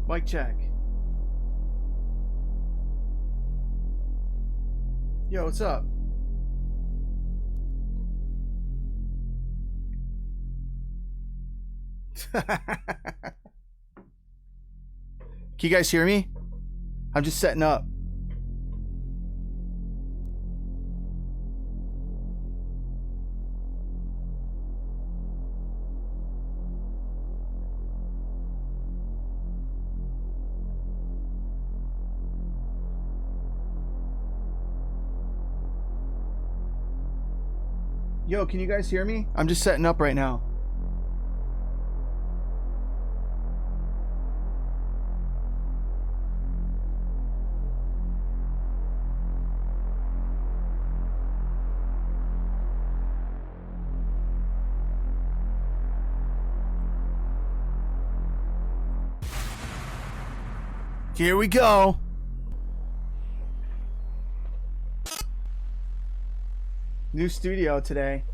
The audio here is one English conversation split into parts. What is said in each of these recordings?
Mic check. Yo, what's up? Can you guys hear me? I'm just setting up. Yo, can you guys hear me? I'm just setting up right now. Here we go. New studio today.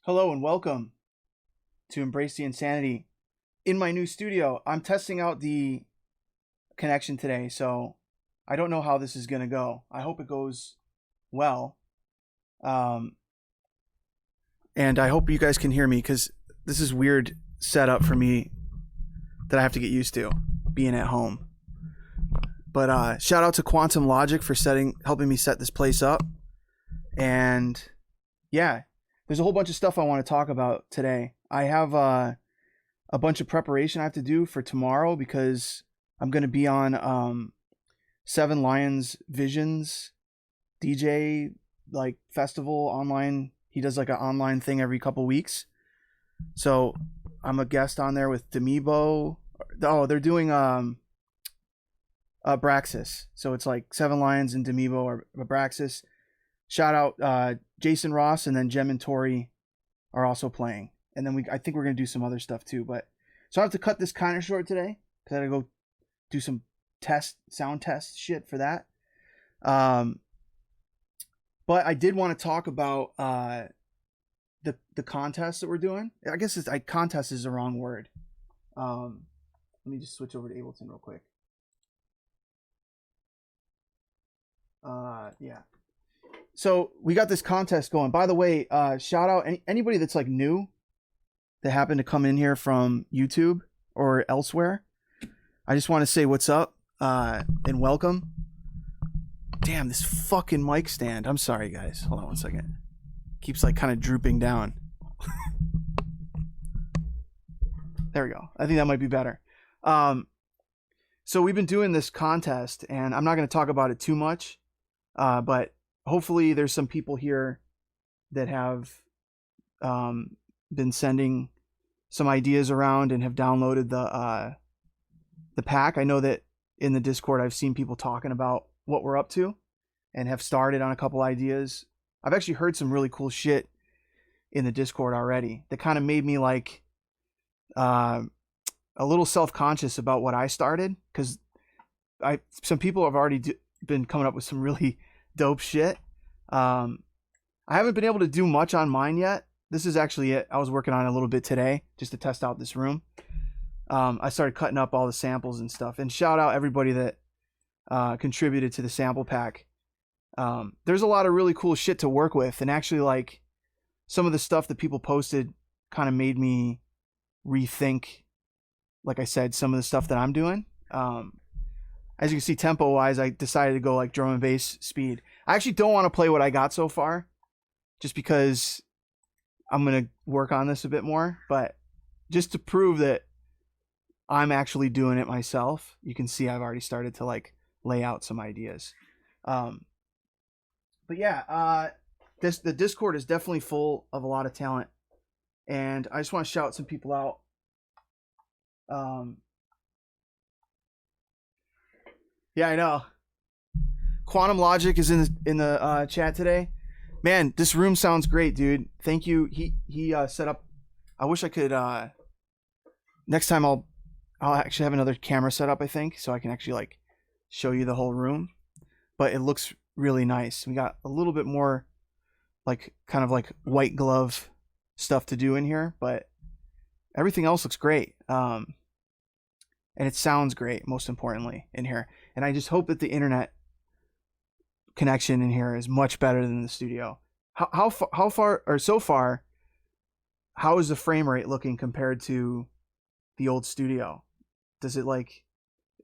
Hello and welcome to Embrace the Insanity in my new studio. I'm testing out the connection today, so I don't know how this is going to go. I hope it goes well. And I hope you guys can hear me, because this is weird setup for me that I have to get used to being at home. But shout out to Quantum Logic for helping me set this place up. And yeah, there's a whole bunch of stuff I want to talk about today. I have a bunch of preparation I have to do for tomorrow, because I'm going to be on Seven Lions Visions DJ festival online. He does like an online thing every couple weeks. So I'm a guest on there with Demibo. Oh, they're doing Abraxas. So it's like Seven Lions and Demibo or Abraxas. Shout out Jason Ross, and then Jem and Tori are also playing. And then I think we're gonna do some other stuff too. But so I have to cut this kind of short today, because I gotta go do some sound test shit for that. But I did want to talk about the contest that we're doing. I guess contest is the wrong word. Let me just switch over to Ableton real quick. Yeah. So we got this contest going. By the way, shout out anybody that's like new that happened to come in here from YouTube or elsewhere. I just want to say what's up and welcome. Damn, this fucking mic stand. I'm sorry, guys. Hold on one second. Keeps like kind of drooping down. There we go. I think that might be better. So we've been doing this contest, and I'm not going to talk about it too much, but hopefully there's some people here that have been sending some ideas around and have downloaded the pack. I know that in the Discord I've seen people talking about what we're up to and have started on a couple ideas. I've actually heard some really cool shit in the Discord already that kind of made me like a little self-conscious about what I started, because some people have already been coming up with some really dope shit. I haven't been able to do much on mine yet. This is actually it. I was working on it a little bit today just to test out this room. I started cutting up all the samples and stuff, and shout out everybody that contributed to the sample pack. There's a lot of really cool shit to work with, and actually like some of the stuff that people posted kind of made me rethink, like I said, some of the stuff that I'm doing. As you can see, tempo wise, I decided to go like drum and bass speed. I actually don't want to play what I got so far, just because I'm going to work on this a bit more, but just to prove that I'm actually doing it myself, you can see I've already started to like lay out some ideas. But yeah, the Discord is definitely full of a lot of talent, and I just want to shout some people out. Yeah, I know. Quantum Logic is in the chat today. Man, this room sounds great, dude. Thank you. He set up I wish I could. Next time I'll actually have another camera set up. I think so I can actually like show you the whole room. But it looks really nice. We got a little bit more like kind of like white glove stuff to do in here, but everything else looks great. And it sounds great, most importantly, in here. And I just hope that the internet connection in here is much better than the studio. How far or so far? How is the frame rate looking compared to the old studio? Does it like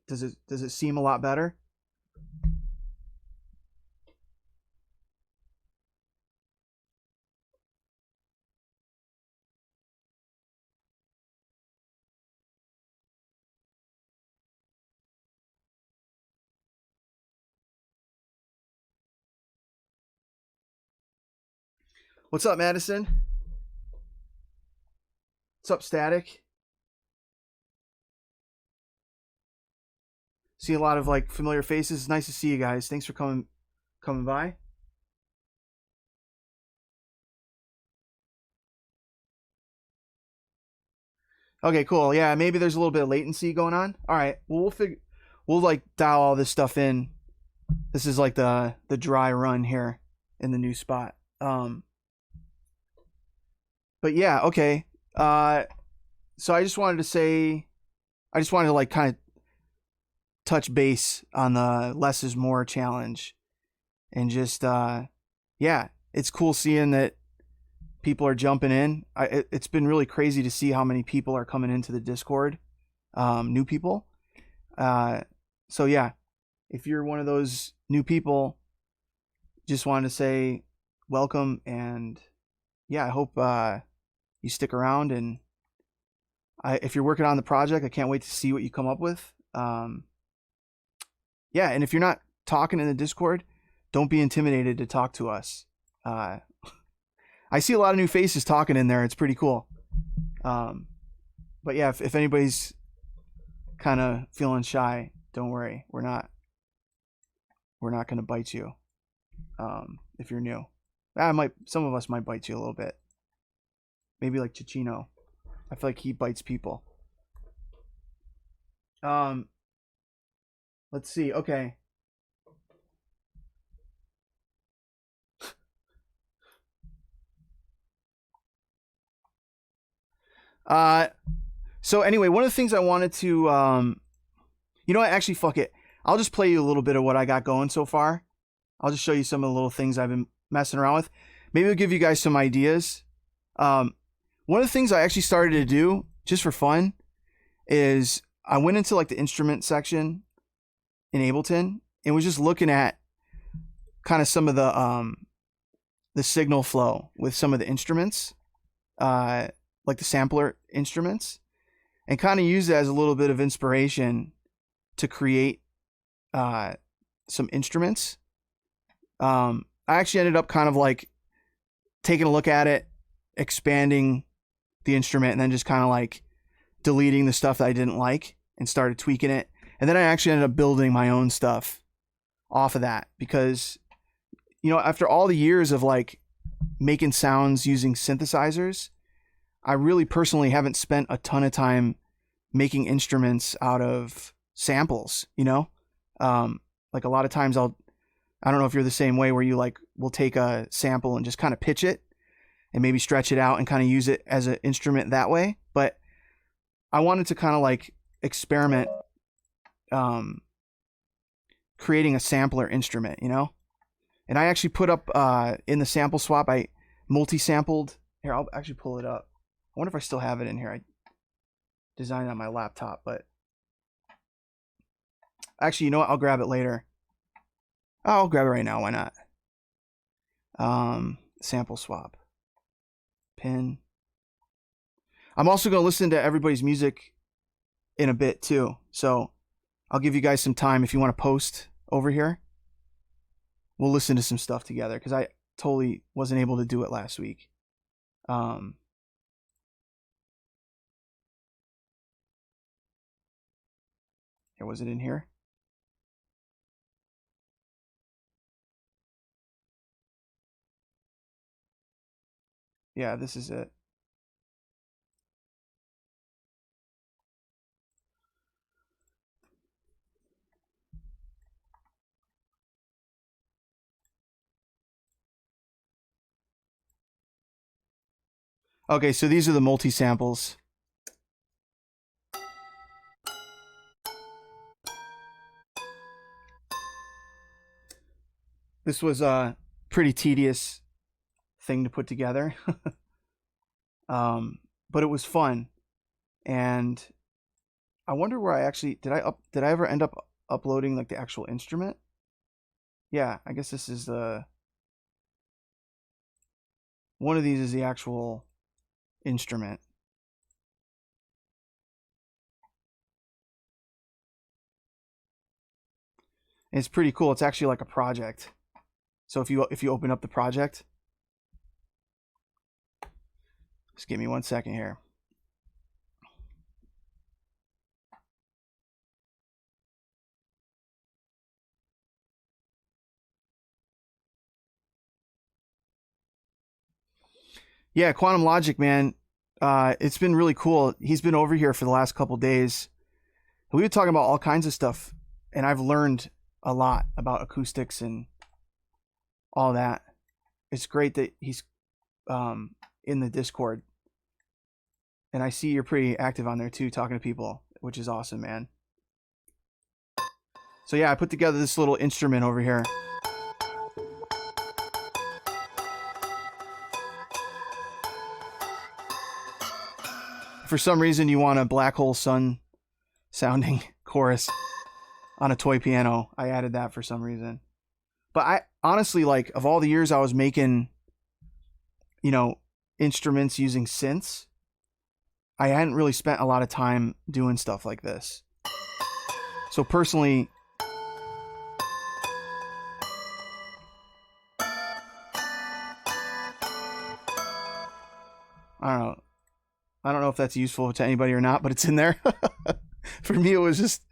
does it seem a lot better? What's up, Madison? What's up, Static? See a lot of like familiar faces. Nice to see you guys. Thanks for coming by. Okay, cool. Yeah, maybe there's a little bit of latency going on. All right. Well, we'll like dial all this stuff in. This is like the dry run here in the new spot. But yeah, okay. So I just wanted to like kind of touch base on the less is more challenge, and just yeah, it's cool seeing that people are jumping in. It's been really crazy to see how many people are coming into the Discord, new people. So yeah, if you're one of those new people, just wanted to say welcome, and yeah, I hope you stick around. And if you're working on the project, I can't wait to see what you come up with. Yeah, and if you're not talking in the Discord, don't be intimidated to talk to us. I see a lot of new faces talking in there. It's pretty cool. But yeah, if anybody's kind of feeling shy, don't worry. We're not going to bite you. If you're new, some of us might bite you a little bit. Maybe like Chichino. I feel like he bites people. Let's see. Okay. So anyway, one of the things I wanted to, you know what? Actually, fuck it. I'll just play you a little bit of what I got going so far. I'll just show you some of the little things I've been messing around with. Maybe it'll give you guys some ideas. One of the things I actually started to do just for fun is I went into like the instrument section in Ableton and was just looking at kind of some of the signal flow with some of the instruments, like the sampler instruments, and kind of use it as a little bit of inspiration to create some instruments. I actually ended up kind of like taking a look at it, expanding the instrument, and then just kind of like deleting the stuff that I didn't like and started tweaking it. And then I actually ended up building my own stuff off of that because, you know, after all the years of like making sounds using synthesizers, I really personally haven't spent a ton of time making instruments out of samples, you know? Like a lot of times I don't know if you're the same way where you like will take a sample and just kind of pitch it and maybe stretch it out and kind of use it as an instrument that way. But I wanted to kind of like experiment creating a sampler instrument, you know? And I actually put up in the sample swap, I multi-sampled. Here, I'll actually pull it up. I wonder if I still have it in here. I designed it on my laptop, but actually, you know what? I'll grab it later. I'll grab it right now. Why not? Sample swap. Pin. I'm also going to listen to everybody's music in a bit too. So I'll give you guys some time if you want to post over here. We'll listen to some stuff together because I totally wasn't able to do it last week. Here, was it in here? Yeah, this is it. Okay, so these are the multi-samples. This was a pretty tedious thing to put together. But it was fun. And I wonder where I actually did I ever end up uploading like the actual instrument? Yeah, I guess this is the one of these is the actual instrument. And it's pretty cool. It's actually like a project. So if you open up the project, just give me 1 second here. Yeah, Quantum Logic, man. It's been really cool. He's been over here for the last couple days. We were talking about all kinds of stuff, and I've learned a lot about acoustics and all that. It's great that he's in the Discord, and I see you're pretty active on there too, talking to people, which is awesome, man. So yeah, I put together this little instrument over here. For some reason, you want a Black Hole Sun sounding chorus on a toy piano. I added that for some reason. But I honestly, like, of all the years I was making, you know, instruments using synths, I hadn't really spent a lot of time doing stuff like this. So personally, I don't know if that's useful to anybody or not, but it's in there. For me, it was just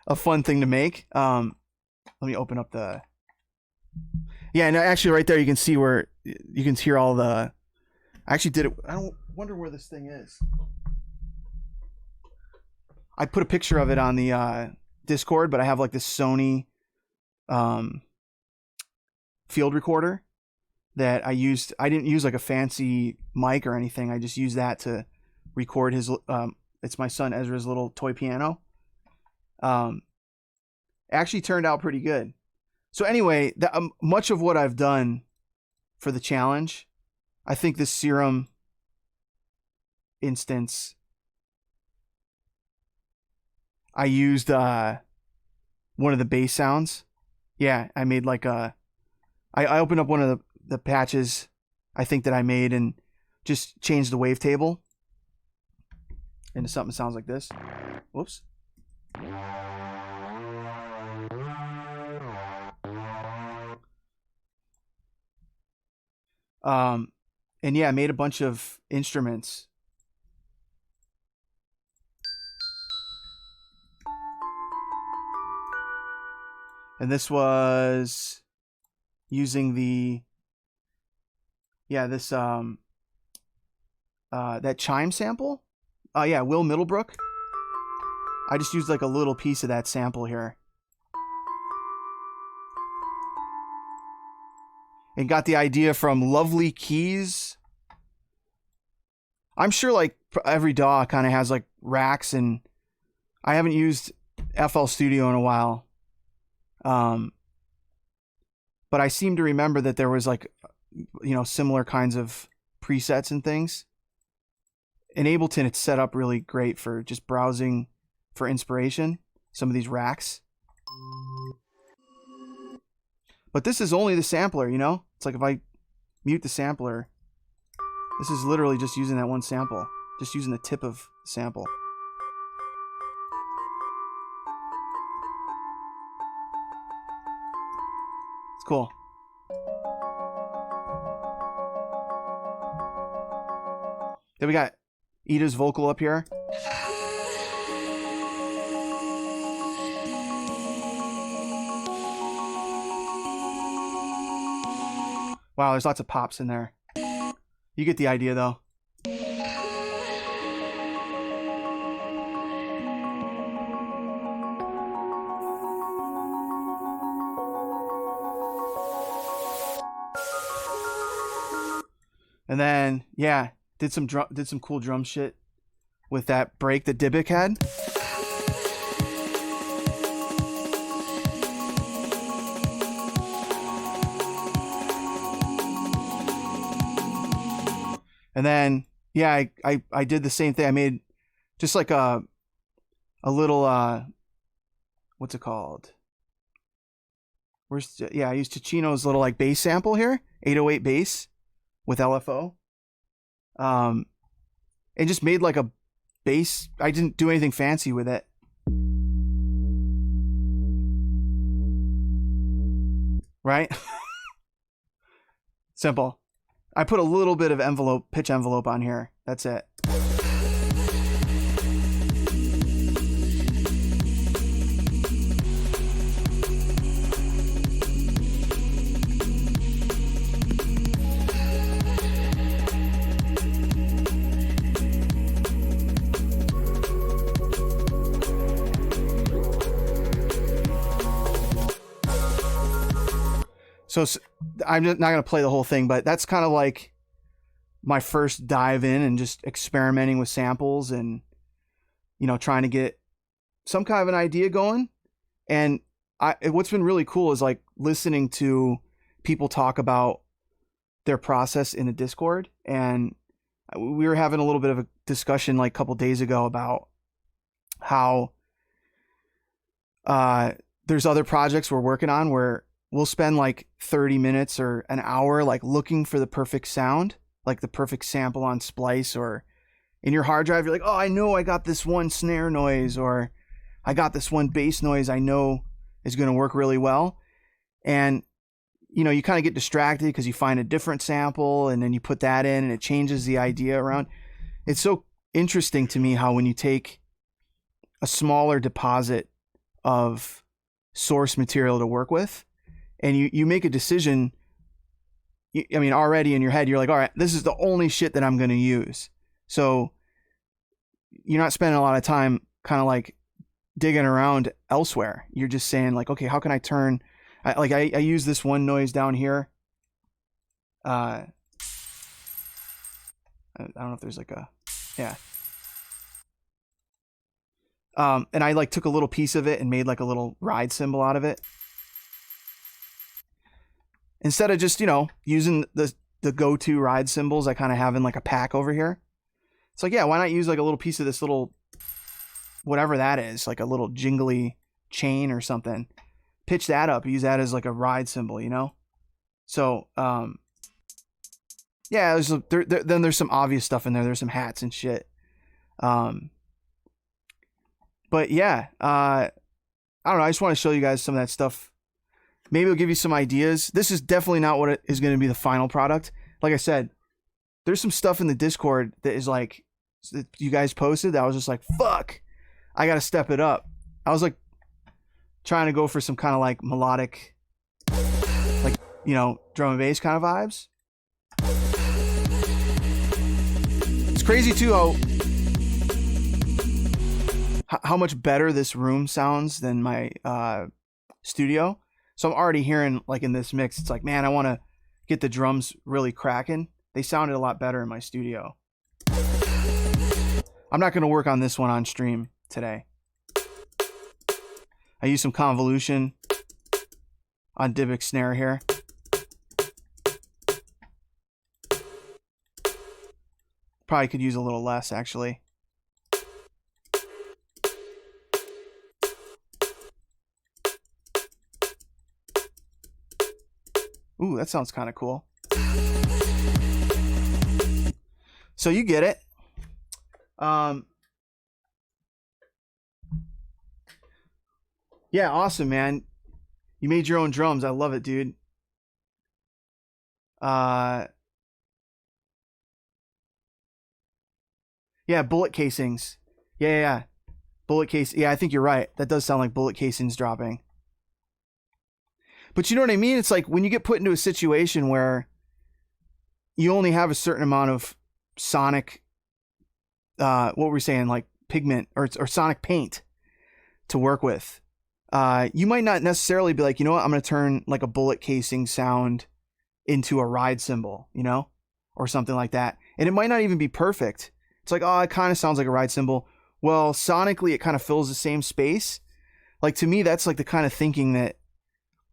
a fun thing to make. Let me open up the... Yeah, and actually right there you can see where you can hear all the... I actually did it... I don't wonder where this thing is. I put a picture of it on the Discord, but I have like this Sony field recorder that I used. I didn't use like a fancy mic or anything. I just used that to record his... it's my son Ezra's little toy piano. Actually turned out pretty good. So anyway, much of what I've done for the challenge, I think this Serum instance, I used one of the bass sounds. Yeah, I made like a... I opened up one of the patches I think that I made and just changed the wavetable into something that sounds like this. Whoops. And yeah, I made a bunch of instruments. And this was using the... Yeah, this that chime sample. Yeah, Will Middlebrook. I just used like a little piece of that sample here. And got the idea from Lovely Keys. I'm sure like every DAW kind of has like racks, and I haven't used FL Studio in a while. But I seem to remember that there was like, you know, similar kinds of presets and things. In Ableton, it's set up really great for just browsing for inspiration. Some of these racks. But this is only the sampler, you know? It's like if I mute the sampler, this is literally just using that one sample. Just using the tip of the sample. It's cool. Then we got Ida's vocal up here. Wow, there's lots of pops in there. You get the idea, though. And then, yeah, did some cool drum shit with that break that Dybbuk had. And then, yeah, I did the same thing. I made just like a little, what's it called? I used Ticino's little like bass sample here, 808 bass with LFO. And just made like a bass. I didn't do anything fancy with it. Right? Simple. I put a little bit of pitch envelope on here. That's it. So I'm just not going to play the whole thing, but that's kind of like my first dive in and just experimenting with samples and, you know, trying to get some kind of an idea going. And what's been really cool is like listening to people talk about their process in the Discord. And we were having a little bit of a discussion like a couple days ago about how there's other projects we're working on where we'll spend like 30 minutes or an hour like looking for the perfect sound, like the perfect sample on Splice, or in your hard drive, you're like, oh, I know I got this one snare noise, or I got this one bass noise I know is going to work really well. And, you know, you kind of get distracted because you find a different sample and then you put that in and it changes the idea around. It's so interesting to me how when you take a smaller deposit of source material to work with, and you make a decision, I mean, already in your head, you're like, all right, this is the only shit that I'm going to use. So you're not spending a lot of time kind of like digging around elsewhere. You're just saying like, okay, how can I turn, I use this one noise down here. I don't know if there's like a, yeah. And I like took a little piece of it and made like a little ride cymbal out of it. Instead of just, you know, using the go-to ride cymbals I kind of have in like a pack over here. It's like, yeah, why not use like a little piece of this little, whatever that is, like a little jingly chain or something. Pitch that up, use that as like a ride cymbal, you know? So, yeah, then there's some obvious stuff in there. There's some hats and shit. But yeah, I don't know. I just want to show you guys some of that stuff. Maybe it'll give you some ideas. This is definitely not what is going to be the final product. Like I said, there's some stuff in the Discord that is like, that you guys posted that I was just like, fuck, I got to step it up. I was like trying to go for some kind of like melodic, like, you know, drum and bass kind of vibes. It's crazy too how much better this room sounds than my studio. So I'm already hearing, like in this mix, it's like, man, I want to get the drums really cracking. They sounded a lot better in my studio. I'm not going to work on this one on stream today. I used some convolution on Dybbuk snare here. Probably could use a little less, actually. Ooh, that sounds kind of cool. So you get it. Yeah, awesome, man. You made your own drums. I love it, dude. Yeah, bullet casings. Yeah. Bullet case. Yeah, I think you're right. That does sound like bullet casings dropping. But you know what I mean? It's like when you get put into a situation where you only have a certain amount of sonic, what were we saying, like pigment or sonic paint to work with. You might not necessarily be like, you know what, I'm going to turn like a bullet casing sound into a ride cymbal, you know, or something like that. and it might not even be perfect. It's like, oh, it kind of sounds like a ride cymbal. Well, sonically, it kind of fills the same space. Like, to me, that's like the kind of thinking that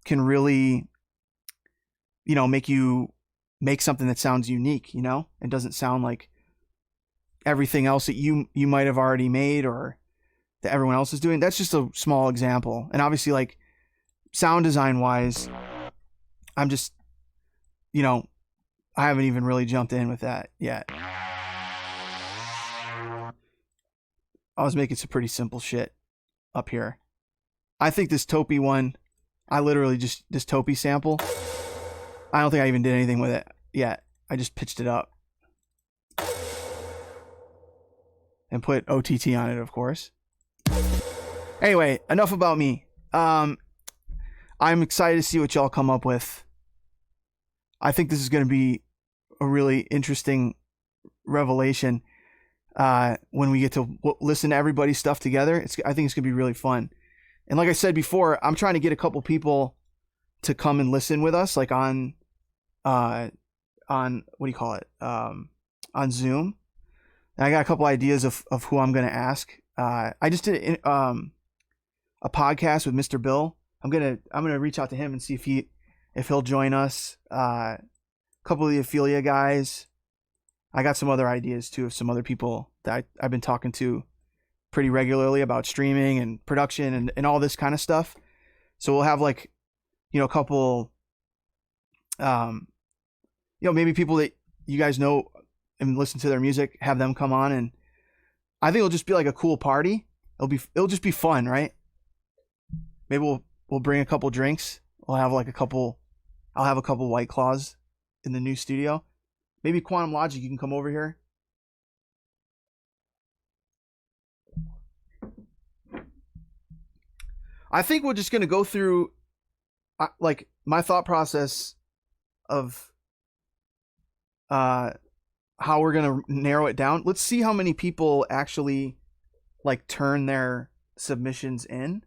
can really, make you make something that sounds unique, and doesn't sound like everything else that you might have already made or that everyone else is doing. That's just a small example. And obviously, like, sound design wise, I'm just, I haven't even really jumped in with that yet. I was making some pretty simple shit up here. I think this Topi one, this Topi sample, I don't think I even did anything with it yet. I just pitched it up. And put OTT on it, of course. Anyway, enough about me. I'm excited to see what y'all come up with. I think this is going to be a really interesting revelation when we get to listen to everybody's stuff together. I think it's going to be really fun. And like I said before, I'm trying to get a couple people to come and listen with us, like on what do you call it? On Zoom. And I got a couple ideas of who I'm going to ask. I just did a podcast with Mr. Bill. I'm gonna reach out to him and see if he'll join us. A couple of the Ophelia guys. I got some other ideas too of some other people that I've been talking to pretty regularly about streaming and production and all this kind of stuff. So we'll have like, a couple, maybe people that you guys know and listen to their music, have them come on, and I think it'll just be like a cool party. It'll just be fun, right? Maybe we'll bring a couple drinks. I'll have a couple White Claws in the new studio. Maybe Quantum Logic, you can come over here. I think we're just going to go through like my thought process of how we're going to narrow it down. Let's see how many people actually like turn their submissions in.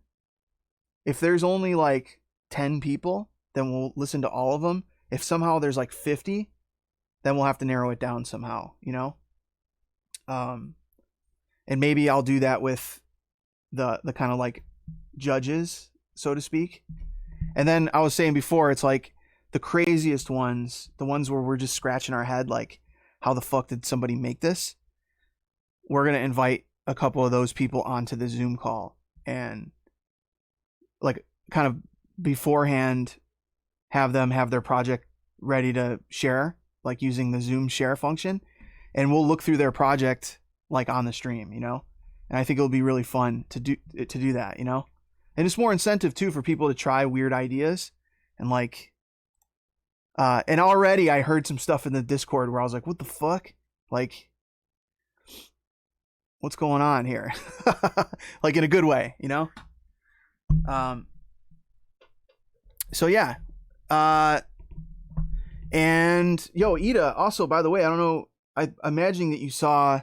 If there's only like 10 people, then we'll listen to all of them. If somehow there's like 50, then we'll have to narrow it down somehow, and maybe I'll do that with the kind of like judges, so to speak. And then I was saying before, it's like the craziest ones, the ones where we're just scratching our head like, how the fuck did somebody make this? We're going to invite a couple of those people onto the Zoom call and like kind of beforehand have them have their project ready to share, like using the Zoom share function. And we'll look through their project like on the stream, And I think it'll be really fun to do that, And it's more incentive too for people to try weird ideas and like, and already I heard some stuff in the Discord where I was like, what the fuck? Like, what's going on here? Like in a good way, So yeah. And yo, Ida, also, by the way, I don't know, I'm imagining that you saw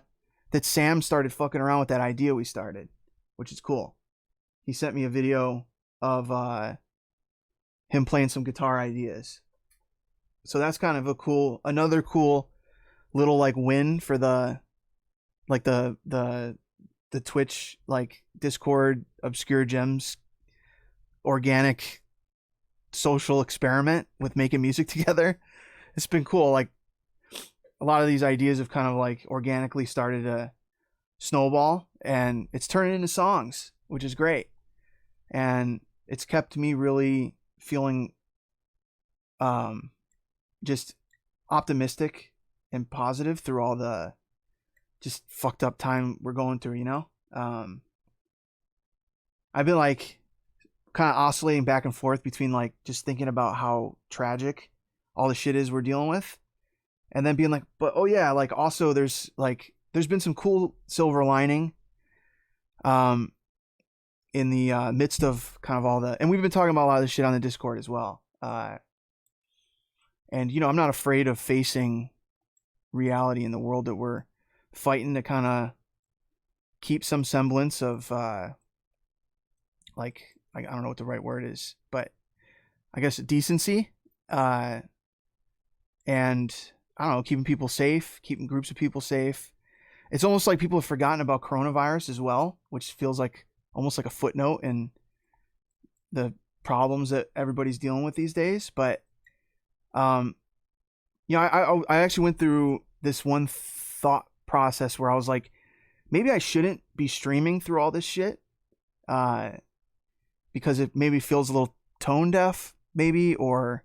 that Sam started fucking around with that idea we started, which is cool. He sent me a video of him playing some guitar ideas. So that's kind of another cool little like win for the Twitch, like Discord Obscure Gems organic social experiment with making music together. It's been cool. Like a lot of these ideas have kind of like organically started to snowball, and it's turning into songs, which is great. And it's kept me really feeling just optimistic and positive through all the just fucked up time we're going through, I've been like kind of oscillating back and forth between like just thinking about how tragic all the shit is we're dealing with, and then being like, but oh yeah, like also there's been some cool silver lining in the midst of kind of all the, and we've been talking about a lot of this shit on the Discord as well. And I'm not afraid of facing reality in the world that we're fighting to kind of keep some semblance of like I don't know what the right word is, but I guess decency. And I don't know, keeping people safe, keeping groups of people safe. It's almost like people have forgotten about coronavirus as well, which feels like almost like a footnote in the problems that everybody's dealing with these days. But I actually went through this one thought process where I was like, maybe I shouldn't be streaming through all this shit, because it maybe feels a little tone deaf, maybe, or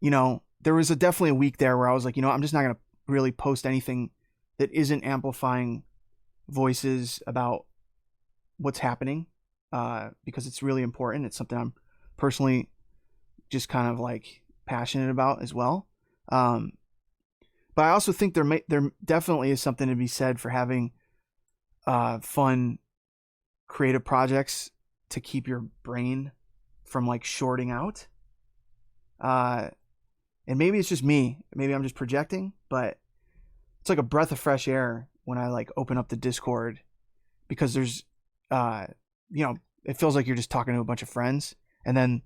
there was definitely a week there where I was like, I'm just not gonna really post anything that isn't amplifying voices about what's happening, because it's really important. It's something I'm personally just kind of like passionate about as well. But I also think there definitely is something to be said for having fun, creative projects to keep your brain from like shorting out. And maybe it's just me. Maybe I'm just projecting, but it's like a breath of fresh air when I like open up the Discord, because there's, it feels like you're just talking to a bunch of friends, and then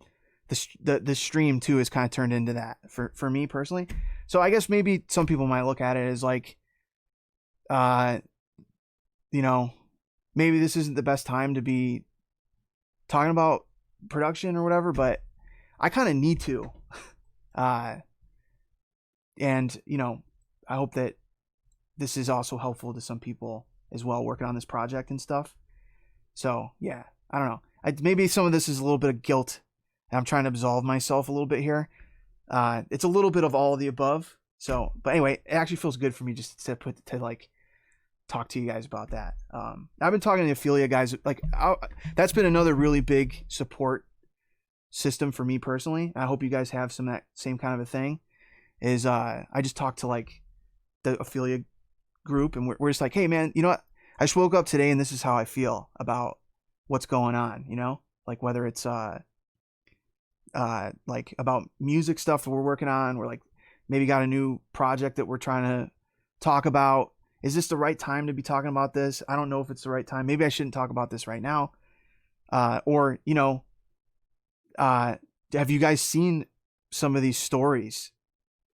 the stream too is kind of turned into that for me personally. So I guess maybe some people might look at it as like, maybe this isn't the best time to be talking about production or whatever, but I kind of need to. And I hope that this is also helpful to some people as well working on this project and stuff. So yeah, I don't know. Maybe some of this is a little bit of guilt, and I'm trying to absolve myself a little bit here. It's a little bit of all of the above. So, but anyway, it actually feels good for me just to like talk to you guys about that. I've been talking to the Ophelia guys. Like, that's been another really big support system for me personally. I hope you guys have some of that same kind of a thing. Is I just talked to like the Ophelia group, and we're just like, hey man, you know what? I just woke up today and this is how I feel about what's going on. Like whether it's like about music stuff that we're working on. We're like maybe got a new project that we're trying to talk about. Is this the right time to be talking about this? I don't know if it's the right time. Maybe I shouldn't talk about this right now. Or have you guys seen some of these stories?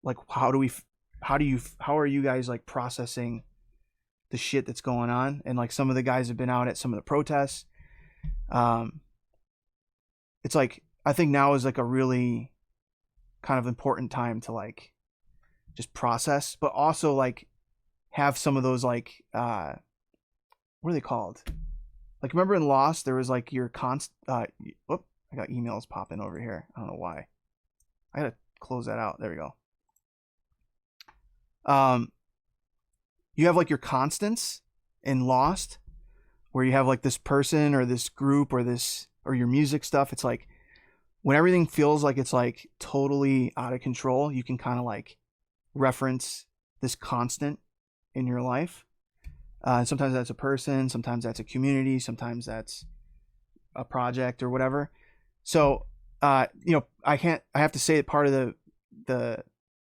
Like, how are you guys like processing the shit that's going on? And like some of the guys have been out at some of the protests. It's like, I think now is like a really kind of important time to like just process, but also like have some of those like, what are they called? Like, remember in Lost, there was like your I got emails popping over here. I don't know why. I gotta close that out. There we go. You have like your constants in Lost, where you have like this person or this group or your music stuff. It's like when everything feels like it's like totally out of control, you can kind of like reference this constant in your life. Sometimes that's a person, sometimes that's a community, sometimes that's a project or whatever. So, I have to say that part of the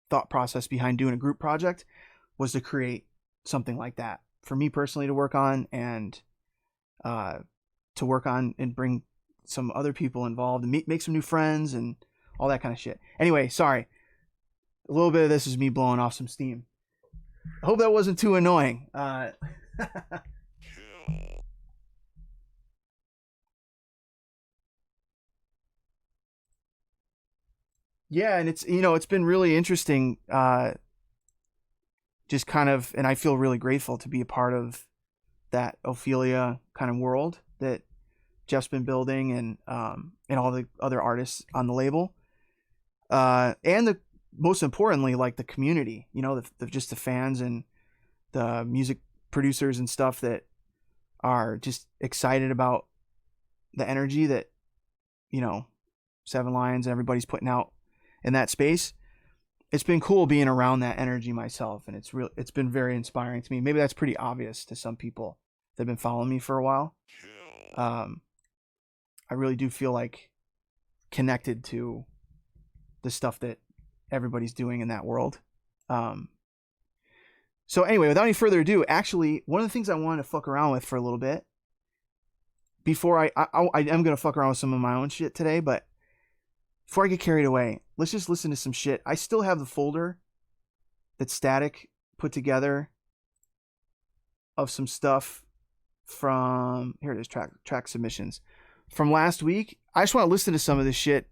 thought process behind doing a group project was to create something like that for me personally to work on, and to work on and bring some other people involved and make some new friends and all that kind of shit. Anyway, sorry. A little bit of this is me blowing off some steam. I hope that wasn't too annoying. Yeah, and it's been really interesting, just kind of, and I feel really grateful to be a part of that Ophelia kind of world that Jeff's been building, and all the other artists on the label, and most importantly, like the community, just the fans and the music producers and stuff that are just excited about the energy that Seven Lions and everybody's putting out in that space. It's been cool being around that energy myself, and it's been very inspiring to me. Maybe that's pretty obvious to some people that have been following me for a while. I really do feel like connected to the stuff that everybody's doing in that world. So anyway, without any further ado, actually, one of the things I wanted to fuck around with for a little bit before I am going to fuck around with some of my own shit today, but before I get carried away, let's just listen to some shit. I still have the folder that Static put together of some stuff from, here it is, track submissions from last week. I just want to listen to some of this shit,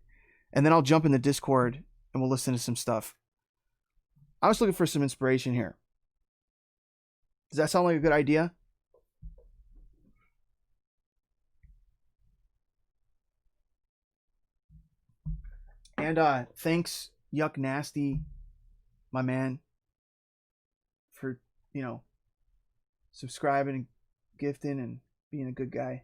and then I'll jump in the Discord and we'll listen to some stuff. I was looking for some inspiration here. Does that sound like a good idea? And thanks, Yuck Nasty, my man, for, subscribing and gifting and being a good guy.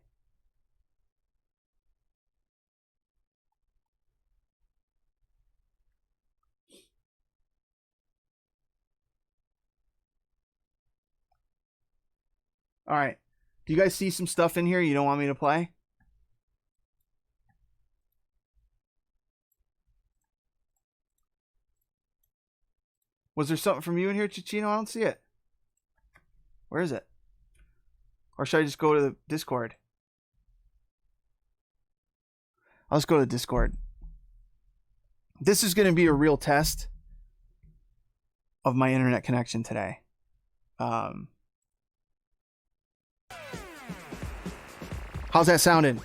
All right. Do you guys see some stuff in here you don't want me to play? Was there something from you in here, Chichino? I don't see it. Where is it? Or should I just go to the Discord? I'll just go to the Discord. This is going to be a real test of my internet connection today. How's that sounding?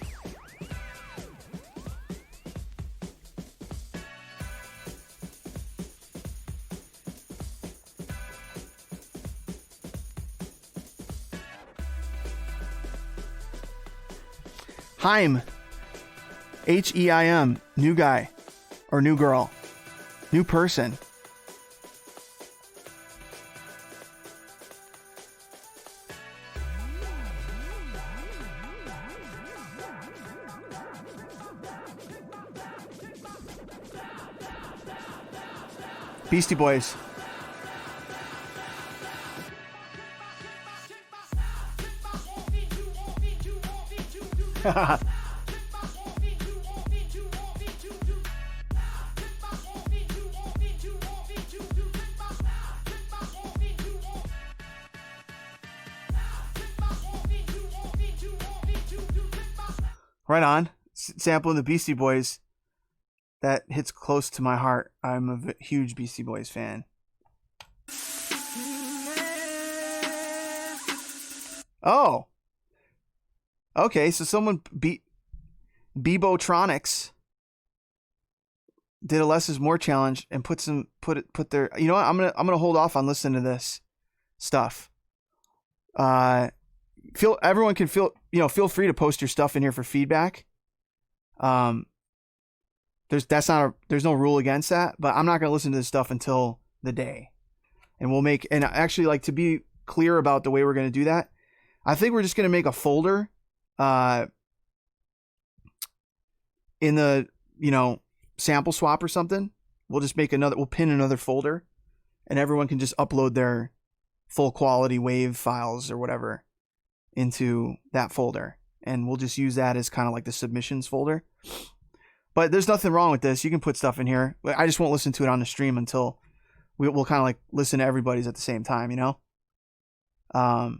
Heim. H-E-I-M. New guy. Or new girl. New person. Beastie Boys. Right on. Sampling the Beastie Boys. That hits close to my heart. I'm a huge Beastie Boys fan. Oh. Okay, so someone Bebotronics did a less is more challenge and put their, you know what? I'm gonna hold off on listening to this stuff. Everyone can feel free to post your stuff in here for feedback. There's no rule against that, but I'm not going to listen to this stuff until the day. And actually, like, to be clear about the way we're going to do that, I think we're just going to make a folder in the, sample swap or something. We'll just we'll pin another folder, and everyone can just upload their full quality WAV files or whatever into that folder. And we'll just use that as kind of like the submissions folder. But there's nothing wrong with this. You can put stuff in here. I just won't listen to it on the stream until we'll kind of like listen to everybody's at the same time, But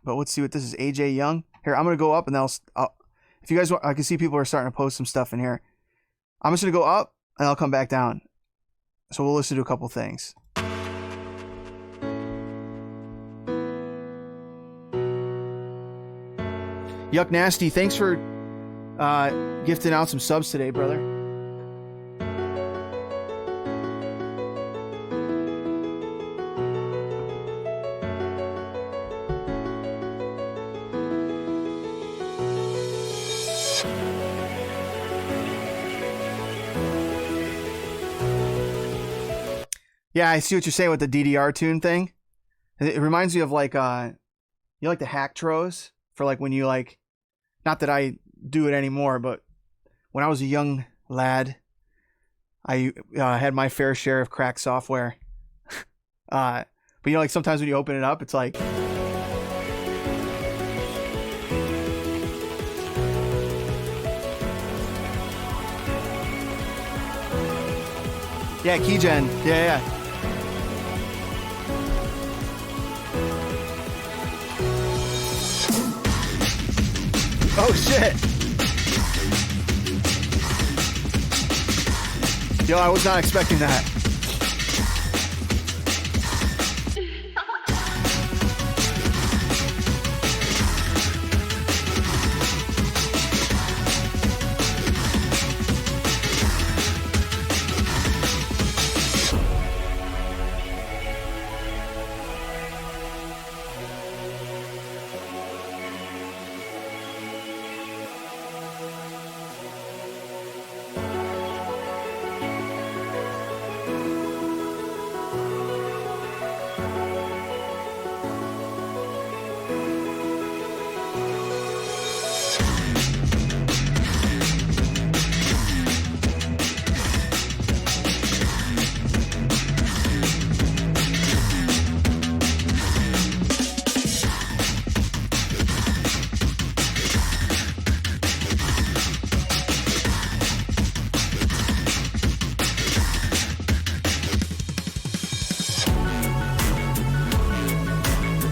let's see what this is. AJ Young. Here, I'm going to go up and if you guys want, I can see people are starting to post some stuff in here. I'm just going to go up and I'll come back down. So we'll listen to a couple things. Yuck Nasty, thanks for gifting out some subs today, brother. Yeah, I see what you're saying with the DDR tune thing. It reminds me of like the hack tros for like when you like, not that I do it anymore, but when I was a young lad, I had my fair share of cracked software. But like sometimes when you open it up, it's like, yeah, keygen, yeah. Oh shit. Yo, I was not expecting that.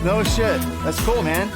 No shit. That's cool, man.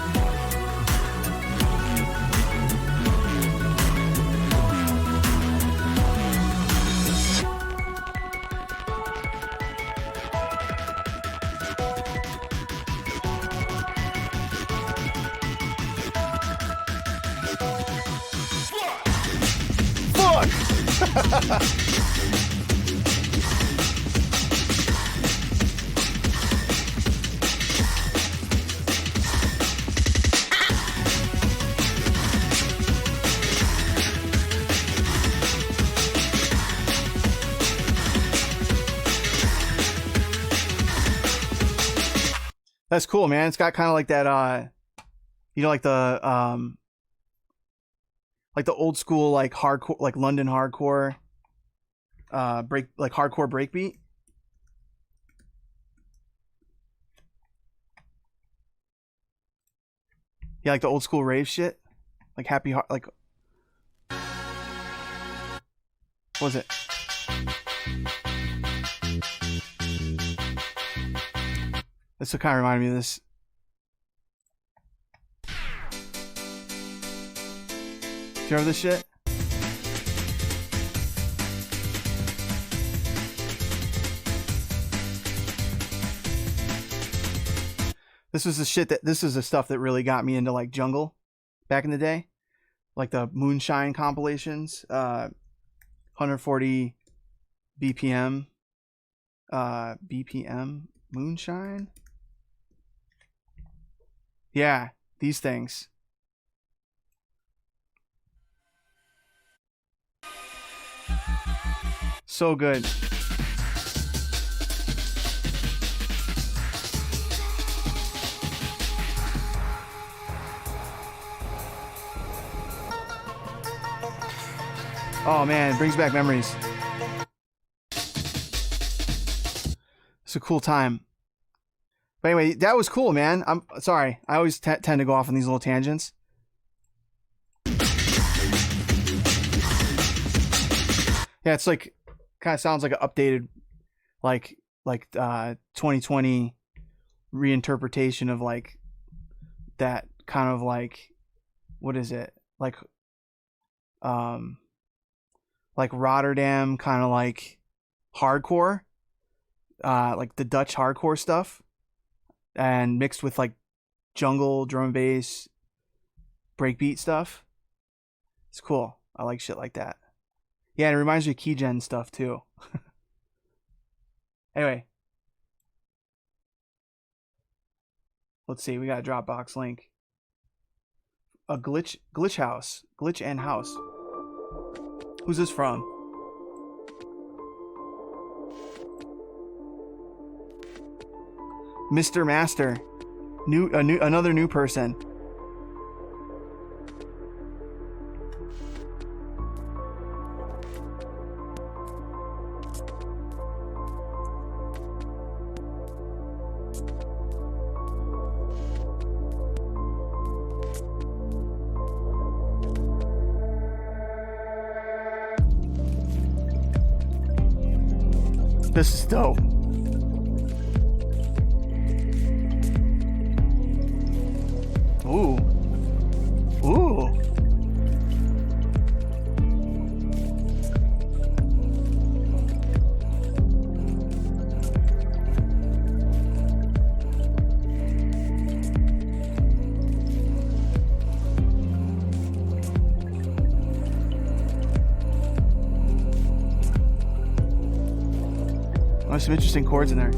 That's cool, man. It's got kind of like that, you know, like the old school, like hardcore, like London hardcore, hardcore breakbeat. Yeah, like the old school rave shit, like like, what was it? This will kind of remind me of this. Do you remember this shit? This was the shit this is the stuff that really got me into like jungle back in the day. Like the Moonshine compilations, 140 BPM, Moonshine. Yeah, these things. So good. Oh man, it brings back memories. It's a cool time. But anyway, that was cool, man. I'm sorry. I always tend to go off on these little tangents. Yeah, it's like kind of sounds like an updated, like 2020 reinterpretation of like that kind of like, what is it? Like Rotterdam kind of like hardcore, like the Dutch hardcore stuff, and mixed with like jungle, drum and bass, breakbeat stuff. It's cool. I like shit like that. Yeah, and it reminds me of Keygen stuff too. Anyway. Let's see, we got a Dropbox link. A glitch house. Glitch and house. Who's this from? Mr. Master. Another new person. This is dope. Ooh. Ooh. There's some interesting chords in there.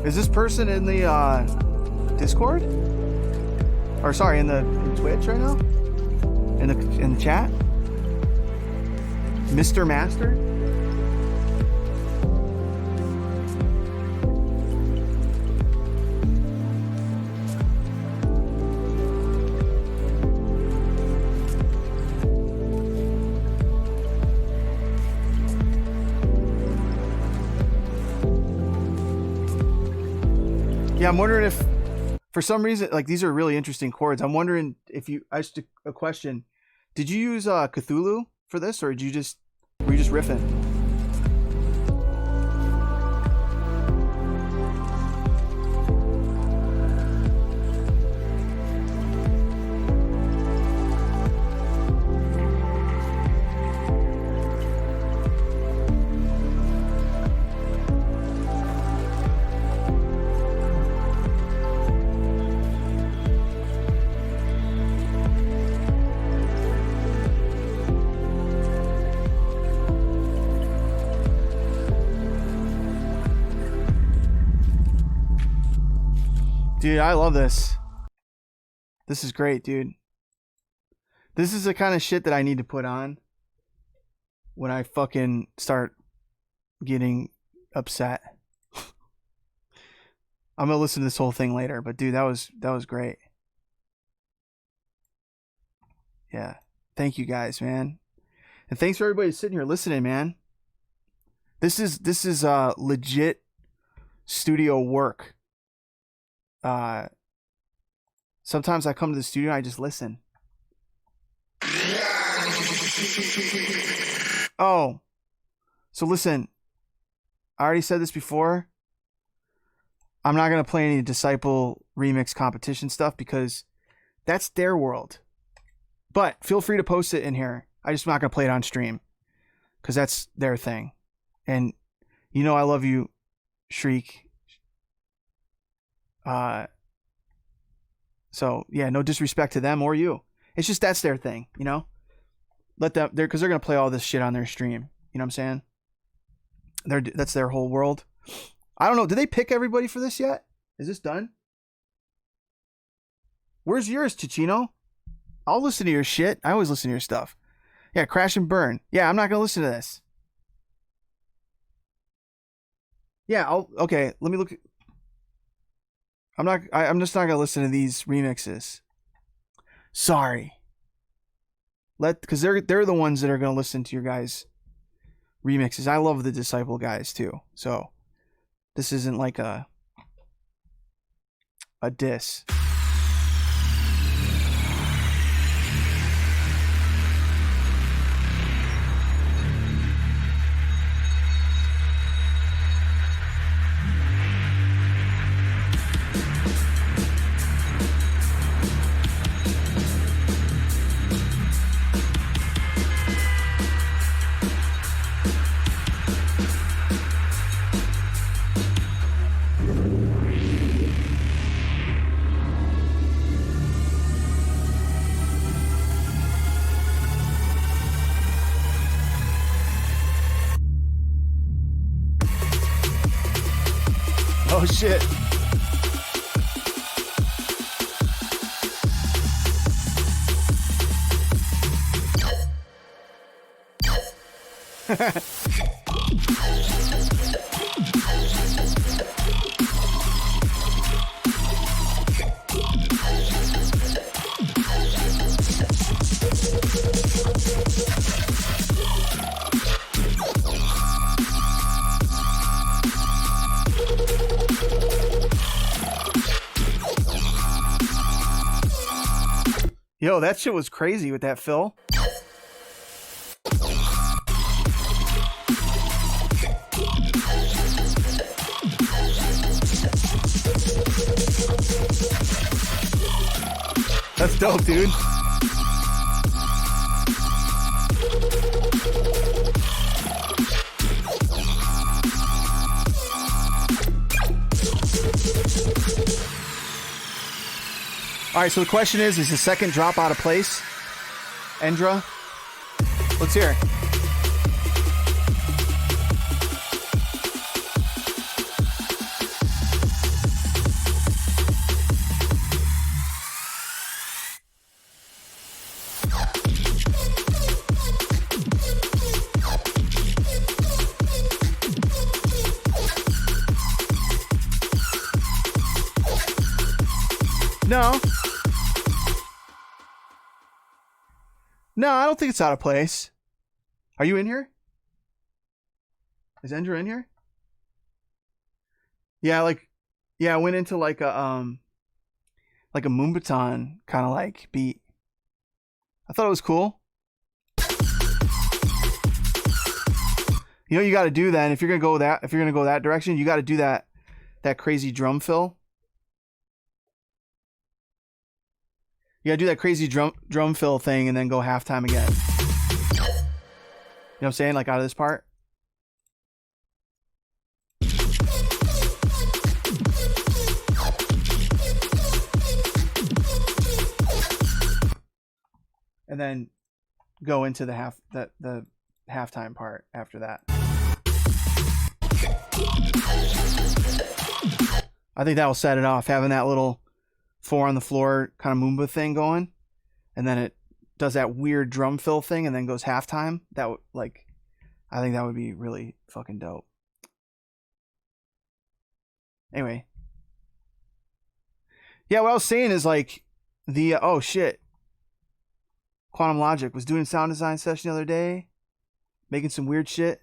Is this person in the Discord? Or sorry, in the Twitch right now? In the chat? Mr. Master? Yeah, I'm wondering if, for some reason, like these are really interesting chords. I'm wondering if you, I just a question. Did you use Cthulhu for this, or were you just riffing? Dude, I love this. This is great, dude. This is the kind of shit that I need to put on when I fucking start getting upset. I'm gonna listen to this whole thing later, but dude, that was great. Yeah. Thank you guys, man. And thanks for everybody sitting here listening, man. This is legit studio work. Sometimes I come to the studio and I just listen. Oh, so listen, I already said this before. I'm not going to play any Disciple remix competition stuff because that's their world. But feel free to post it in here. I'm just not going to play it on stream because that's their thing. And you know I love you, Shriek. So yeah, no disrespect to them or you. It's just that's their thing, you know. Let them there because they're gonna play all this shit on their stream. You know what I'm saying? That's their whole world. I don't know. Did they pick everybody for this yet? Is this done? Where's yours, Ticino? I'll listen to your shit. I always listen to your stuff. Yeah, Crash and Burn. Yeah, I'm not gonna listen to this. Yeah, okay. Let me look. I'm just not gonna listen to these remixes. Sorry. Because they're the ones that are gonna listen to your guys' remixes. I love the Disciple guys too. So this isn't like a diss. Oh shit. Yo, that shit was crazy with that fill. That's dope, dude. All right, so the question is the second drop out of place? Endra? Let's hear it. No. No, I don't think it's out of place. Are you in here? Is Endra in here? Yeah, like, Yeah, I went into like a Moombaton kind of like beat. I thought it was cool. You know, you got to do that. And if you're gonna go that direction, you got to do that crazy drum fill. You got to do that crazy drum fill thing, and then go halftime again. You know what I'm saying? Like out of this part. And then go into the halftime part after that. I think that will set it off, having that little 4 on the floor kind of Moomba thing going, and then it does that weird drum fill thing, and then goes halftime. That would I think that would be really fucking dope. Anyway, yeah, what I was saying is like oh shit. Quantum Logic was doing a sound design session the other day, making some weird shit,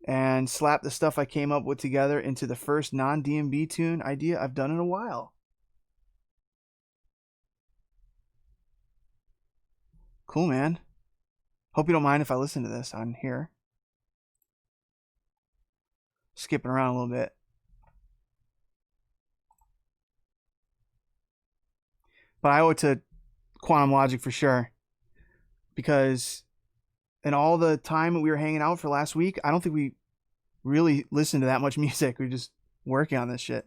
and slapped the stuff I came up with together into the first non-DMB tune idea I've done in a while. Cool, man. Hope you don't mind if I listen to this on here. Skipping around a little bit. But I owe it to Quantum Logic for sure, because in all the time that we were hanging out for last week, I don't think we really listened to that much music. We were just working on this shit.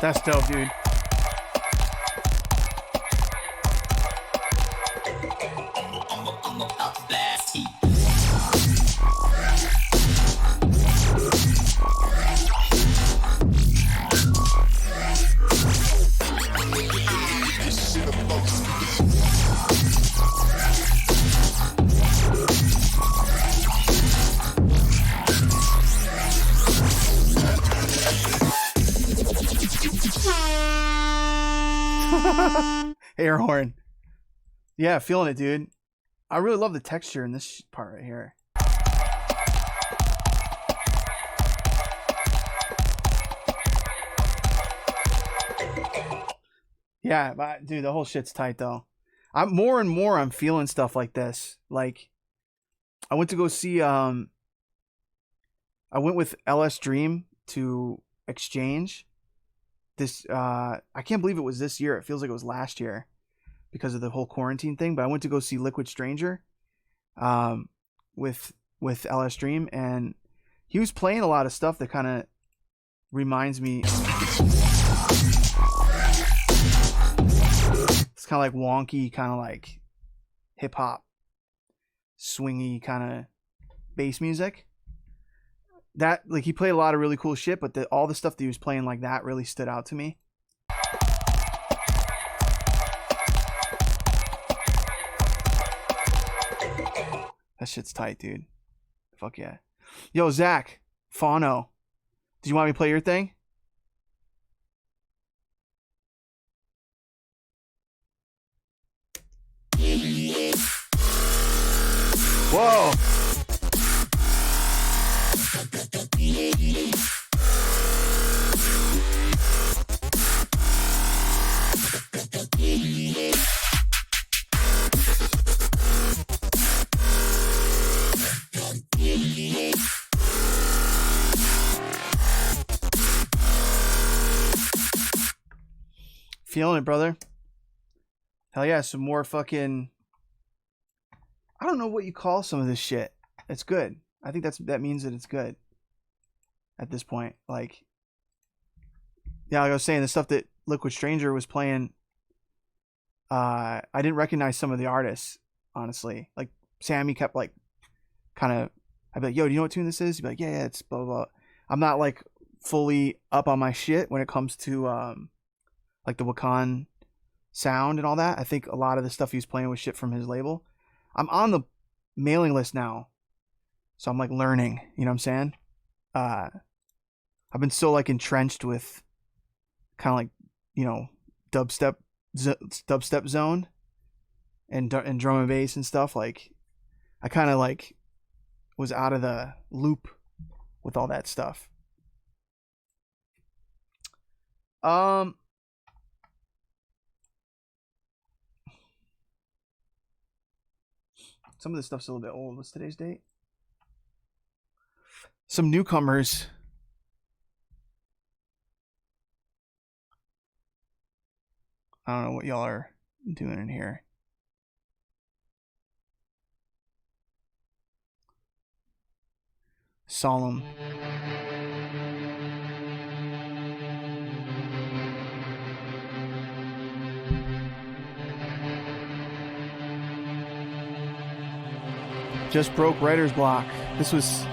That's dope, dude. Air horn. Yeah, feeling it, dude. I really love the texture in this part right here. Yeah, but dude, the whole shit's tight though. I'm more and more I'm feeling stuff like this. Like I went to go see I went with LS Dream to Exchange. This I can't believe it was this year. It feels like it was last year because of the whole quarantine thing, but I went to go see Liquid Stranger with LS Dream, and he was playing a lot of stuff that kind of reminds me, it's kind of like wonky, kind of like hip hop, swingy kind of bass music. That, like, he played a lot of really cool shit, but all the stuff that he was playing like that really stood out to me. That shit's tight, dude. Fuck yeah. Yo, Zach, Fauno, do you want me to play your thing? Whoa. Feeling it, brother. Hell yeah, some more fucking, I don't know what you call some of this shit. It's good. I think that means that it's good. at this point. Like, yeah, like I was saying, the stuff that Liquid Stranger was playing, I didn't recognize some of the artists, honestly. Like, Sammy kept, like, kind of, I'd be like, yo, do you know what tune this is? He'd be like, yeah, it's blah, blah, blah. I'm not, like, fully up on my shit when it comes to, like, the Wakan sound and all that. I think a lot of the stuff he was playing was shit from his label. I'm on the mailing list now, so I'm, like, learning, you know what I'm saying? I've been so, like, entrenched with kind of, like, you know, dubstep zone and drum and bass and stuff. Like, I kind of, like, was out of the loop with all that stuff. Some of this stuff's a little bit old. What's today's date? Some newcomers. I don't know what y'all are doing in here. Solemn. Just broke writer's block. This was...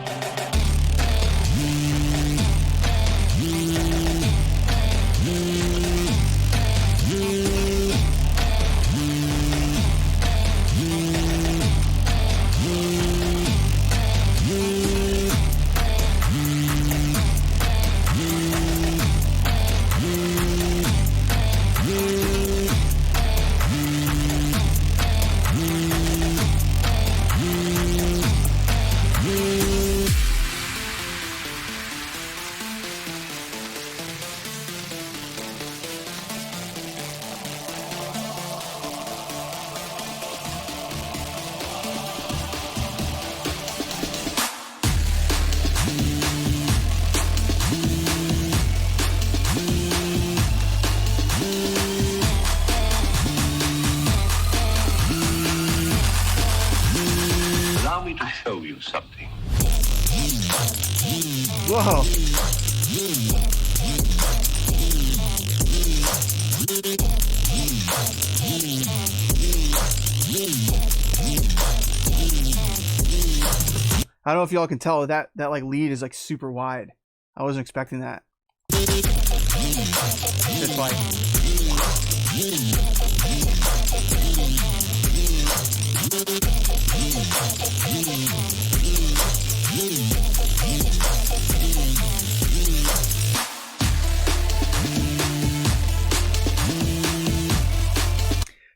Whoa. I don't know if y'all can tell that like lead is like super wide. I wasn't expecting that. It's like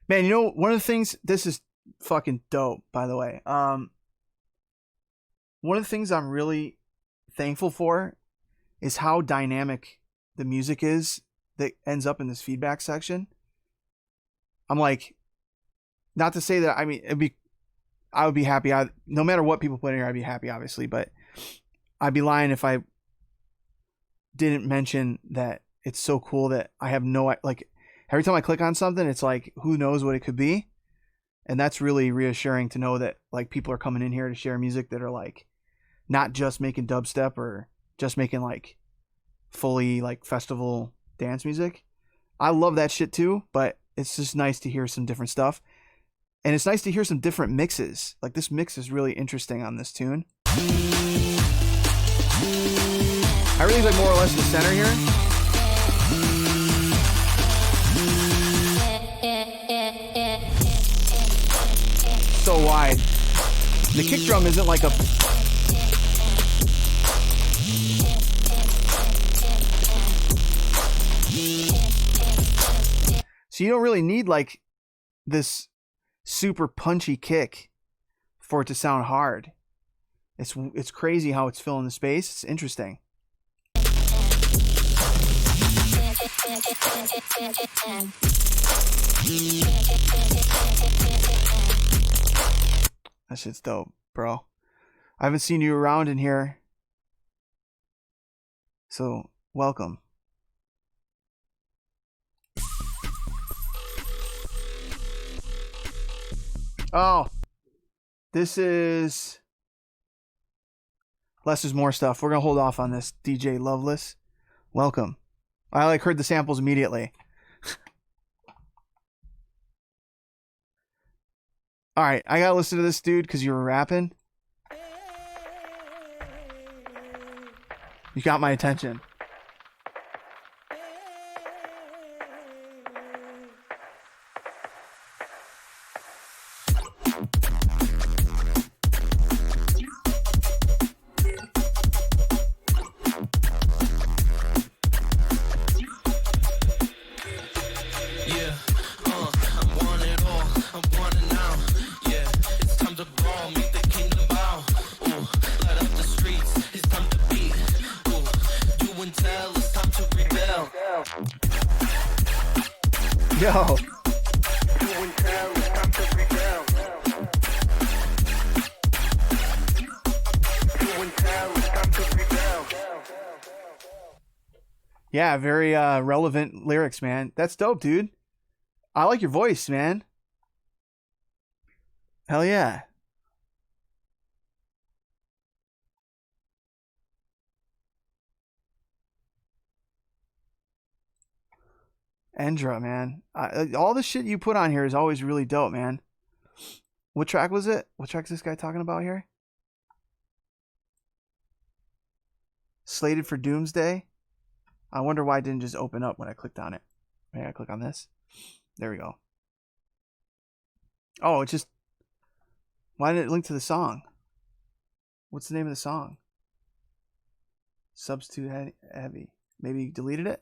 man, you know, one of the things, this is fucking dope, by the way. One of the things I'm really thankful for is how dynamic the music is that ends up in this feedback section. I'm like, not to say that, I mean, I would be happy. No matter what people put in here, I'd be happy, obviously, but I'd be lying if I didn't mention that it's so cool that I have no, like, every time I click on something, it's like, who knows what it could be? And that's really reassuring to know that, like, people are coming in here to share music that are, like, not just making dubstep or just making, like, fully, like, festival dance music. I love that shit too, but it's just nice to hear some different stuff. And it's nice to hear some different mixes. Like, this mix is really interesting on this tune. I really like more or less the center here. So wide. The kick drum isn't like a... So you don't really need like this super punchy kick for it to sound hard. It's crazy how it's filling the space. It's interesting. That shit's dope, bro. I haven't seen you around in here, so welcome. Oh, this is Less is more stuff. We're gonna hold off on this. DJ Loveless, welcome. I like heard the samples immediately. All right, I gotta listen to this dude because you were rapping. You got my attention. Yo. Yeah, very relevant lyrics, man. That's dope, dude. I like your voice, man. Hell yeah. Endra, man. All the shit you put on here is always really dope, man. What track was it? What track is this guy talking about here? Slated for Doomsday. I wonder why it didn't just open up when I clicked on it. Maybe I click on this. There we go. Oh, it just... Why did it link to the song? What's the name of the song? Substitute Heavy. Maybe you deleted it?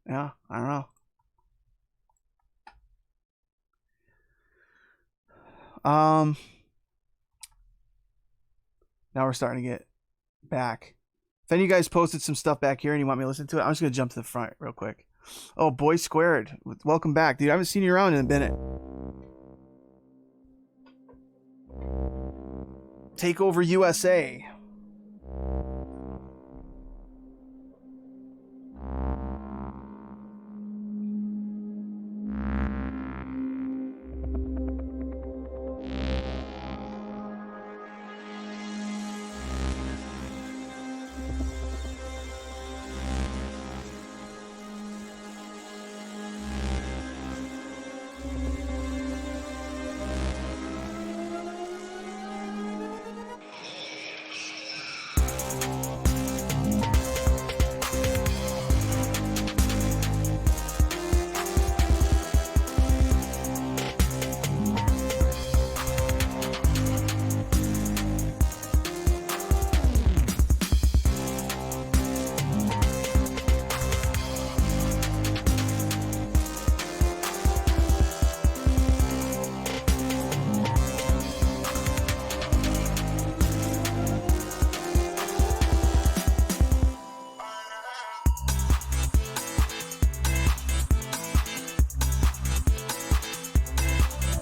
Yeah, I don't know. Now we're starting to get back. If any of you guys posted some stuff back here and you want me to listen to it, I'm just going to jump to the front real quick. Oh, Boy Squared. Welcome back, dude. I haven't seen you around in a minute. Take over USA.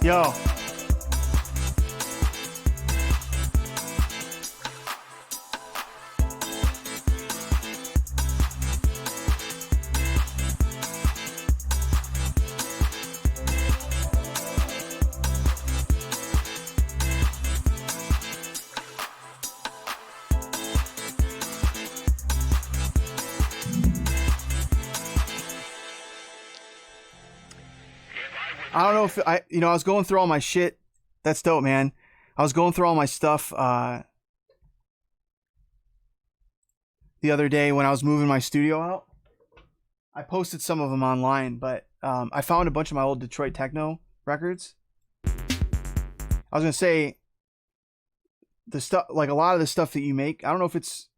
Yo. I don't know if I was going through all my shit. That's dope, man. I was going through all my stuff the other day when I was moving my studio out. I posted some of them online, but I found a bunch of my old Detroit techno records. I was gonna say the stuff, like a lot of the stuff that you make. I don't know if it's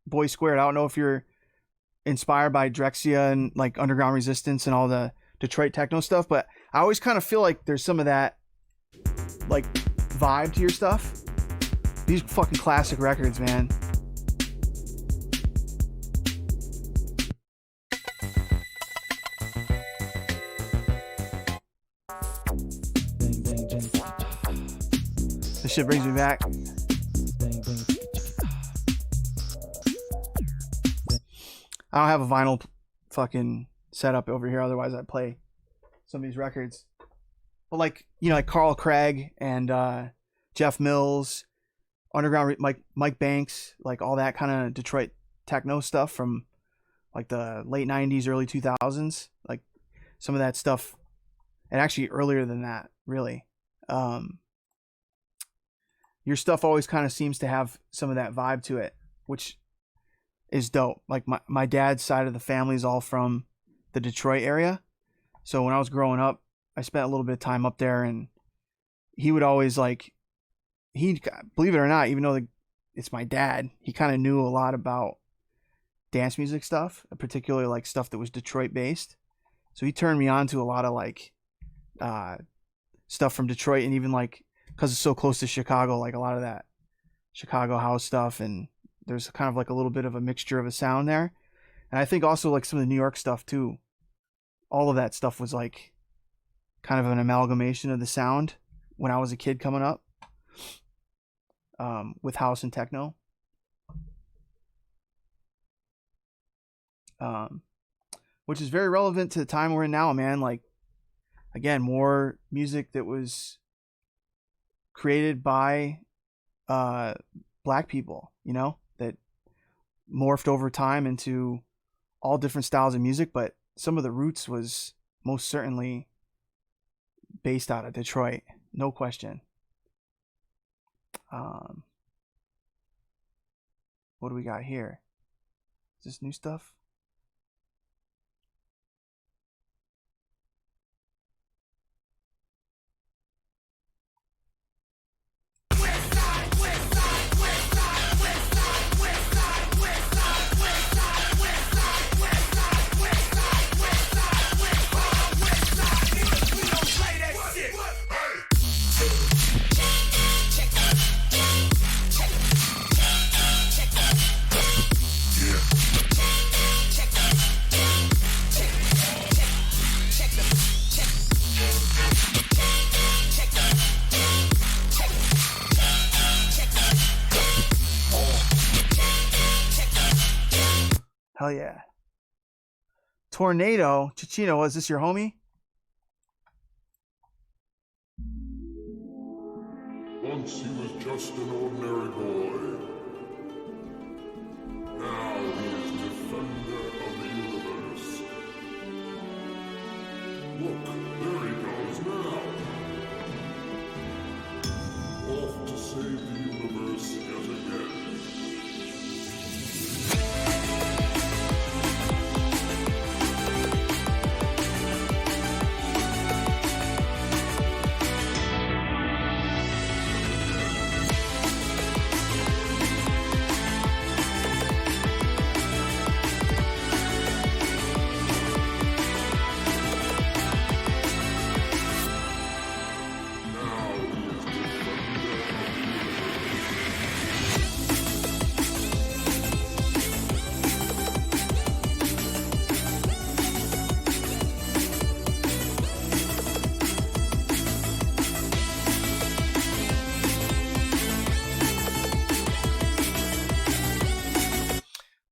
Boy Squared. I don't know if you're inspired by Drexia and like Underground Resistance and all the Detroit techno stuff, but I always kind of feel like there's some of that like vibe to your stuff. These fucking classic records, man. This shit brings me back. I don't have a vinyl fucking setup over here, otherwise I'd play some of these records. But like, you know, like Carl Craig and Jeff Mills, underground Mike Banks, like all that kind of Detroit techno stuff from like the late 90s, early 2000s, like some of that stuff, and actually earlier than that, really. Your stuff always kind of seems to have some of that vibe to it, which is dope. Like my dad's side of the family is all from the Detroit area. So when I was growing up, I spent a little bit of time up there, and he would always like, believe it or not, even though it's my dad, he kind of knew a lot about dance music stuff, particularly like stuff that was Detroit based. So he turned me on to a lot of like stuff from Detroit, and even like, because it's so close to Chicago, like a lot of that Chicago house stuff, and there's kind of like a little bit of a mixture of a sound there. And I think also like some of the New York stuff too. All of that stuff was like kind of an amalgamation of the sound when I was a kid coming up, with house and techno. Which is very relevant to the time we're in now, man. Like, again, more music that was created by black people, you know, that morphed over time into all different styles of music, but some of the roots was most certainly based out of Detroit, no question. What do we got here? Is this new stuff? Hell yeah. Tornado. Chichino, is this your homie? Once he was just an ordinary boy. Now he is defender of the universe. Look, there he goes now. Off to save the universe yet again.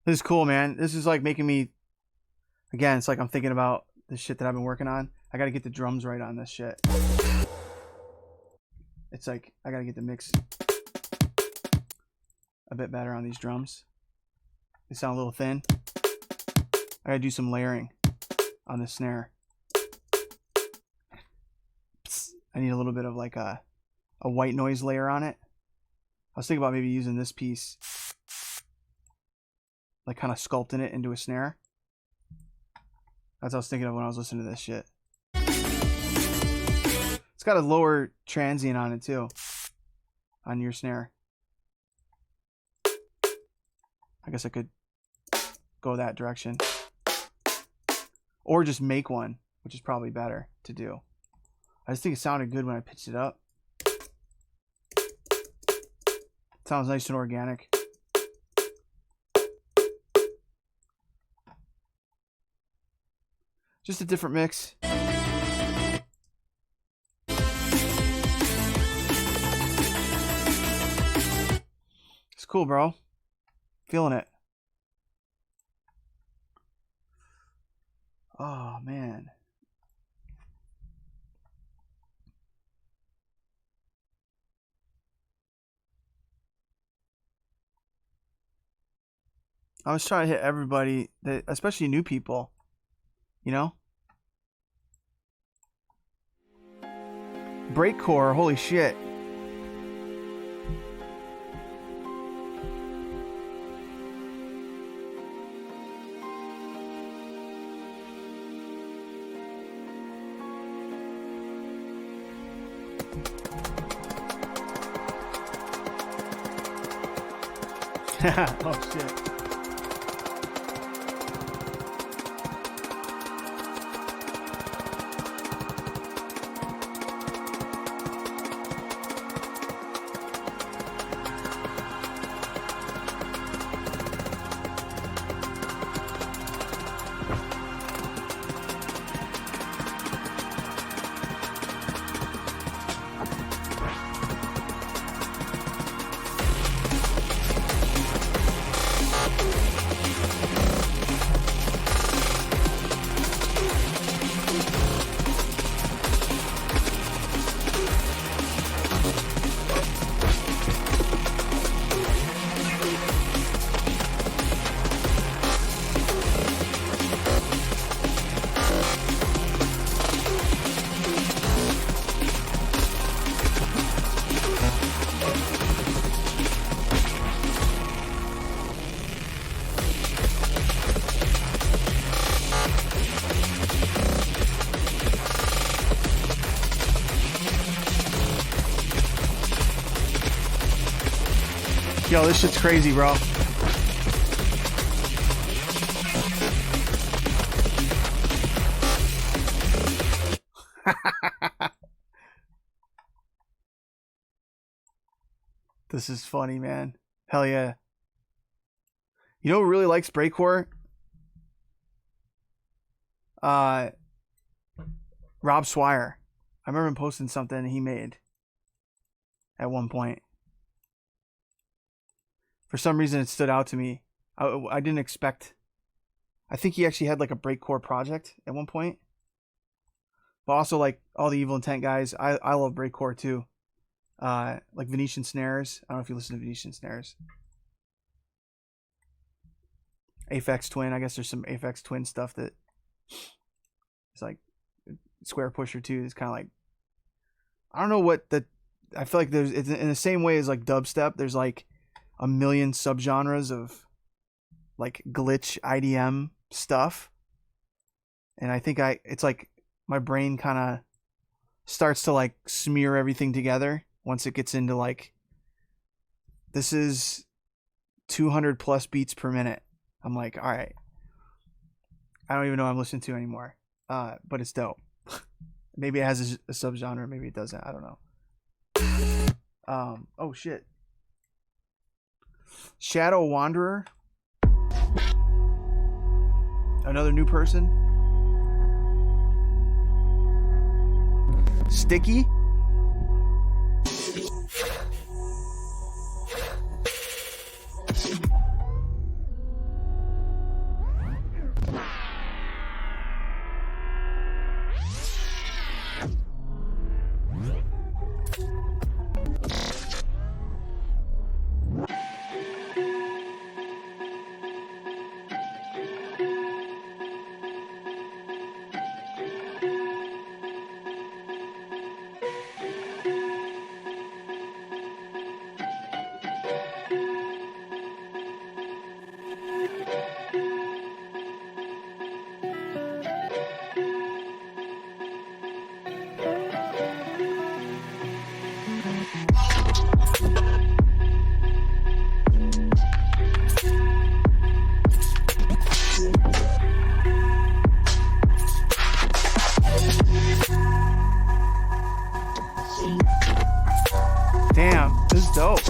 This is cool, man. This is like making me, again, it's like I'm thinking about the shit that I've been working on. I gotta get the drums right on this shit. It's like I gotta get the mix a bit better on these drums. They sound a little thin. I gotta do some layering on the snare. I need a little bit of like a white noise layer on it. I was thinking about maybe using this piece, like kind of sculpting it into a snare. That's what I was thinking of when I was listening to this shit. It's got a lower transient on it too, on your snare. I guess I could go that direction, or just make one, which is probably better to do. I just think it sounded good when I pitched it up. It sounds nice and organic. Just a different mix. It's cool, bro. Feeling it. Oh, man. I was trying to hit everybody, that, especially new people. You know? Breakcore, holy shit. Oh shit. Yo, this shit's crazy, bro. This is funny, man. Hell yeah. You know who really likes breakcore? Rob Swire. I remember him posting something he made at one point. For some reason, it stood out to me. I didn't expect. I think he actually had like a breakcore project at one point. But also, like all the Evil Intent guys, I love breakcore too. Like Venetian Snares. I don't know if you listen to Venetian Snares. Aphex Twin. I guess there's some Aphex Twin stuff that it's like Square Pusher too. It's kind of like, I don't know what the. I feel like it's in the same way as like dubstep. There's like a million subgenres of like glitch IDM stuff, and I think it's like my brain kind of starts to like smear everything together once it gets into like, this is 200 plus beats per minute. I'm like, all right, I don't even know what I'm listening to anymore, but it's dope. Maybe it has a subgenre, maybe it doesn't, I don't know. Oh shit. Shadow Wanderer. Another new person. Sticky. Damn, this is dope.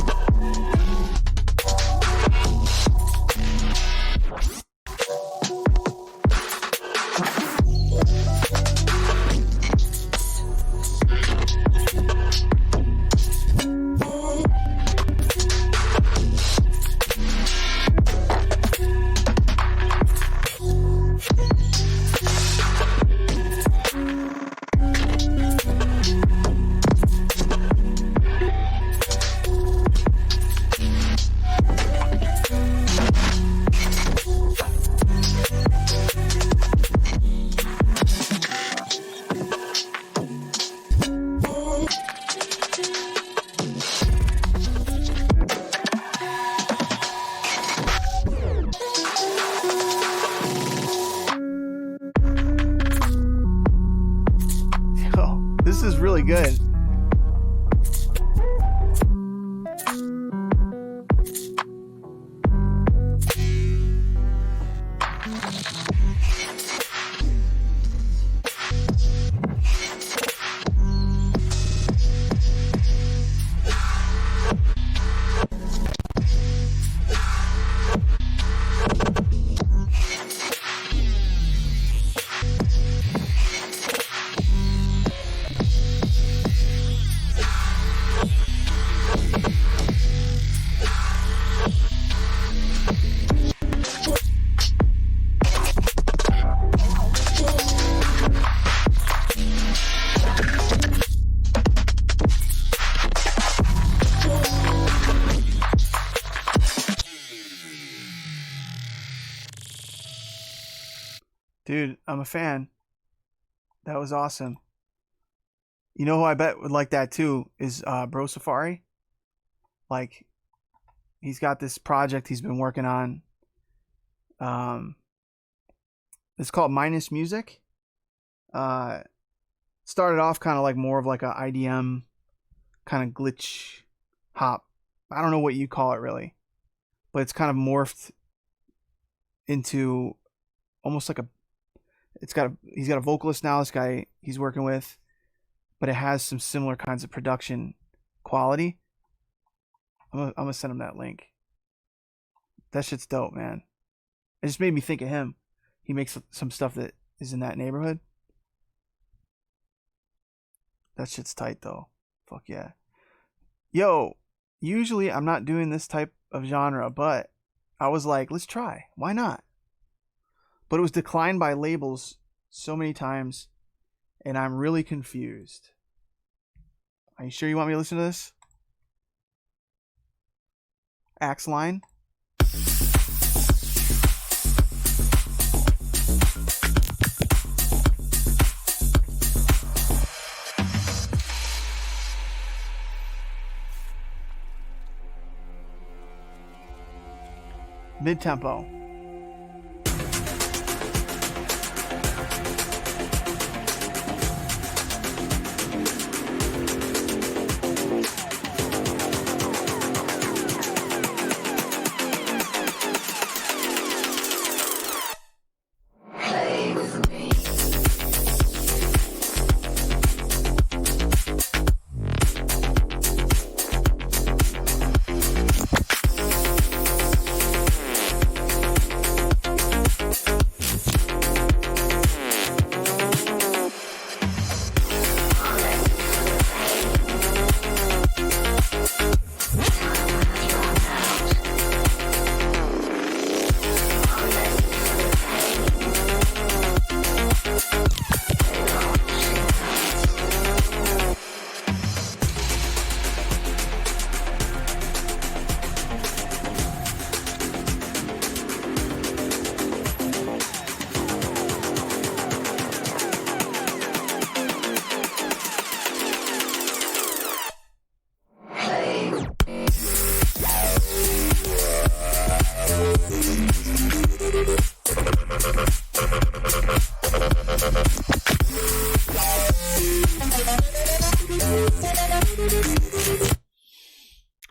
good. Dude, I'm a fan. That was awesome. You know who I bet would like that too is Bro Safari. Like, he's got this project he's been working on. It's called Minus Music. Started off kind of like more of like a IDM kind of glitch hop. I don't know what you call it really, but it's kind of morphed into almost like a. He's got a vocalist now. This guy he's working with, but it has some similar kinds of production quality. I'm gonna send him that link. That shit's dope, man. It just made me think of him. He makes some stuff that is in that neighborhood. That shit's tight though. Fuck yeah. Yo, usually I'm not doing this type of genre, but I was like, let's try. Why not? But it was declined by labels so many times, and I'm really confused. Are you sure you want me to listen to this? Axe Line. Mid-tempo.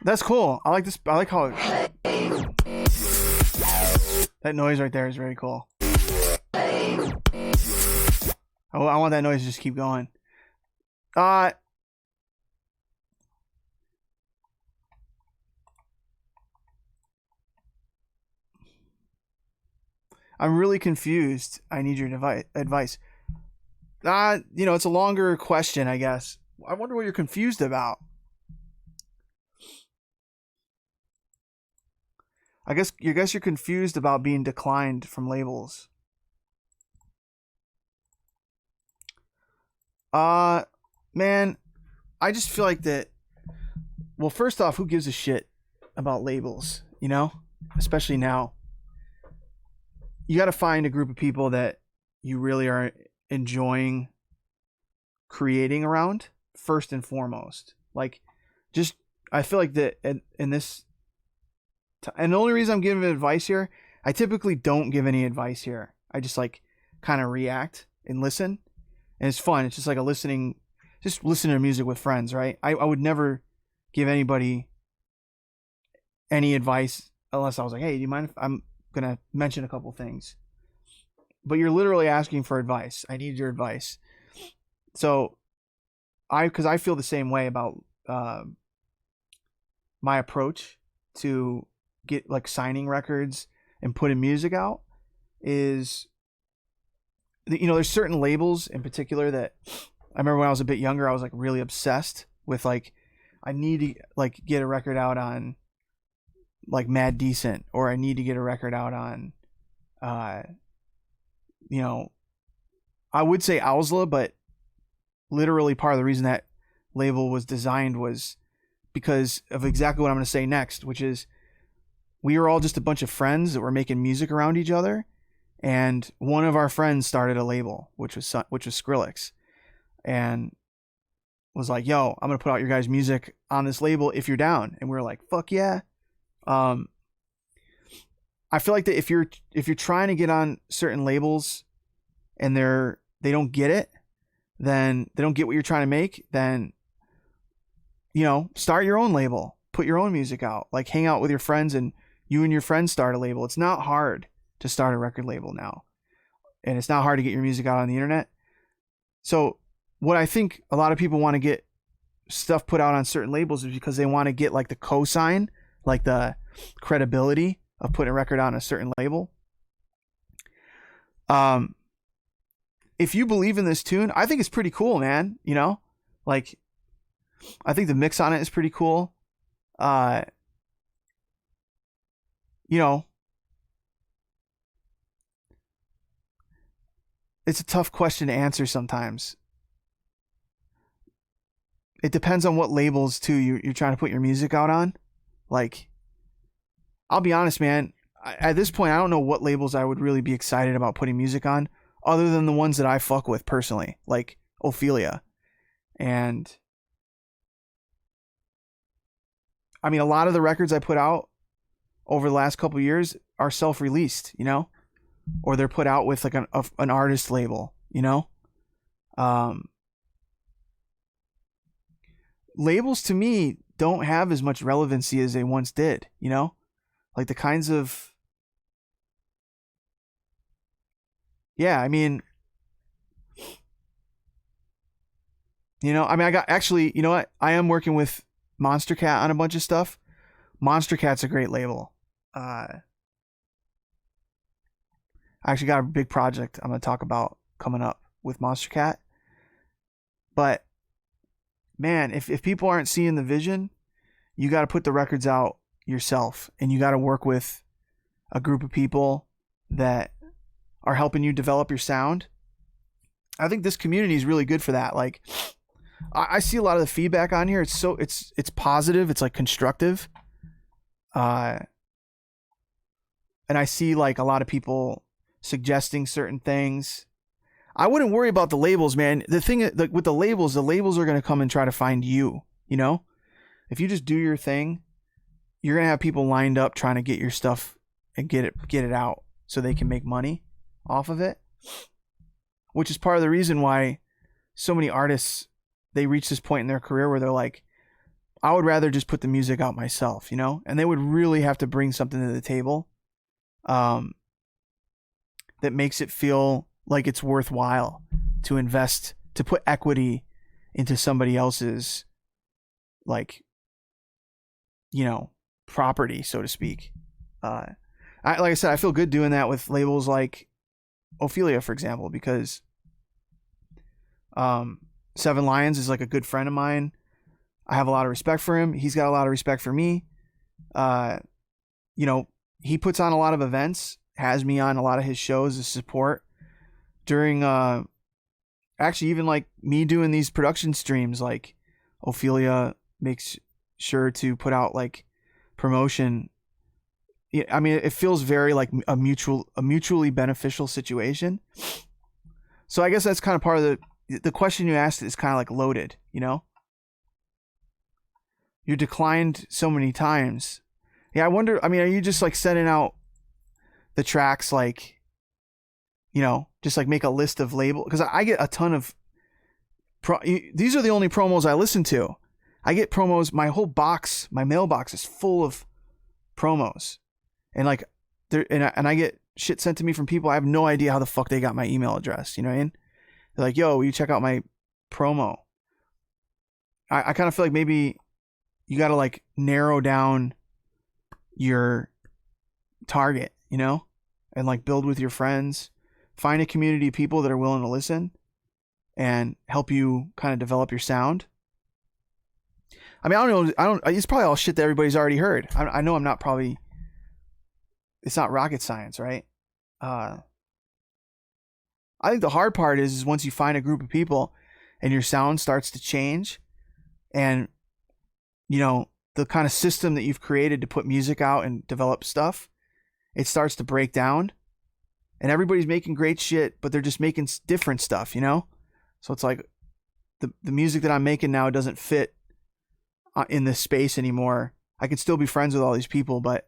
That's cool. I like this. I like how that noise right there is very cool. I want that noise to just keep going. I'm really confused. I need your advice. It's a longer question, I guess. I wonder what you're confused about. I guess you're confused about being declined from labels. Man, I just feel like that. Well, first off, who gives a shit about labels? Especially now. You got to find a group of people that you really are enjoying creating around first and foremost. Like, just I feel like that in this. And the only reason I'm giving advice here, I typically don't give any advice here. I just like kind of react and listen, and it's fun. It's just like a listening just listening to music with friends, right? I would never give anybody any advice unless I was like, hey, do you mind if I'm gonna mention a couple things? But you're literally asking for advice. I need your advice. So because I feel the same way about my approach to get like signing records and putting music out is, you know, there's certain labels in particular that I remember when I was a bit younger, I was like really obsessed with, like, I need to like get a record out on like Mad Decent, or I need to get a record out on you know, I would say Owsla, but literally part of the reason that label was designed was because of exactly what I'm going to say next, which is we were all just a bunch of friends that were making music around each other, and one of our friends started a label, which was Skrillex, and was like, "Yo, I'm going to put out your guys' music on this label if you're down." And we were like, "Fuck yeah." I feel like that if you're trying to get on certain labels and they don't get it, then they don't get what you're trying to make, then, you know, start your own label, put your own music out, like hang out with your friends and you and your friends start a label. It's not hard to start a record label now, and it's not hard to get your music out on the internet. So what I think a lot of people want to get stuff put out on certain labels is because they want to get like the cosign, like the credibility of putting a record on a certain label. If you believe in this tune, I think it's pretty cool, man. You know, like, I think the mix on it is pretty cool. You know, it's a tough question to answer sometimes. It depends on what labels too you're trying to put your music out on. Like, I'll be honest, man. At this point, I don't know what labels I would really be excited about putting music on, other than the ones that I fuck with personally, like Ophelia. And I mean, a lot of the records I put out over the last couple of years are self-released, you know, or they're put out with like an artist label, you know. Labels to me don't have as much relevancy as they once did, you know, like the kinds of, yeah, I mean, you know, I mean, I got, actually, you know what? I am working with Monster Cat on a bunch of stuff. Monster Cat's a great label. I actually got a big project I'm going to talk about coming up with Monster Cat. But man, if people aren't seeing the vision, you got to put the records out yourself, and you got to work with a group of people that are helping you develop your sound. I think this community is really good for that. Like, I see a lot of the feedback on here. It's positive. It's like constructive. And I see like a lot of people suggesting certain things. I wouldn't worry about the labels, man. The thing like with the labels are going to come and try to find you, you know? If you just do your thing, you're going to have people lined up trying to get your stuff and get it out so they can make money off of it. Which is part of the reason why so many artists, they reach this point in their career where they're like, I would rather just put the music out myself, you know? And they would really have to bring something to the table that makes it feel like it's worthwhile to invest, to put equity into somebody else's, like, you know, property, so to speak. Like I said, I feel good doing that with labels like Ophelia, for example, because Seven Lions is like a good friend of mine. I have a lot of respect for him. He's got a lot of respect for me. You know, he puts on a lot of events, has me on a lot of his shows as support during, actually even like me doing these production streams. Like, Ophelia makes sure to put out like promotion. I mean, it feels very like a mutually beneficial situation. So I guess that's kind of part of the question you asked is kind of like loaded, you know? You're declined so many times. Yeah, I wonder, I mean, are you just like sending out the tracks like, you know, just like make a list of label? Because I get a ton of these are the only promos I listen to. I get promos. My whole box, my mailbox is full of promos, and like and I get shit sent to me from people. I have no idea how the fuck they got my email address. You know what I mean? They're like, "Yo, will you check out my promo?" I kind of feel like maybe you got to like narrow down your target, you know, and like build with your friends, find a community of people that are willing to listen and help you kind of develop your sound. I mean, I don't know. It's probably all shit that everybody's already heard. I know I'm not probably, it's not rocket science, right? I think the hard part is once you find a group of people and your sound starts to change and, you know, the kind of system that you've created to put music out and develop stuff, it starts to break down and everybody's making great shit, but they're just making different stuff, you know? So it's like the music that I'm making now doesn't fit in this space anymore. I can still be friends with all these people, but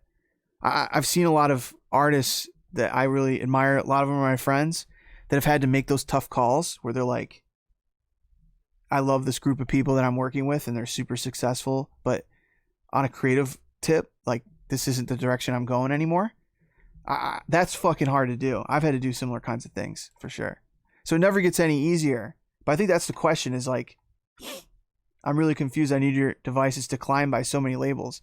I've seen a lot of artists that I really admire. A lot of them are my friends that have had to make those tough calls where they're like, I love this group of people that I'm working with and they're super successful, but on a creative tip, like this isn't the direction I'm going anymore. That's fucking hard to do. I've had to do similar kinds of things for sure. So it never gets any easier. But I think that's the question is like, I'm really confused. I need your devices to climb by so many labels.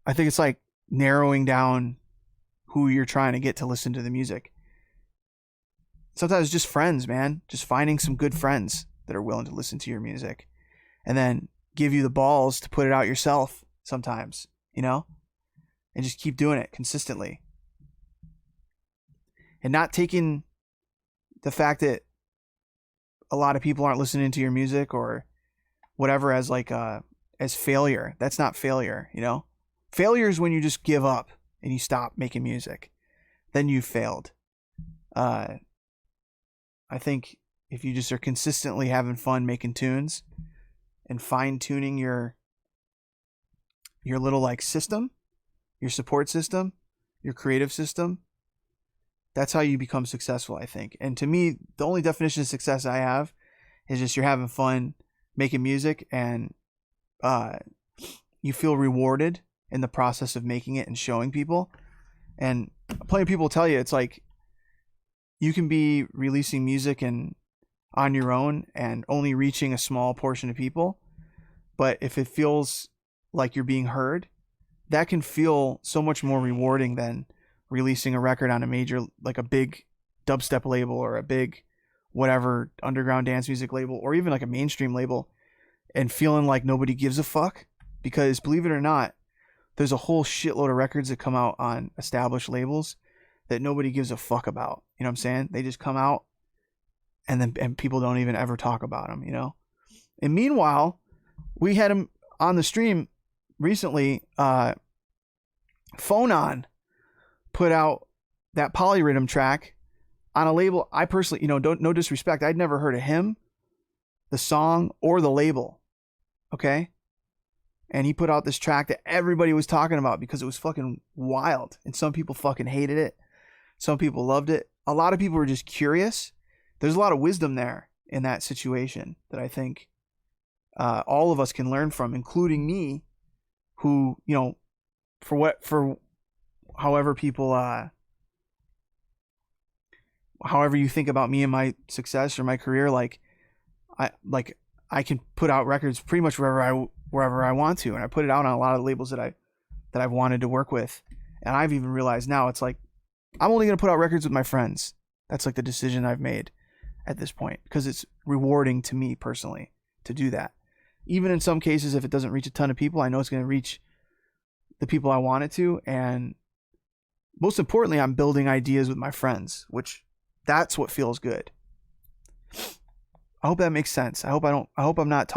I think it's like narrowing down who you're trying to get to listen to the music. Sometimes it's just friends, man. Just finding some good friends that are willing to listen to your music and then give you the balls to put it out yourself sometimes, you know, and just keep doing it consistently and not taking the fact that a lot of people aren't listening to your music or whatever as like as failure. That's not failure, you know? Failure is when you just give up and you stop making music. Then you failed. I think if you just are consistently having fun making tunes and fine-tuning your little like system, your support system, your creative system, that's how you become successful, I think. And to me, the only definition of success I have is just you're having fun making music and you feel rewarded in the process of making it and showing people. And plenty of people tell you it's like you can be releasing music and on your own and only reaching a small portion of people. But if it feels like you're being heard, that can feel so much more rewarding than releasing a record on a major, like a big dubstep label or a big whatever underground dance music label or even like a mainstream label and feeling like nobody gives a fuck. Because believe it or not, there's a whole shitload of records that come out on established labels that nobody gives a fuck about. You know what I'm saying? They just come out and people don't even ever talk about them, you know? And meanwhile, we had him on the stream recently. Phone On put out that polyrhythm track on a label I personally, you know, no disrespect, I'd never heard of him, the song, or the label. Okay? And he put out this track that everybody was talking about because it was fucking wild. And some people fucking hated it. Some people loved it. A lot of people were just curious. There's a lot of wisdom there in that situation that I think all of us can learn from, including me, who, you know, for however people, however you think about me and my success or my career, I can put out records pretty much wherever I want to, and I put it out on a lot of labels that I've wanted to work with, and I've even realized now it's like I'm only gonna put out records with my friends. That's like the decision I've made at this point because it's rewarding to me personally to do that. Even in some cases, if it doesn't reach a ton of people, I know it's gonna reach the people I want it to, and most importantly, I'm building ideas with my friends, which that's what feels good. I hope that makes sense. I hope I'm not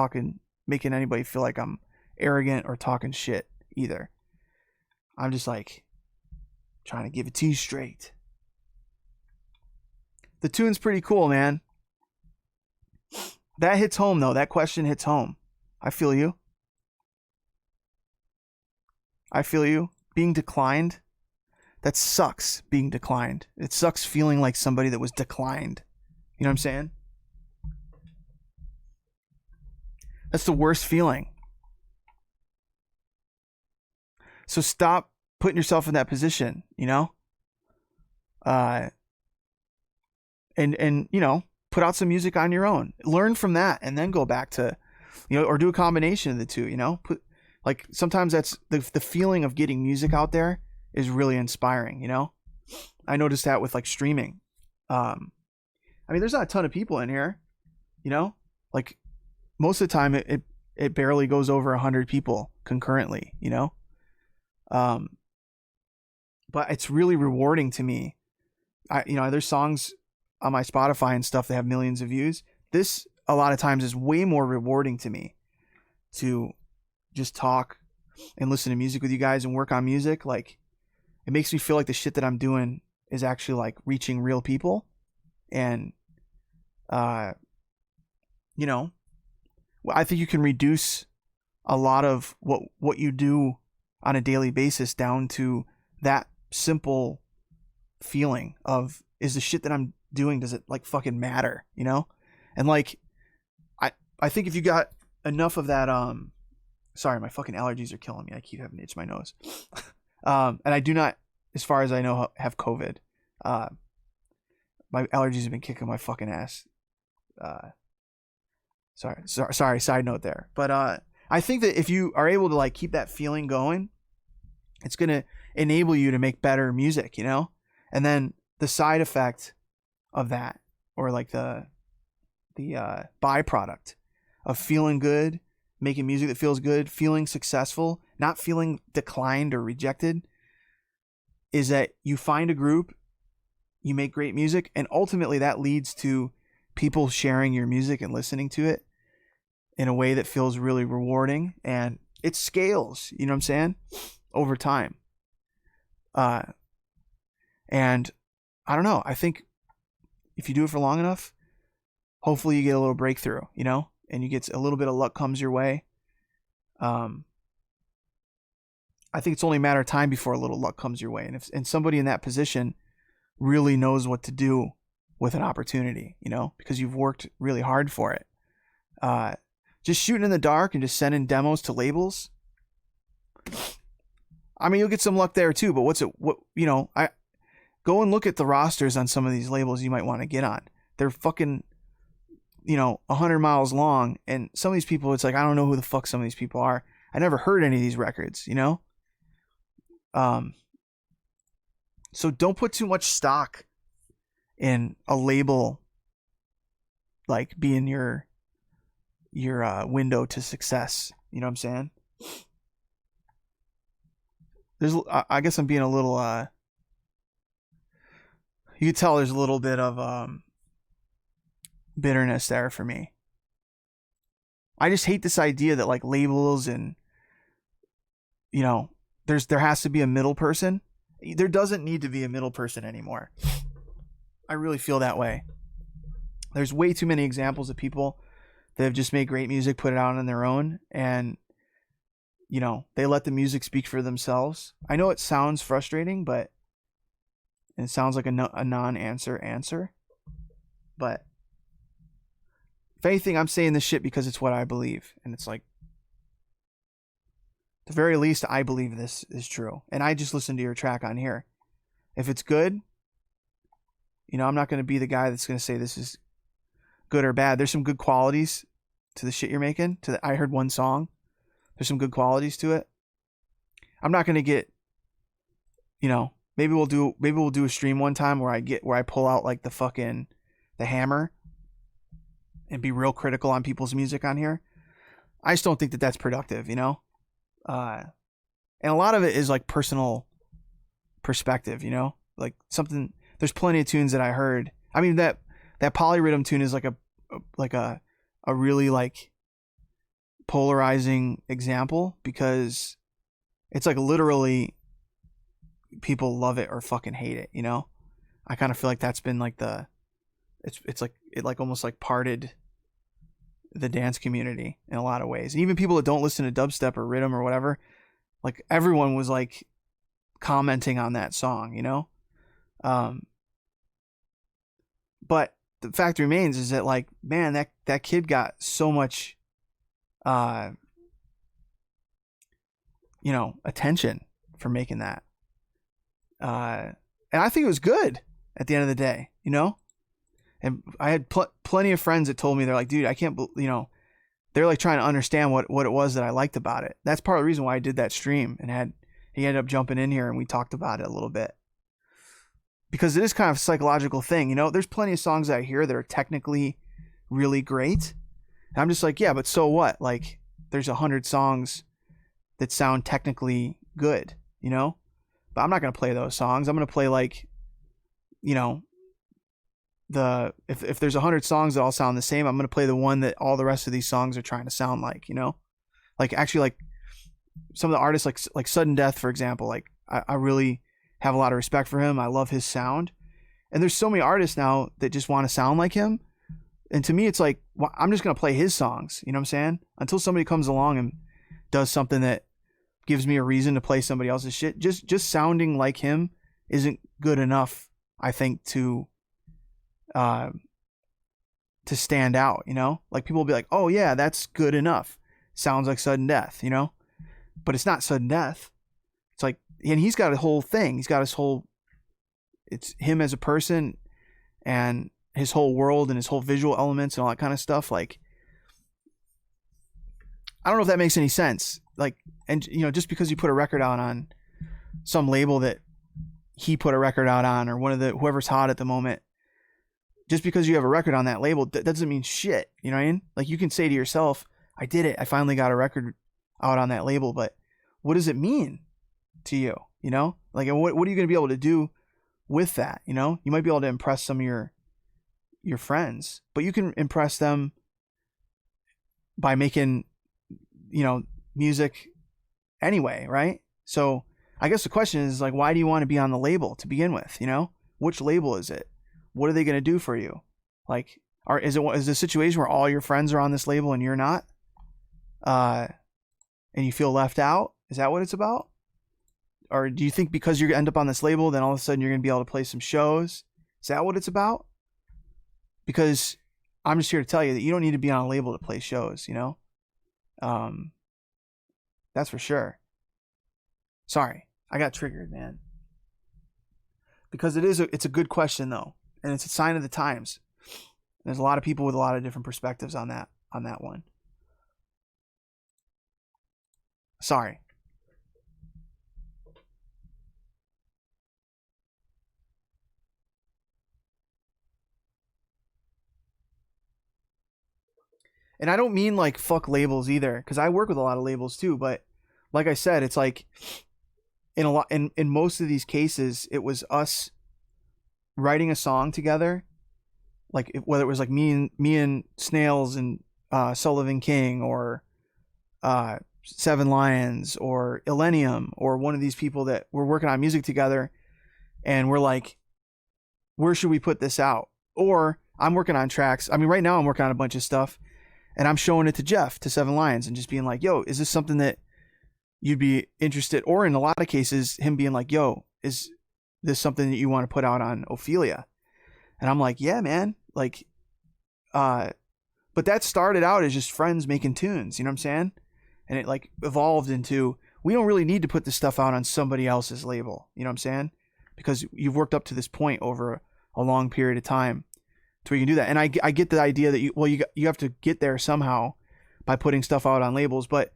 making anybody feel like I'm arrogant or talking shit either. I'm just like trying to give it to you straight. The tune's pretty cool, man. That hits home though. That question hits home. I feel you. Being declined, that sucks, being declined. It sucks feeling like somebody that was declined. You know what I'm saying? That's the worst feeling. So stop putting yourself in that position, you know? And you know, put out some music on your own. Learn from that and then go back to, you know, or do a combination of the two, you know? Like sometimes that's the feeling of getting music out there is really inspiring, you know? I noticed that with like streaming. I mean, there's not a ton of people in here, you know? Like most of the time it barely goes over 100 people concurrently, you know? But it's really rewarding to me. You know, there's songs on my Spotify and stuff that have millions of views. This a lot of times is way more rewarding to me to just talk and listen to music with you guys and work on music. Like it makes me feel like the shit that I'm doing is actually like reaching real people. And you know, I think you can reduce a lot of what you do on a daily basis down to that simple feeling of, is the shit that I'm doing, does it like fucking matter, you know? And like I think if you got enough of that, sorry, my fucking allergies are killing me. I keep having to itch my nose. And I do not, as far as I know, have COVID. My allergies have been kicking my fucking ass. Sorry, side note there. But I think that if you are able to like keep that feeling going, it's going to enable you to make better music, you know? And then the side effect of that, or like the byproduct of feeling good, making music that feels good, feeling successful, not feeling declined or rejected, is that you find a group, you make great music, and ultimately that leads to people sharing your music and listening to it in a way that feels really rewarding, and it scales, you know what I'm saying, over time. And I don't know, I think if you do it for long enough, hopefully you get a little breakthrough, you know, and you get a little bit of luck comes your way. I think it's only a matter of time before a little luck comes your way. And somebody in that position really knows what to do with an opportunity, you know, because you've worked really hard for it. Just shooting in the dark and just sending demos to labels. I mean, you'll get some luck there too, but I go and look at the rosters on some of these labels you might want to get on. They're fucking, 100 miles long, and some of these people, it's like, I don't know who the fuck some of these people are. I never heard any of these records, you know? So don't put too much stock in a label like being your window to success. You know what I'm saying? I guess I'm being a little, you could tell there's a little bit of, bitterness there for me. I just hate this idea that like labels and, there has to be a middle person. There doesn't need to be a middle person anymore. I really feel that way. There's way too many examples of people that have just made great music, put it out on their own, and they let the music speak for themselves. I know it sounds frustrating, but it sounds like a non-answer, but if anything, I'm saying this shit because it's what I believe, and it's like, at the very least, I believe this is true, and I just listen to your track on here. If it's good, I'm not going to be the guy that's going to say this is good or bad. There's some good qualities to the shit you're making. I heard one song. There's some good qualities to it. I'm not going to get, maybe we'll do a stream one time where I pull out like the hammer and be real critical on people's music on here. I just don't think that that's productive, and a lot of it is like personal perspective, like something. There's plenty of tunes that I heard. I mean, that polyrhythm tune is like a really like polarizing example, because it's like literally people love it or fucking hate it. I kind of feel like that's been like it's like it like almost like parted the dance community in a lot of ways. And even people that don't listen to dubstep or rhythm or whatever, like everyone was like commenting on that song, but the fact remains is that like, man, that kid got so much uh, you know, attention for making that. And I think it was good at the end of the day, you know? And I had plenty of friends that told me, they're like, dude, I can't, you know, they're like trying to understand what it was that I liked about it. That's part of the reason why I did that stream, and he ended up jumping in here and we talked about it a little bit. Because it is kind of a psychological thing, you know? There's plenty of songs that I hear that are technically really great. And I'm just like, yeah, but so what? Like, there's 100 songs that sound technically good, you know? But I'm not going to play those songs. I'm going to play, like, you know, if there's 100 songs that all sound the same, I'm going to play the one that all the rest of these songs are trying to sound like, you know? Like, actually, like, some of the artists, like Sudden Death, for example, like, I really have a lot of respect for him. I love his sound. And there's so many artists now that just want to sound like him. And to me, it's like, well, I'm just going to play his songs. You know what I'm saying? Until somebody comes along and does something that gives me a reason to play somebody else's shit. Just sounding like him isn't good enough, I think, to stand out, you know? Like, people will be like, oh yeah, that's good enough. Sounds like Sudden Death, you know? But it's not Sudden Death. It's like, and he's got a whole thing. He's got his whole, it's him as a person and his whole world and his whole visual elements and all that kind of stuff. Like, I don't know if that makes any sense. Like, and you know, just because you put a record out on some label that he put a record out on, or one of the, whoever's hot at the moment, just because you have a record on that label, that doesn't mean shit. You know what I mean? Like, you can say to yourself, I did it. I finally got a record out on that label, but what does it mean to you? You know, like, and what are you going to be able to do with that? You know, you might be able to impress some of your friends, but you can impress them by making, you know, music anyway, right? So I guess the question is, like, why do you want to be on the label to begin with? You know, which label is it? What are they going to do for you? Like, is it a situation where all your friends are on this label and you're not? And you feel left out? Is that what it's about? Or do you think because you end up on this label, then all of a sudden you're going to be able to play some shows? Is that what it's about? Because I'm just here to tell you that you don't need to be on a label to play shows, you know? That's for sure. Sorry, I got triggered, man. Because it's a good question, though. And it's a sign of the times. There's a lot of people with a lot of different perspectives on that one. Sorry. And I don't mean like fuck labels either, because I work with a lot of labels too. But like I said, it's like in most of these cases, it was us writing a song together, like whether it was like me and Snails and Sullivan King, or Seven Lions, or Illenium, or one of these people that we're working on music together, and we're like, where should we put this out? Or I'm working on tracks. I mean, right now I'm working on a bunch of stuff, and I'm showing it to Jeff, to Seven Lions, and just being like, yo, is this something that you'd be interested? Or in a lot of cases, him being like, yo, is this something that you want to put out on Ophelia? And I'm like, yeah, man. Like, but that started out as just friends making tunes, you know what I'm saying? And it like evolved into, we don't really need to put this stuff out on somebody else's label, you know what I'm saying? Because you've worked up to this point over a long period of time to where you can do that. And I get the idea that you have to get there somehow by putting stuff out on labels, but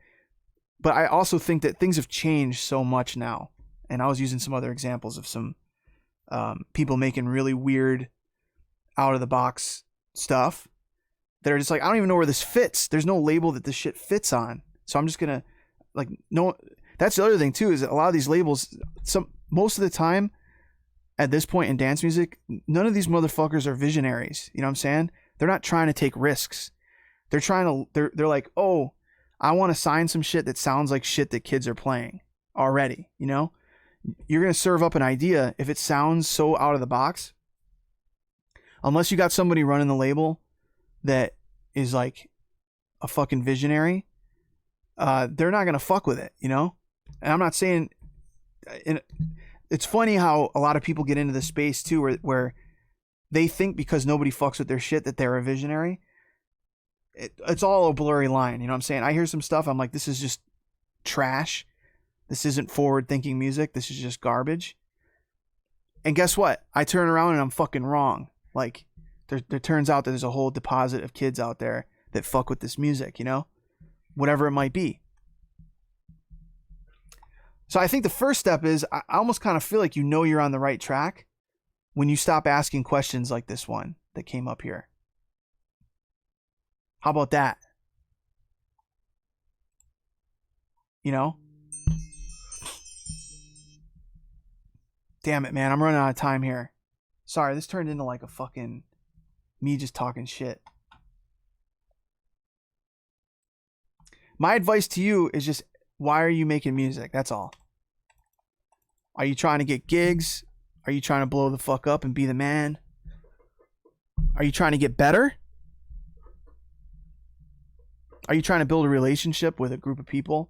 I also think that things have changed so much now. And I was using some other examples of some people making really weird, out of the box stuff that are just like, I don't even know where this fits. There's no label that this shit fits on. So I'm just gonna, like, no. That's the other thing too, is that a lot of these labels, most of the time at this point in dance music, none of these motherfuckers are visionaries. You know what I'm saying? They're not trying to take risks. They're like, oh, I want to sign some shit that sounds like shit that kids are playing already. You know, you're going to serve up an idea. If it sounds so out of the box, unless you got somebody running the label that is like a fucking visionary, they're not going to fuck with it, you know? And I'm not saying, it's funny how a lot of people get into this space too, where they think because nobody fucks with their shit that they're a visionary. it's all a blurry line. You know what I'm saying? I hear some stuff. I'm like, this is just trash. This isn't forward thinking music. This is just garbage. And guess what? I turn around and I'm fucking wrong. Like, there turns out that there's a whole deposit of kids out there that fuck with this music, you know? Whatever it might be. So I think the first step is I almost kind of feel like you know you're on the right track when you stop asking questions like this one that came up here. How about that? You know? Damn it, man. I'm running out of time here. Sorry, this turned into like a fucking me just talking shit. My advice to you is just, why are you making music? That's all. Are you trying to get gigs? Are you trying to blow the fuck up and be the man? Are you trying to get better? Are you trying to build a relationship with a group of people?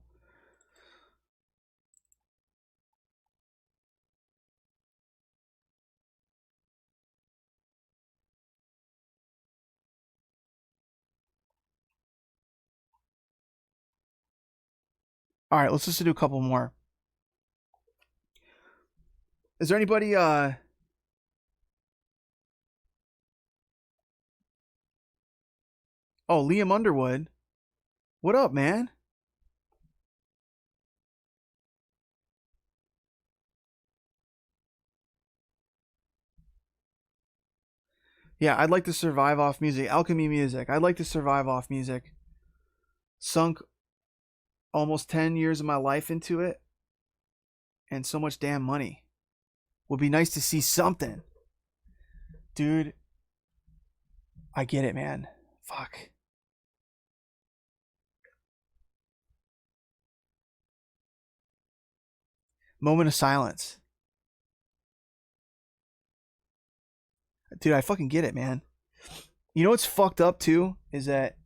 All right, let's just do a couple more. Is there anybody oh, Liam Underwood. What up, man? Yeah, I'd like to survive off music. Alchemy music. I'd like to survive off music. Sunk almost 10 years of my life into it. And so much damn money. Would be nice to see something. Dude. I get it, man. Fuck. Moment of silence. Dude, I fucking get it, man. You know what's fucked up too is that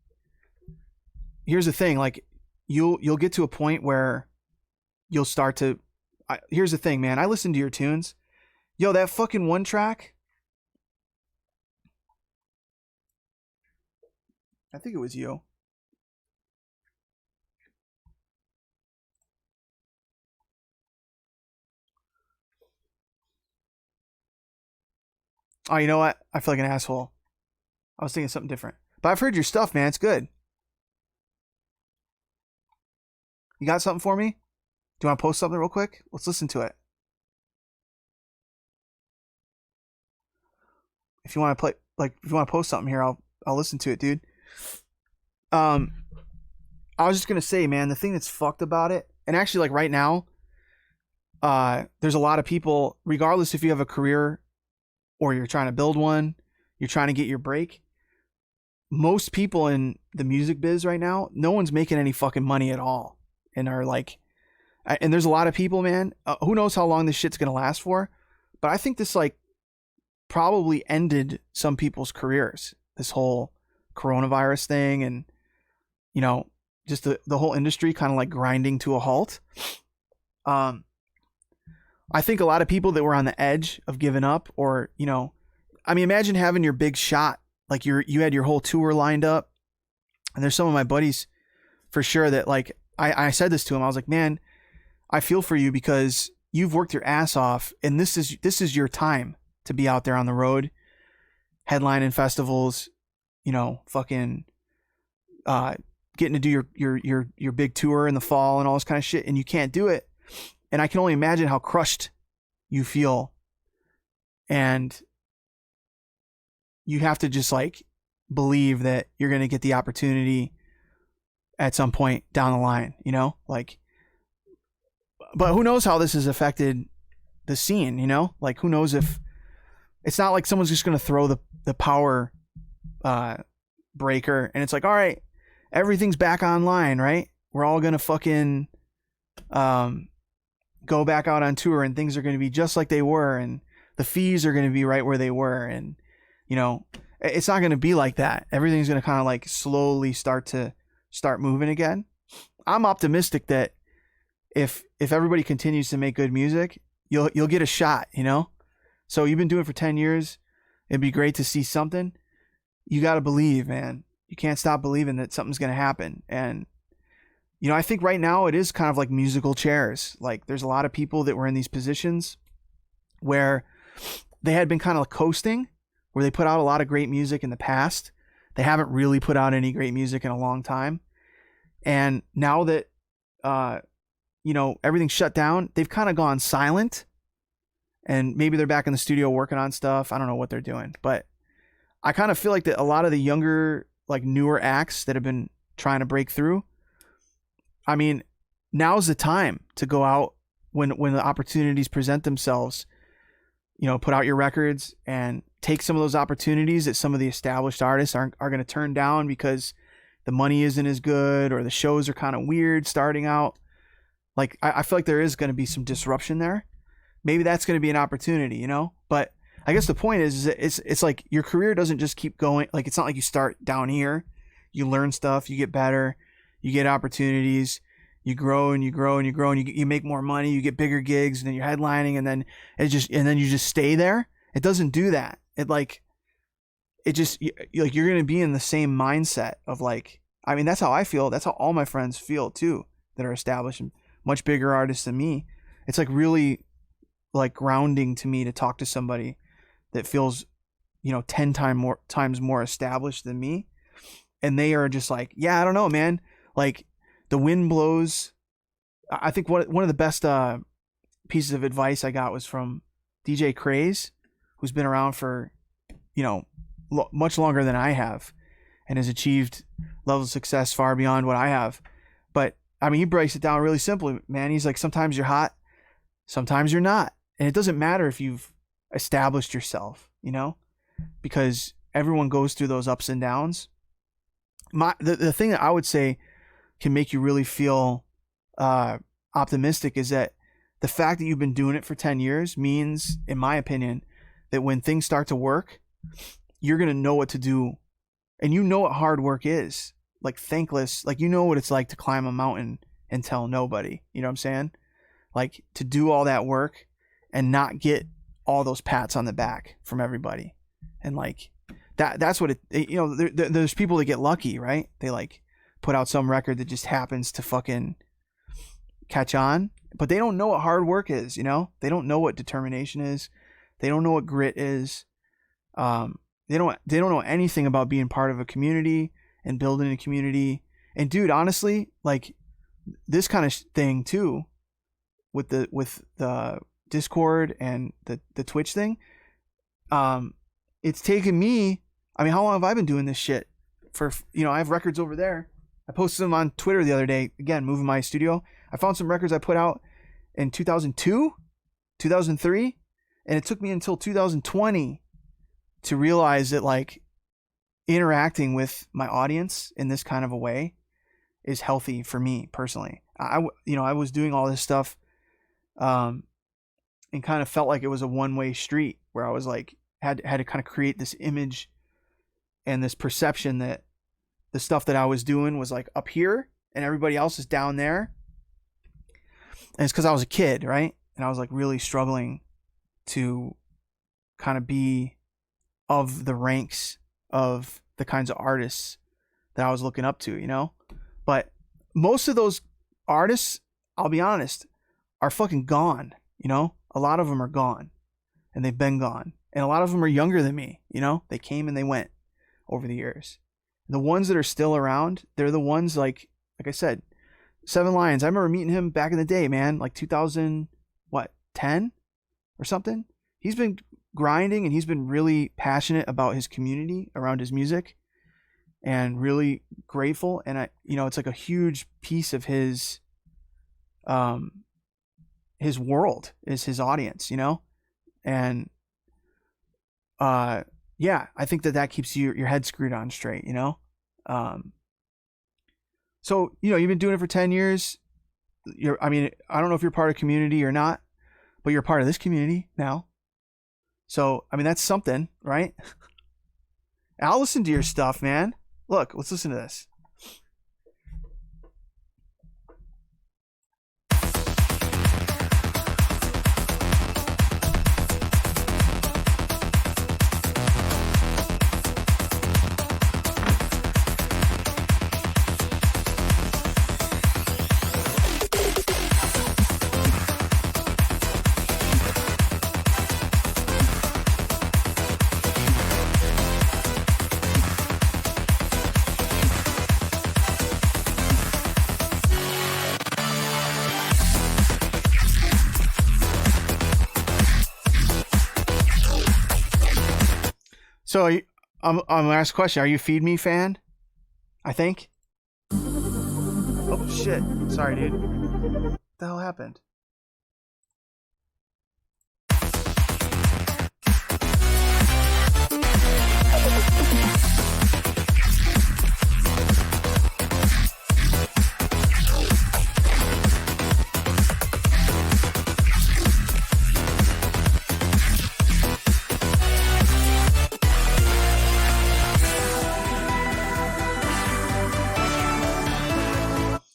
here's the thing, like you'll get to a point where you'll start to here's the thing, man. I listen to your tunes. Yo, that fucking one track, I think it was you. Oh, you know what? I feel like an asshole. I was thinking something different. But I've heard your stuff, man. It's good. You got something for me? Do you want to post something real quick? Let's listen to it. If you want to play, like, if you want to post something here, I'll listen to it, dude. I was just gonna say, man, the thing that's fucked about it, and actually, like right now, there's a lot of people, regardless if you have a career or you're trying to build one, you're trying to get your break. Most people in the music biz right now, no one's making any fucking money at all, and are like, and there's a lot of people, man. Who knows how long this shit's gonna last for? But I think this like probably ended some people's careers. This whole coronavirus thing, and you know, just the whole industry kind of like grinding to a halt. I think a lot of people that were on the edge of giving up, or, you know, I mean, imagine having your big shot, like you had your whole tour lined up. And there's some of my buddies for sure that like, I said this to him. I was like, man, I feel for you because you've worked your ass off, and this is your time to be out there on the road, headlining festivals, you know, fucking, getting to do your big tour in the fall and all this kind of shit, and you can't do it. And I can only imagine how crushed you feel. And you have to just like believe that you're going to get the opportunity at some point down the line, you know, like, but who knows how this has affected the scene, you know, like who knows if it's not like someone's just going to throw the power, breaker, and it's like, all right, everything's back online, right? We're all going to fucking, go back out on tour, and things are going to be just like they were, and the fees are going to be right where they were, and you know, it's not going to be like that. Everything's going to kind of like slowly start moving again. I'm optimistic that if everybody continues to make good music, you'll get a shot, you know? So you've been doing it for 10 years. It'd be great to see something. You got to believe, man. You can't stop believing that something's going to happen. And, you know, I think right now it is kind of like musical chairs. Like there's a lot of people that were in these positions where they had been kind of coasting, where they put out a lot of great music in the past. They haven't really put out any great music in a long time. And now that, you know, everything's shut down, they've kind of gone silent. And maybe they're back in the studio working on stuff. I don't know what they're doing. But I kind of feel like that a lot of the younger, like newer acts that have been trying to break through, I mean, now's the time to go out when the opportunities present themselves. You know, put out your records and take some of those opportunities that some of the established artists are going to turn down because the money isn't as good or the shows are kind of weird starting out. Like, I feel like there is going to be some disruption there. Maybe that's going to be an opportunity, you know? But I guess the point is that it's like your career doesn't just keep going. Like, it's not like you start down here. You learn stuff, you get better, you get opportunities, you grow and you grow and you grow and you make more money, you get bigger gigs, and then you're headlining, and then you just stay there. It doesn't do that. Like you're going to be in the same mindset of like, I mean, that's how I feel. That's how all my friends feel too, that are established and much bigger artists than me. It's like really like grounding to me to talk to somebody that feels, you know, 10 times more established than me. And they are just like, yeah, I don't know, man. Like the wind blows. I think one of the best pieces of advice I got was from DJ Craze, who's been around for, you know, much longer than I have and has achieved levels of success far beyond what I have. But I mean, he breaks it down really simply, man. He's like, sometimes you're hot, sometimes you're not. And it doesn't matter if you've established yourself, you know, because everyone goes through those ups and downs. The thing that I would say can make you really feel optimistic is that the fact that you've been doing it for 10 years means, in my opinion, that when things start to work, you're going to know what to do. And you know what hard work is. Like thankless, like you know what it's like to climb a mountain and tell nobody. You know what I'm saying? Like to do all that work and not get all those pats on the back from everybody. And like that's what it, you know, there's people that get lucky, right? They like put out some record that just happens to fucking catch on, but they don't know what hard work is, you know? They don't know what determination is. They don't know what grit is. They don't know anything about being part of a community and building a community. And dude, honestly, like this kind of thing too, with the Discord and the Twitch thing, it's taken me, I mean, how long have I been doing this shit? For, you know, I have records over there. I posted them on Twitter the other day, again, moving my studio. I found some records I put out in 2002, 2003, and it took me until 2020 to realize that like interacting with my audience in this kind of a way is healthy for me personally. I was doing all this stuff and kind of felt like it was a one-way street where I was like had to kind of create this image and this perception that the stuff that I was doing was like up here and everybody else is down there. And it's because I was a kid, right? And I was like really struggling to kind of be of the ranks of the kinds of artists that I was looking up to, you know? But most of those artists, I'll be honest, are fucking gone, you know? A lot of them are gone and they've been gone. And a lot of them are younger than me, you know? They came and they went over the years. The ones that are still around, they're the ones like I said, Seven Lions. I remember meeting him back in the day, man, like 2010 or something. He's been grinding and he's been really passionate about his community around his music and really grateful. And it's like a huge piece of his world is his audience, you know? And, yeah, I think that keeps your head screwed on straight, you know? So, you know, you've been doing it for 10 years. I don't know if you're part of community or not, but you're part of this community now. So, I mean, that's something, right? I'll listen to your stuff, man. Look, let's listen to this. So I'm gonna ask a question. Are you a Feed Me fan? I think. Oh shit! Sorry, dude. What the hell happened?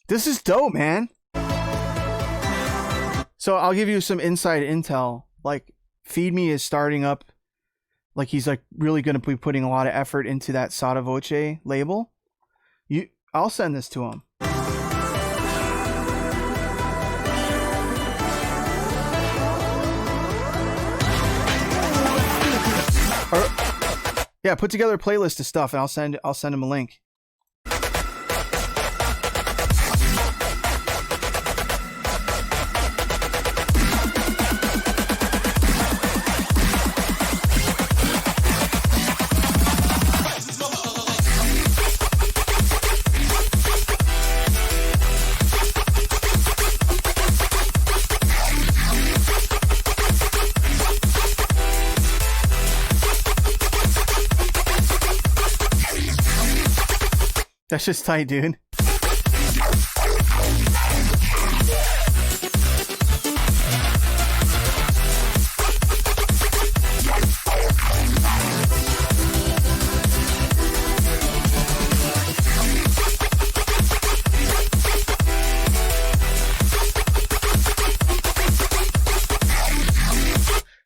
This is dope, man. So I'll give you some inside intel. Like, Feed Me is starting up. Like, he's like really going to be putting a lot of effort into that Sotto Voce label. I'll send this to him. Yeah, put together a playlist of stuff, and I'll send him a link. That's just tight, dude.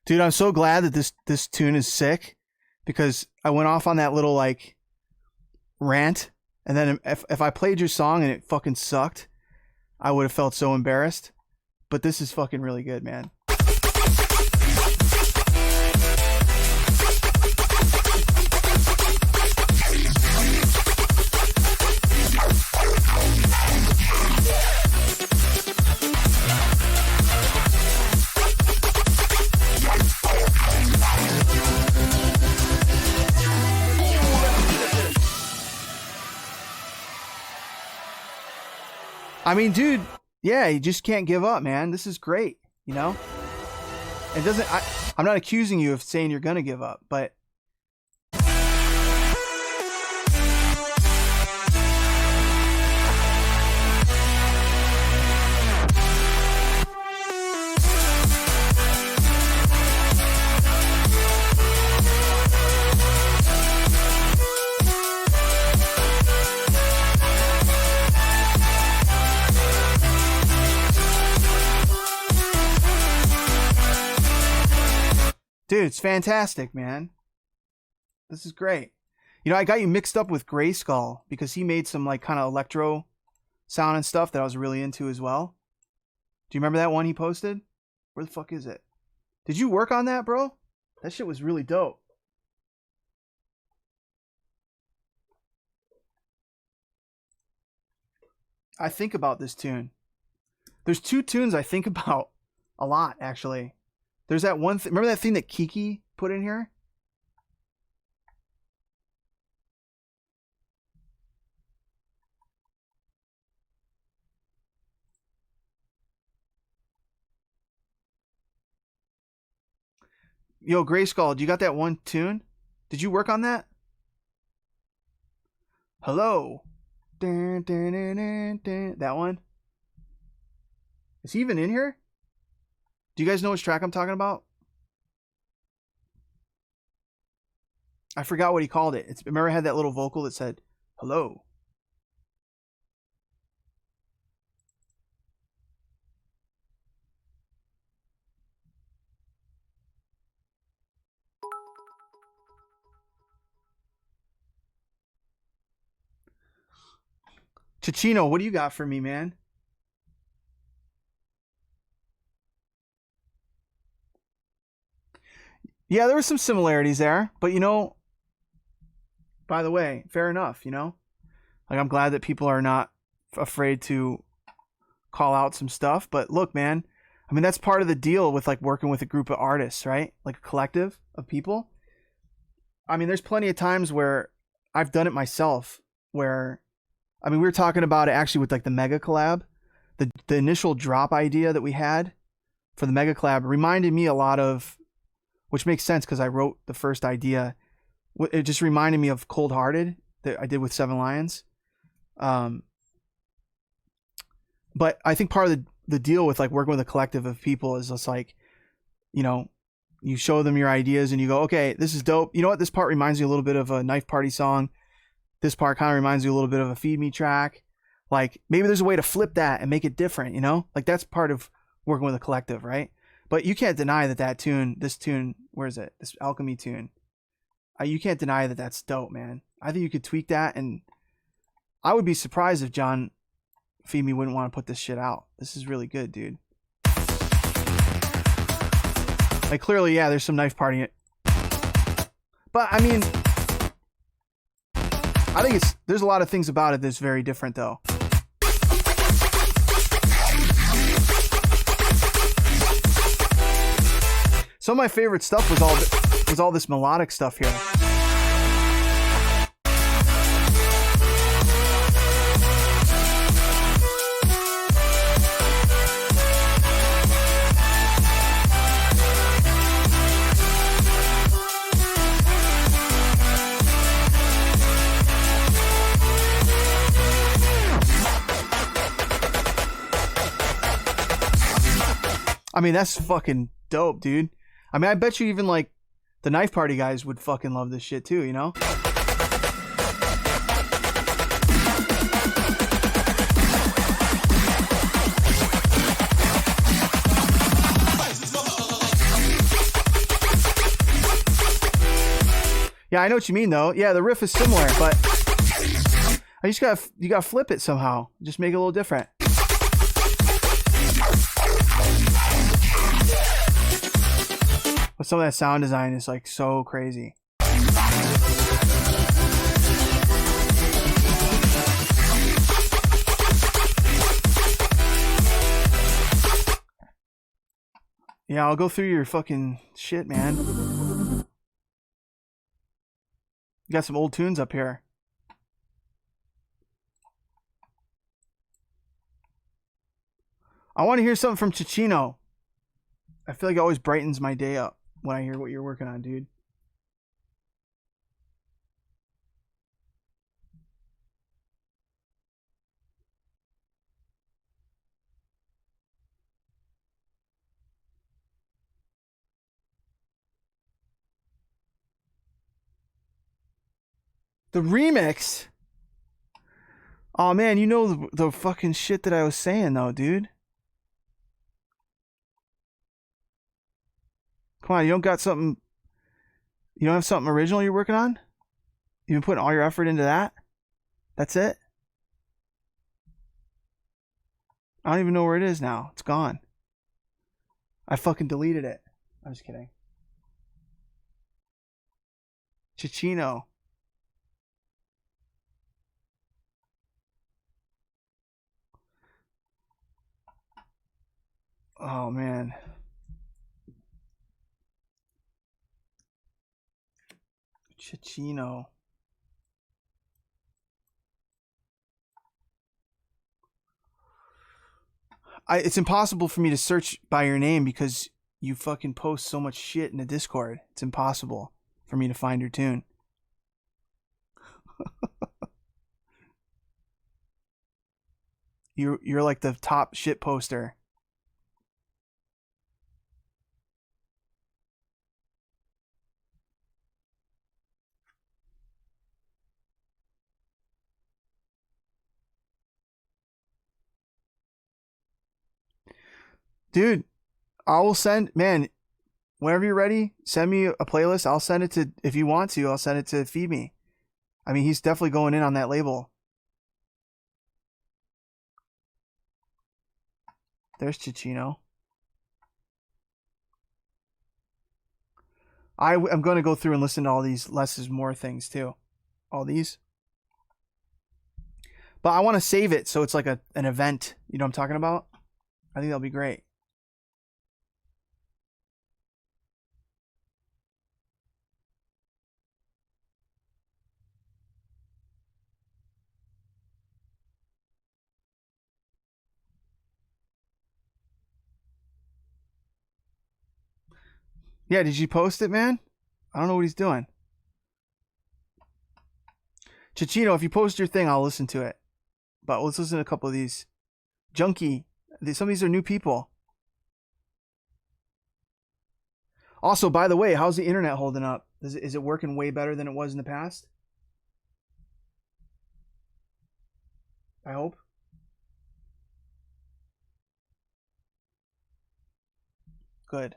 Dude, I'm so glad that this tune is sick, because I went off on that little like rant. And then if I played your song and it fucking sucked, I would have felt so embarrassed. But this is fucking really good, man. I mean, dude, yeah, you just can't give up, man. This is great, you know? It doesn't, I'm not accusing you of saying you're gonna give up, but dude, it's fantastic, man. This is great. You know, I got you mixed up with Gray Skull because he made some like kind of electro sound and stuff that I was really into as well. Do you remember that one he posted? Where the fuck is it? Did you work on that, bro? That shit was really dope. I think about this tune. There's two tunes I think about a lot, actually. There's that one thing. Remember that thing that Kiki put in here? Yo, Grayskull, you got that one tune? Did you work on that? Hello. Dun, dun, dun, dun, dun. That one? Is he even in here? Do you guys know which track I'm talking about? I forgot what he called it. Remember it had that little vocal that said, hello. Chichino, what do you got for me, man? Yeah, there were some similarities there, but you know, by the way, fair enough, you know? Like, I'm glad that people are not afraid to call out some stuff, but look, man, I mean, that's part of the deal with like working with a group of artists, right? Like a collective of people. I mean, there's plenty of times where I've done it myself. Where, I mean, we were talking about it actually with like the mega collab. The initial drop idea that we had for the mega collab reminded me a lot of, which makes sense because I wrote the first idea. It just reminded me of Cold Hearted that I did with Seven Lions. But I think part of the deal with like working with a collective of people is just like, you know, you show them your ideas and you go, okay, this is dope. You know what? This part reminds me a little bit of a Knife Party song. This part kind of reminds you a little bit of a Feed Me track. Like maybe there's a way to flip that and make it different, you know? Like that's part of working with a collective, right? But you can't deny that tune, this tune, where is it? This Alchemy tune. You can't deny that that's dope, man. I think you could tweak that, and I would be surprised if John Feed Me wouldn't want to put this shit out. This is really good, dude. Like clearly, yeah, there's some Knife Party. But I mean, I think there's a lot of things about it that's very different though. Some of my favorite stuff was all this melodic stuff here. I mean, that's fucking dope, dude. I mean, I bet you even like the Knife Party guys would fucking love this shit too, you know? Yeah, I know what you mean though. Yeah, the riff is similar, but you gotta flip it somehow. Just make it a little different. But some of that sound design is like so crazy. Yeah, I'll go through your fucking shit, man. You got some old tunes up here. I want to hear something from Chichino. I feel like it always brightens my day up when I hear what you're working on, dude. The remix? Oh man, you know the fucking shit that I was saying though, dude. Come on, you don't got something. You don't have something original you're working on? You've been putting all your effort into that? That's it? I don't even know where it is now. It's gone. I fucking deleted it. I'm just kidding. Chichino. Oh man. Chichino. It's impossible for me to search by your name because you fucking post so much shit in the Discord. It's impossible for me to find your tune. You're like the top shit poster. Dude, I will send, man, whenever you're ready, send me a playlist. I'll send it to, if you want to, I'll send it to Feed Me. I mean, he's definitely going in on that label. There's Chichino. I'm going to go through and listen to all these less is more things too. All these. But I want to save it so it's like an event. You know what I'm talking about? I think that'll be great. Yeah, did you post it, man? I don't know what he's doing. Chichino, if you post your thing, I'll listen to it. But let's listen to a couple of these. Junkie. Some of these are new people. Also, by the way, how's the internet holding up? Is it working way better than it was in the past? I hope. Good.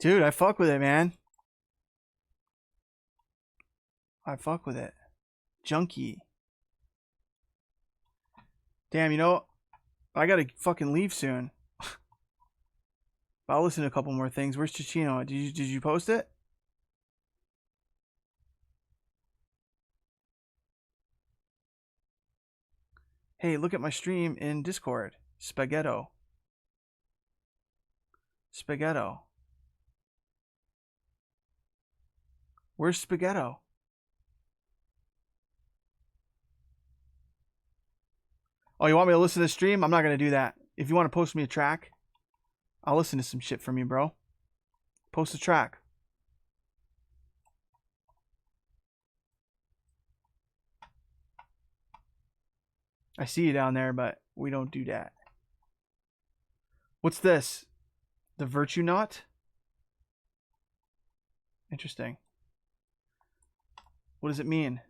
Dude, I fuck with it, man. I fuck with it. Junkie. Damn, you know, I gotta fucking leave soon. I'll listen to a couple more things. Where's Chichino? Did you post it? Hey, look at my stream in Discord. Spaghetto. Spaghetto. Where's Spaghetto? Oh, you want me to listen to the stream? I'm not going to do that. If you want to post me a track, I'll listen to some shit from you, bro. Post a track. I see you down there, but we don't do that. What's this? The Virtue Knot? Interesting. What does it mean?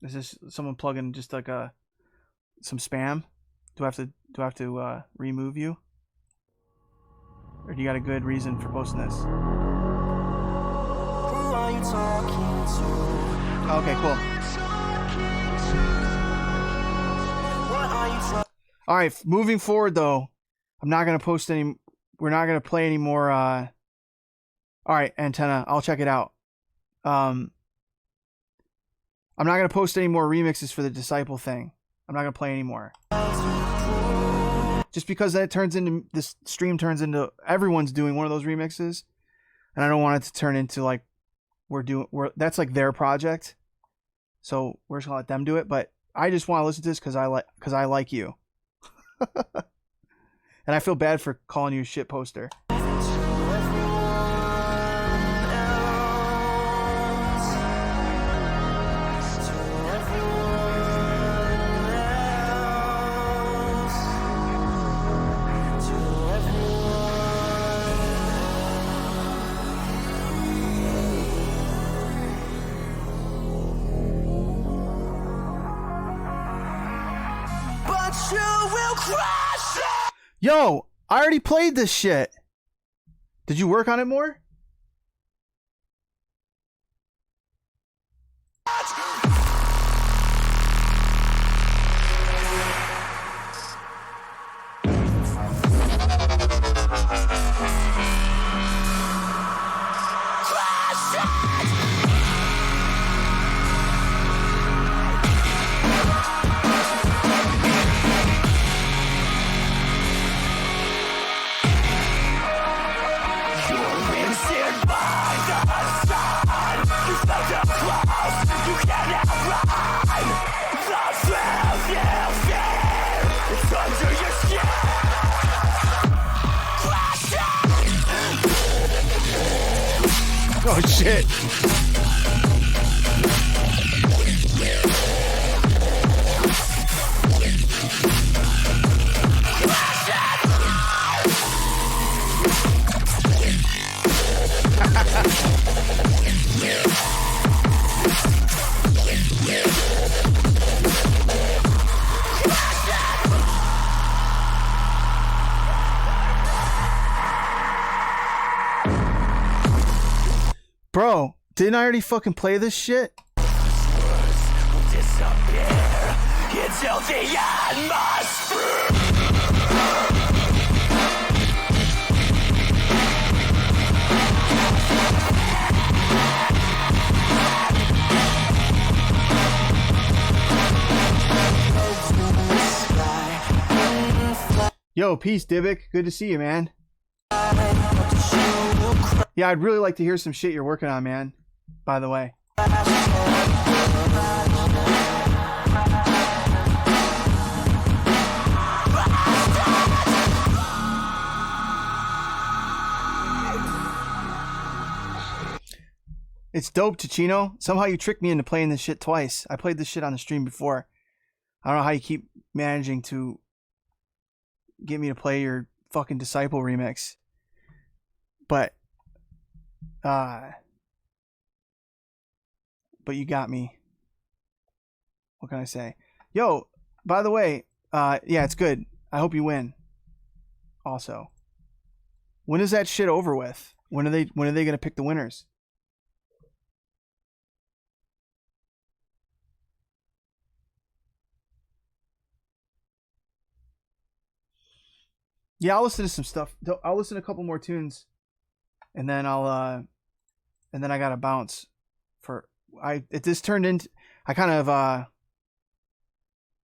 Is this someone plugging just like some spam? Do I have to remove you? Or do you got a good reason for posting this? Who are you talking to? Okay, cool. What are you talking? All right, moving forward though, I'm not gonna post any. We're not gonna play any more. All right, Antenna, I'll check it out. I'm not gonna post any more remixes for the Disciple thing. I'm not gonna play anymore. Just because that turns into, this stream turns into, everyone's doing one of those remixes, and I don't want it to turn into like that's like their project. So we're just gonna let them do it. But I just want to listen to this because I like you, and I feel bad for calling you a shit poster. Yo, I already played this shit. Did you work on it more? Oh shit. Bro, didn't I already fucking play this shit? Until the atmosphere. Yo, peace, Divic. Good to see you, man. Yeah, I'd really like to hear some shit you're working on, man. By the way. It's dope, Ticino. Somehow you tricked me into playing this shit twice. I played this shit on the stream before. I don't know how you keep managing to get me to play your fucking Disciple remix. But you got me. What can I say? Yo, by the way, yeah, it's good. I hope you win. Also, when is that shit over with? When are they gonna pick the winners? Yeah, I'll listen to some stuff. I'll listen to a couple more tunes, and then I gotta bounce. This turned into I kind of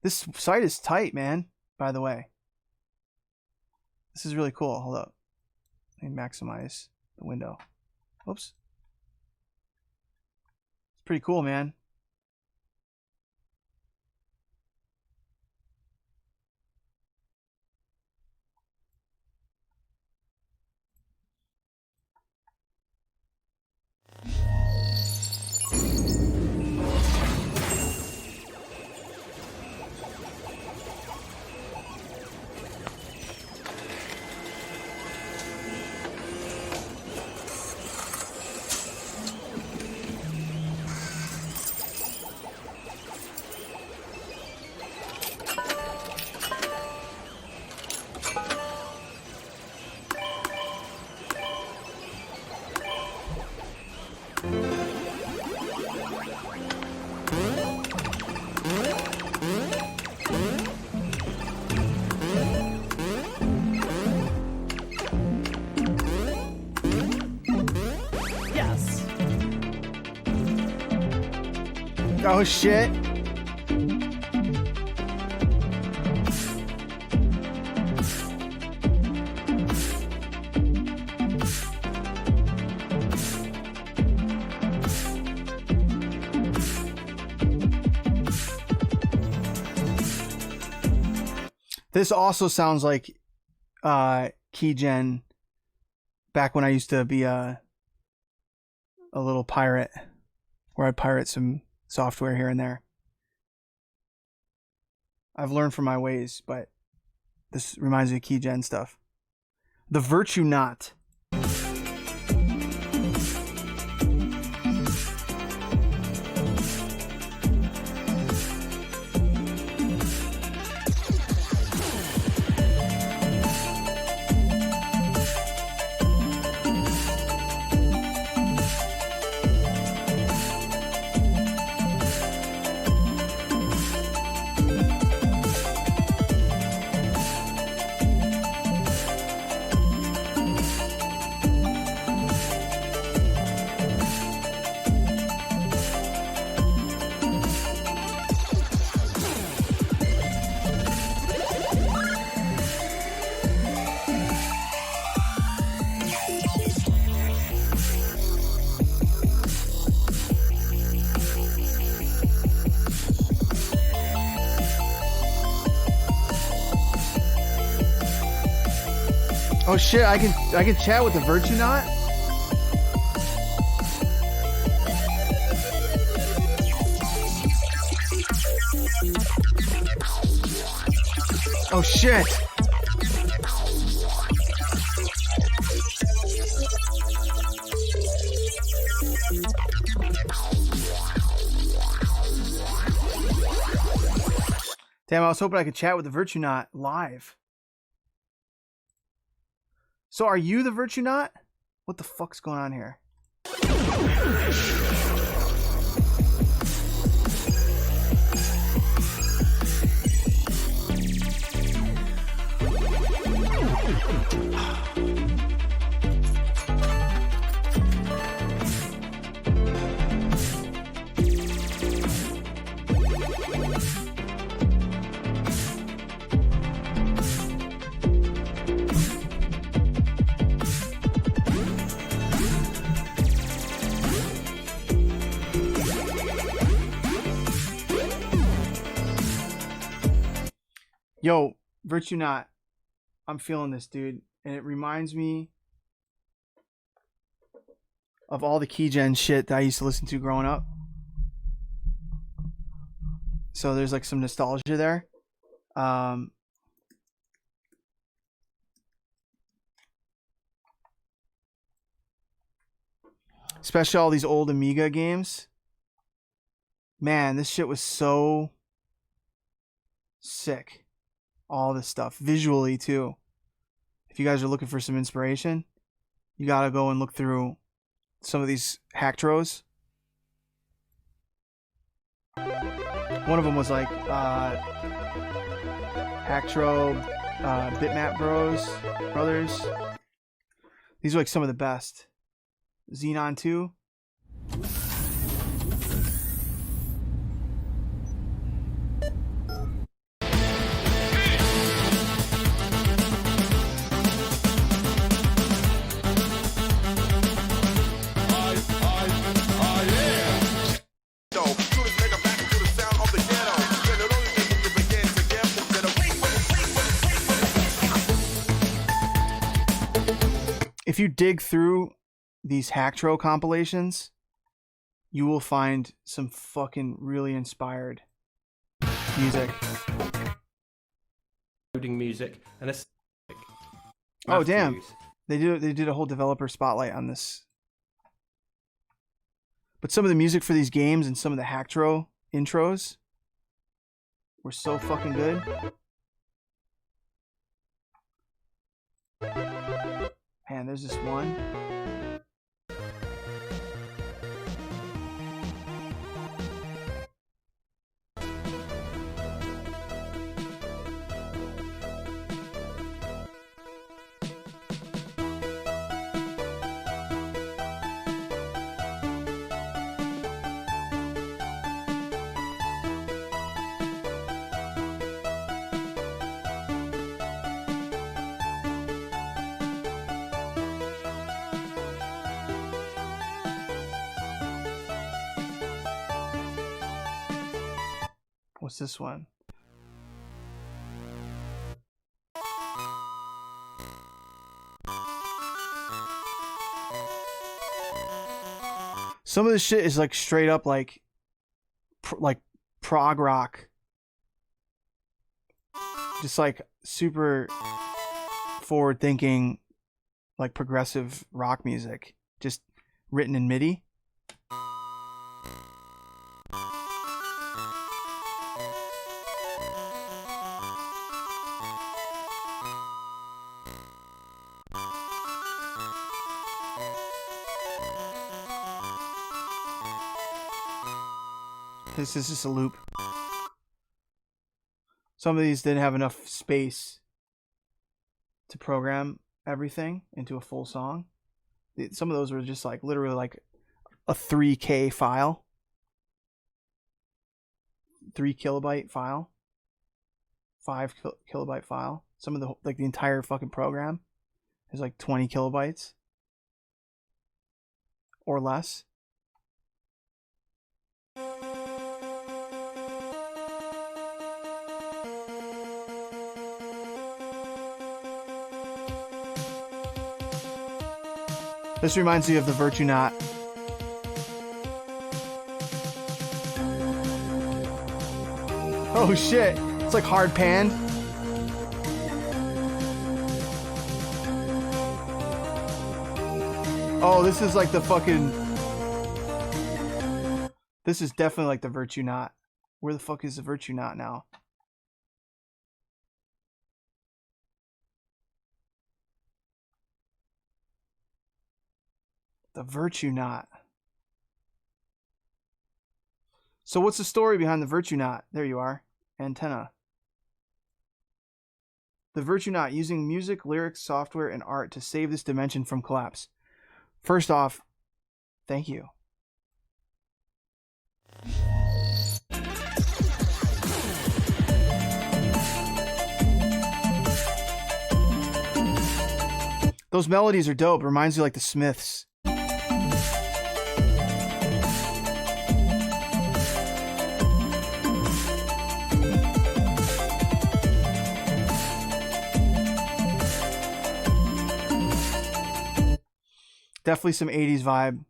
this site is tight, man. By the way, this is really cool. Hold up, let me maximize the window. Oops, it's pretty cool, man. Oh shit. This also sounds like Keygen back when I used to be a little pirate, where I'd pirate some software here and there. I've learned from my ways, but this reminds me of Keygen stuff. The Virtue Knot. Oh shit, I can chat with the Virtue Knot? Oh shit! Damn, I was hoping I could chat with the Virtue Knot live. So are you the Virtue Knot? What the fuck's going on here? Yo, Virtue Knot, I'm feeling this, dude. And it reminds me of all the keygen shit that I used to listen to growing up. So there's like some nostalgia there. Especially all these old Amiga games. Man, this shit was so sick. All this stuff visually too. If you guys are looking for some inspiration, you gotta go and look through some of these hacktros. One of them was like hacktro, bitmap brothers. These are like some of the best. Xenon 2. If you dig through these hacktro compilations, you will find some fucking really inspired music. Music and a oh damn, they did a whole developer spotlight on this. But some of the music for these games and some of the hacktro intros were so fucking good. Man, there's this one. What's this one? Some of this shit is like straight up like prog rock. Just like super forward thinking, like progressive rock music. Just written in MIDI. This is just a loop. Some of these didn't have enough space to program everything into a full song. Some of those were just like literally like a 3K file. 3 kilobyte file. 5 kilobyte file. Some of the like the entire fucking program is like 20 kilobytes or less. This reminds me of the Virtue Knot. Oh shit, it's like hard panned. Oh, this is like the fucking... This is definitely like the Virtue Knot. Where the fuck is the Virtue Knot now? The Virtue Knot. So what's the story behind the Virtue Knot? There you are. Antenna. The Virtue Knot, using music, lyrics, software, and art to save this dimension from collapse. First off, thank you. Those melodies are dope. Reminds you like the Smiths. Definitely some 80s vibe.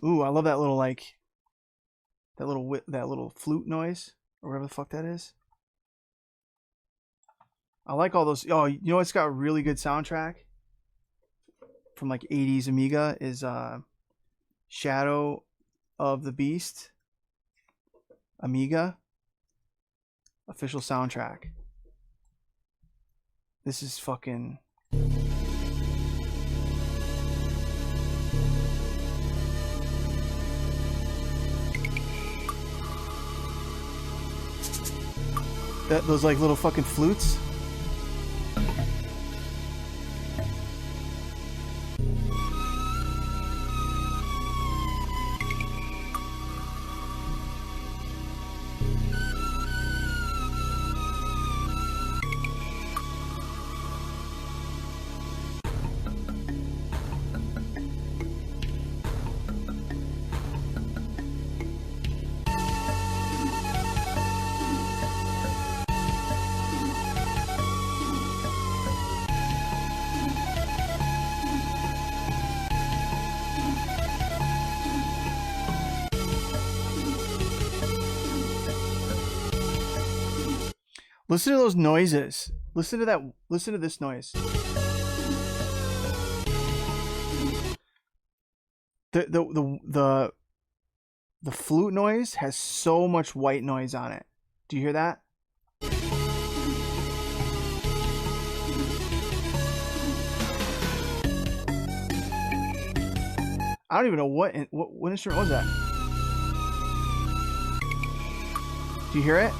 Ooh, I love that little like that little flute noise or whatever the fuck that is. I like all those. Oh, you know what's got a really good soundtrack from like 80s Amiga is Shadow of the Beast Amiga official soundtrack. This is fucking... those like little fucking flutes. Listen to those noises. Listen to that. Listen to this noise. The flute noise has so much white noise on it. Do you hear that? I don't even know what instrument was that. Do you hear it?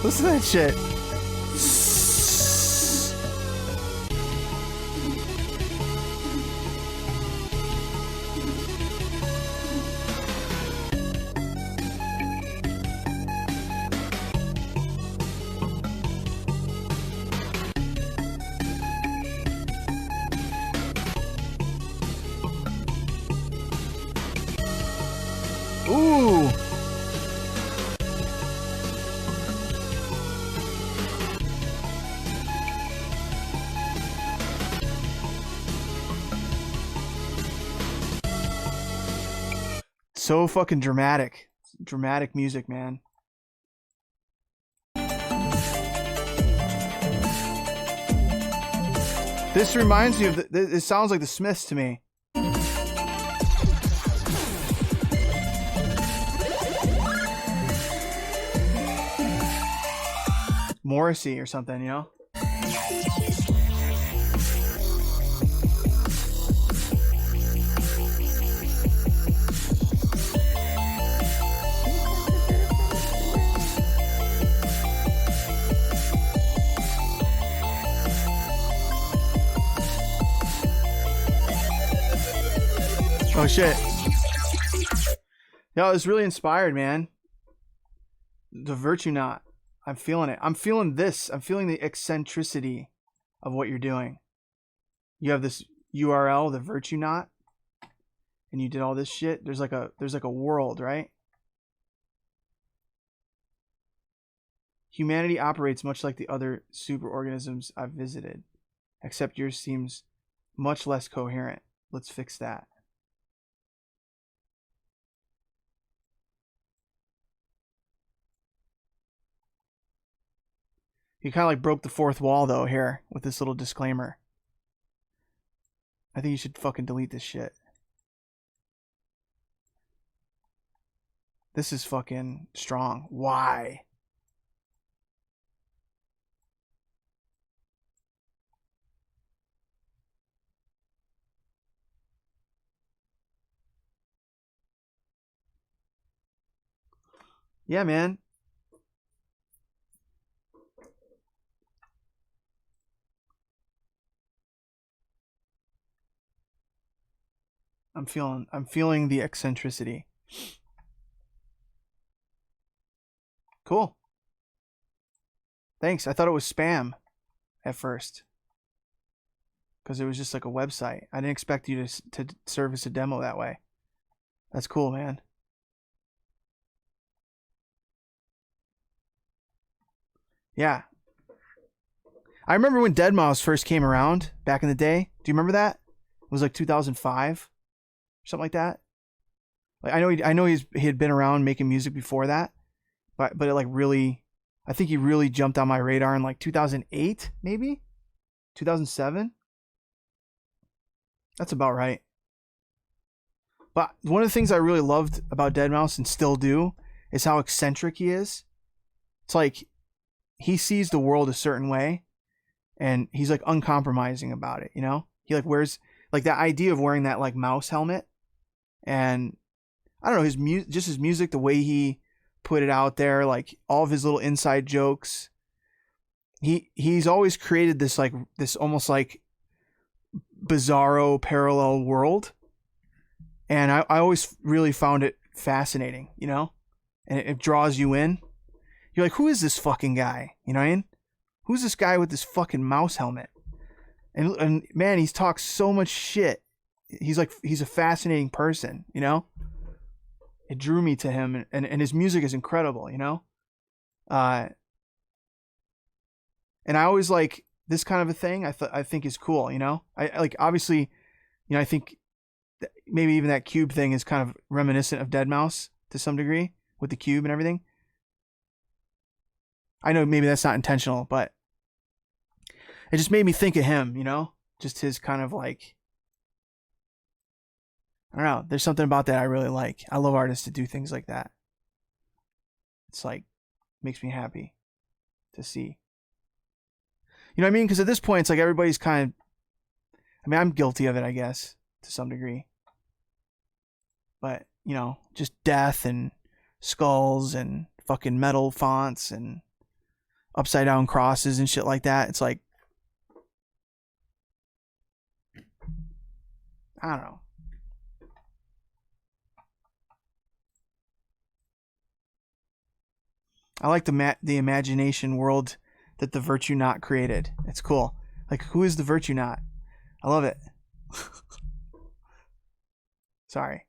Listen to that shit. Ooh. So fucking dramatic. Dramatic music, man. This reminds me of it sounds like the Smiths to me. Morrissey or something, you know? Oh shit. Yeah, I was really inspired, man. The virtue knot. I'm feeling it. I'm feeling this. I'm feeling the eccentricity of what you're doing. You have this URL, the virtue knot, and you did all this shit. There's like a world, right? Humanity operates much like the other superorganisms I've visited, except yours seems much less coherent. Let's fix that. You kind of like broke the fourth wall though here with this little disclaimer. I think you should fucking delete this shit. This is fucking strong. Why? Yeah, man. I'm feeling the eccentricity. Cool. Thanks. I thought it was spam at first because it was just like a website. I didn't expect you to service a demo that way. That's cool, man. Yeah. I remember when deadmau5 first came around back in the day. Do you remember that? It was like 2005 or something like that. Like I know he had been around making music before that, but it like really, I think he really jumped on my radar in like 2008 maybe 2007. That's about right. But one of the things I really loved about deadmau5 and still do is how eccentric he is. It's like he sees the world a certain way and he's like uncompromising about it, you know? He like wears like that idea of wearing that like mouse helmet, and I don't know, his music, the way he put it out there, like all of his little inside jokes. He's always created this like this almost like bizarro parallel world, and I always really found it fascinating, you know? And it draws you in. You're like, who is this fucking guy? You know what I mean? Who's this guy with this fucking mouse helmet? And man, he's talked so much shit. He's a fascinating person, you know? It drew me to him, and his music is incredible, you know? And I always like this kind of a thing. I think is cool, you know? I like, obviously, you know, I think maybe even that cube thing is kind of reminiscent of deadmau5 to some degree with the cube and everything. I know maybe that's not intentional, but it just made me think of him, you know? Just his kind of like, I don't know. There's something about that I really like. I love artists to do things like that. It's like, makes me happy to see. You know what I mean? Because at this point, it's like everybody's kind of, I mean, I'm guilty of it, I guess, to some degree. But, you know, just death and skulls and fucking metal fonts and upside down crosses and shit like that. It's like, I don't know. I like the imagination world that the virtue knot created. It's cool. Like, who is the virtue knot? I love it. Sorry.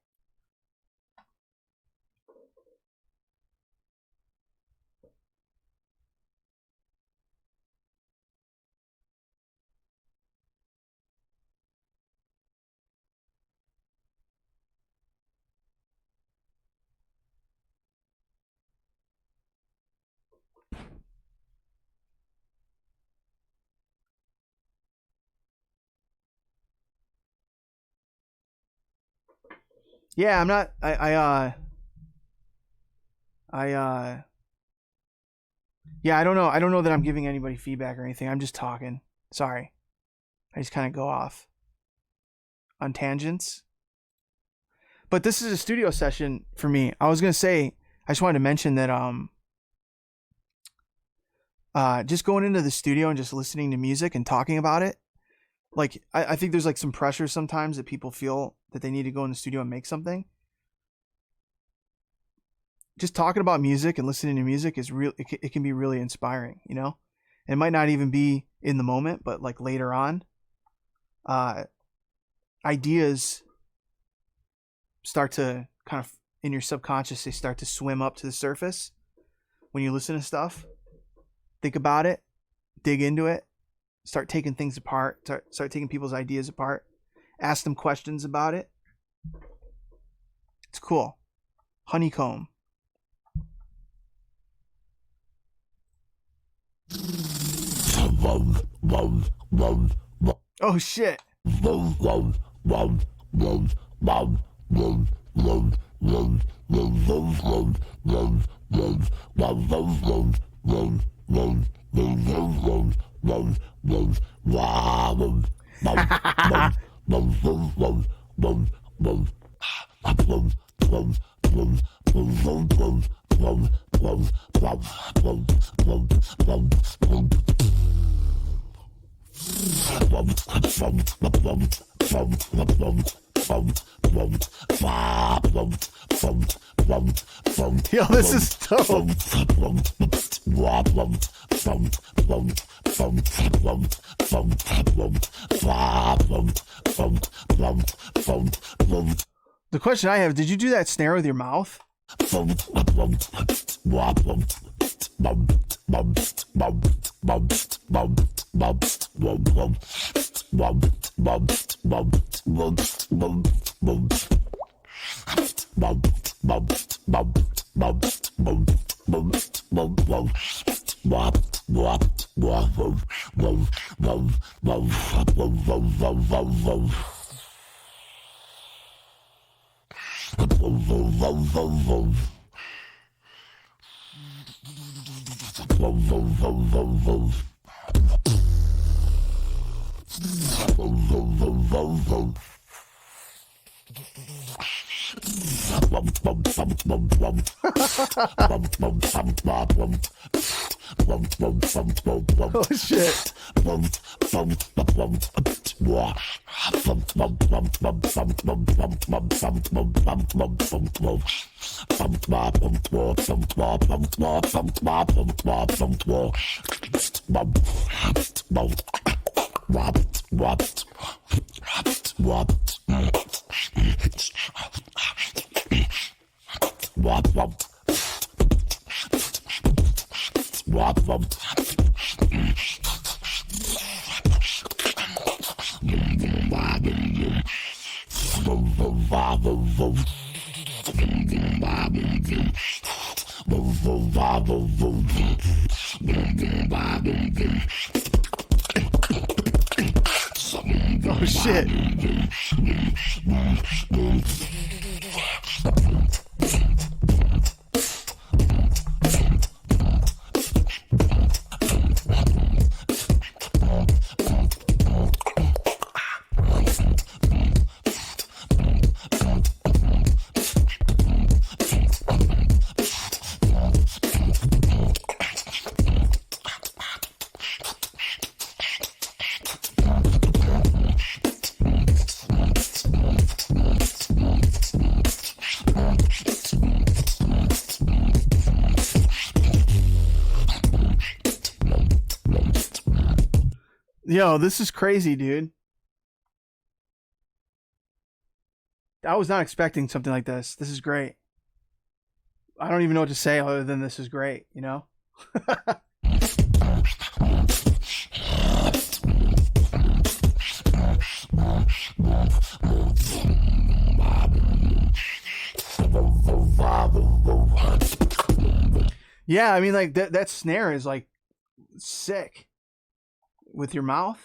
Yeah, I'm not. Yeah, I don't know. I don't know that I'm giving anybody feedback or anything. I'm just talking. Sorry. I just kind of go off on tangents. But this is a studio session for me. I was gonna say, I just wanted to mention that just going into the studio and just listening to music and talking about it, like I think there's like some pressure sometimes that people feel that they need to go in the studio and make something. just talking about music and listening to music is real. It can be really inspiring, you know. It might not even be in the moment, but like later on, ideas start to kind of in your subconscious. They start to swim up to the surface when you listen to stuff. Think about it, dig into it, start taking things apart, start taking people's ideas apart, ask them questions about it. It's cool. Honeycomb. Oh shit. Yo, this is dope. The question I have, did you do that snare with your mouth? Oh shit. Oh shit. Yo, this is crazy, dude. I was not expecting something like this. This is great. I don't even know what to say other than this is great, you know? Yeah, I mean, like, that snare is, like, sick. With your mouth?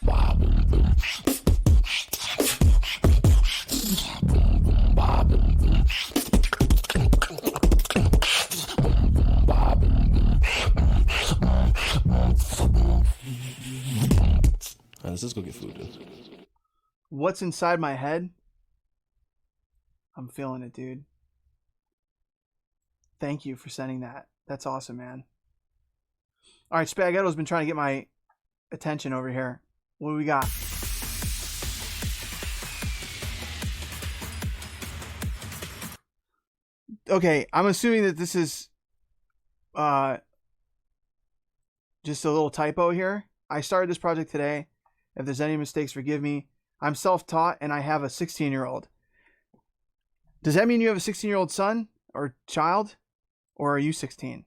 Let's just go get food, dude. What's inside my head? I'm feeling it, dude. Thank you for sending that. That's awesome, man. All right, Spaghetto's been trying to get my attention over here. What do we got? okay, I'm assuming that this is just a little typo here. I started this project today. If there's any mistakes, forgive me. I'm self-taught and I have a 16-year-old. Does that mean you have a 16-year-old son or child? Or are you 16?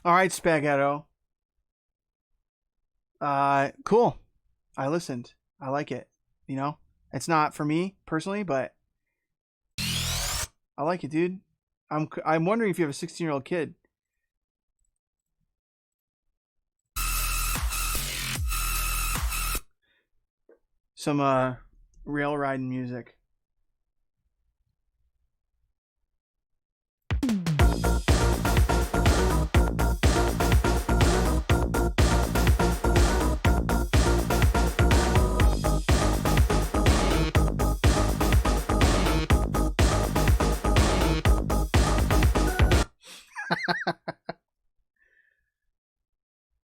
All right, Spaghetto. Cool. I listened. I like it. You know, it's not for me personally, but I like it, dude. I'm wondering if you have a 16-year-old kid. Some rail riding music.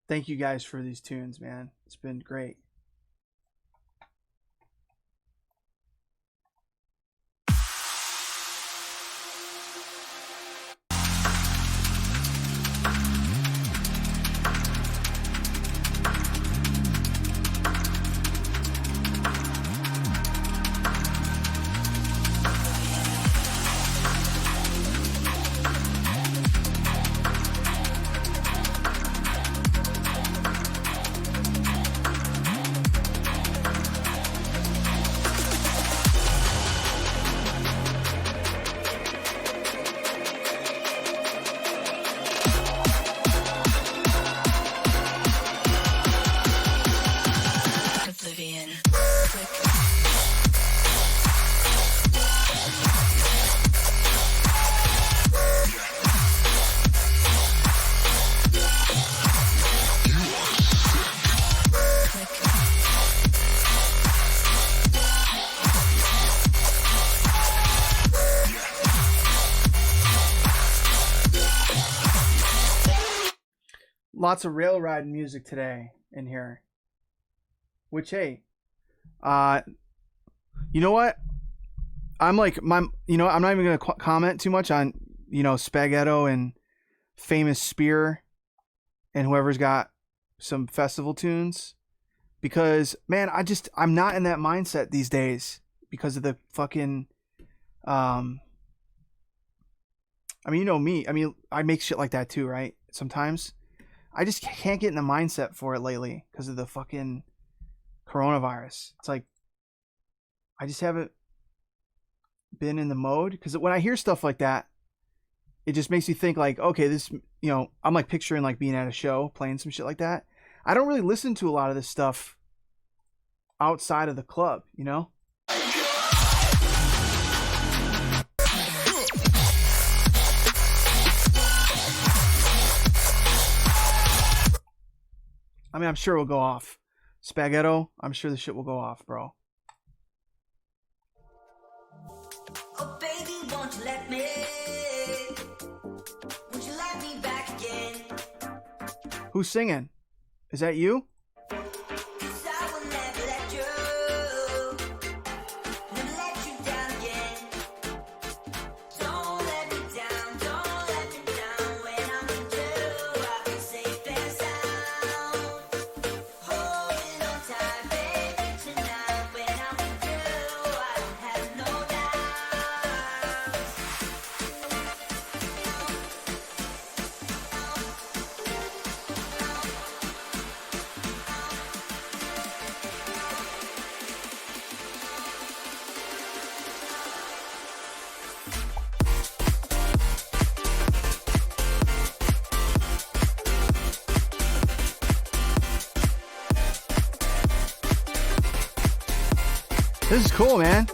Thank you guys for these tunes, man. It's been great. Lots of rail riding music today in here. Which, hey, you know what? I'm like, I'm not even going to comment too much on, Spaghetto and Famous Spear and whoever's got some festival tunes. Because, man, I'm not in that mindset these days because of the fucking, you know me. I mean, I make shit like that too, right? Sometimes. I just can't get in the mindset for it lately because of the fucking coronavirus. It's like, I just haven't been in the mode. Because when I hear stuff like that, it just makes me think like, okay, this, I'm like picturing like being at a show, playing some shit like that. I don't really listen to a lot of this stuff outside of the club, I mean, I'm sure it'll go off. Spaghetto, I'm sure the shit will go off, bro. Oh, baby, won't you let me? Won't you let me back again? Who's singing? Is that you? 'Cause I will never let you. Never let you down again. Don't let me down. Don't let me down. When I'm with you, I'll be safe and sound. Holding on tight, baby, tonight. When I'm with you, I don't have no doubts. This is cool, man.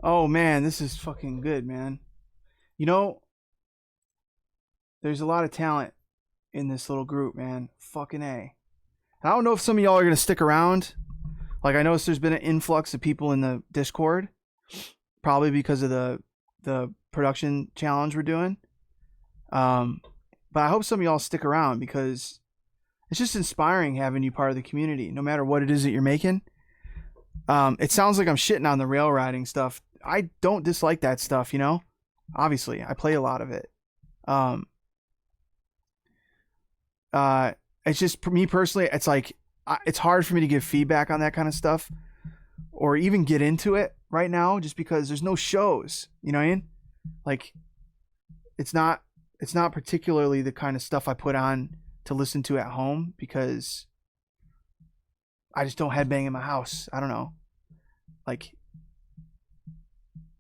Oh man, this is fucking good, man. You know, there's a lot of talent in this little group, man. Fucking A. I don't know if some of y'all are gonna stick around. Like, I noticed there's been an influx of people in the Discord, probably because of the production challenge we're doing. But I hope some of y'all stick around because it's just inspiring having you part of the community, no matter what it is that you're making. It sounds like I'm shitting on the rail riding stuff. I don't dislike that stuff, you know? Obviously, I play a lot of it. It's just, for me personally, it's like, it's hard for me to give feedback on that kind of stuff or even get into it right now just because there's no shows, you know what I mean? Like, it's not particularly the kind of stuff I put on to listen to at home because I just don't headbang in my house. I don't know. Like,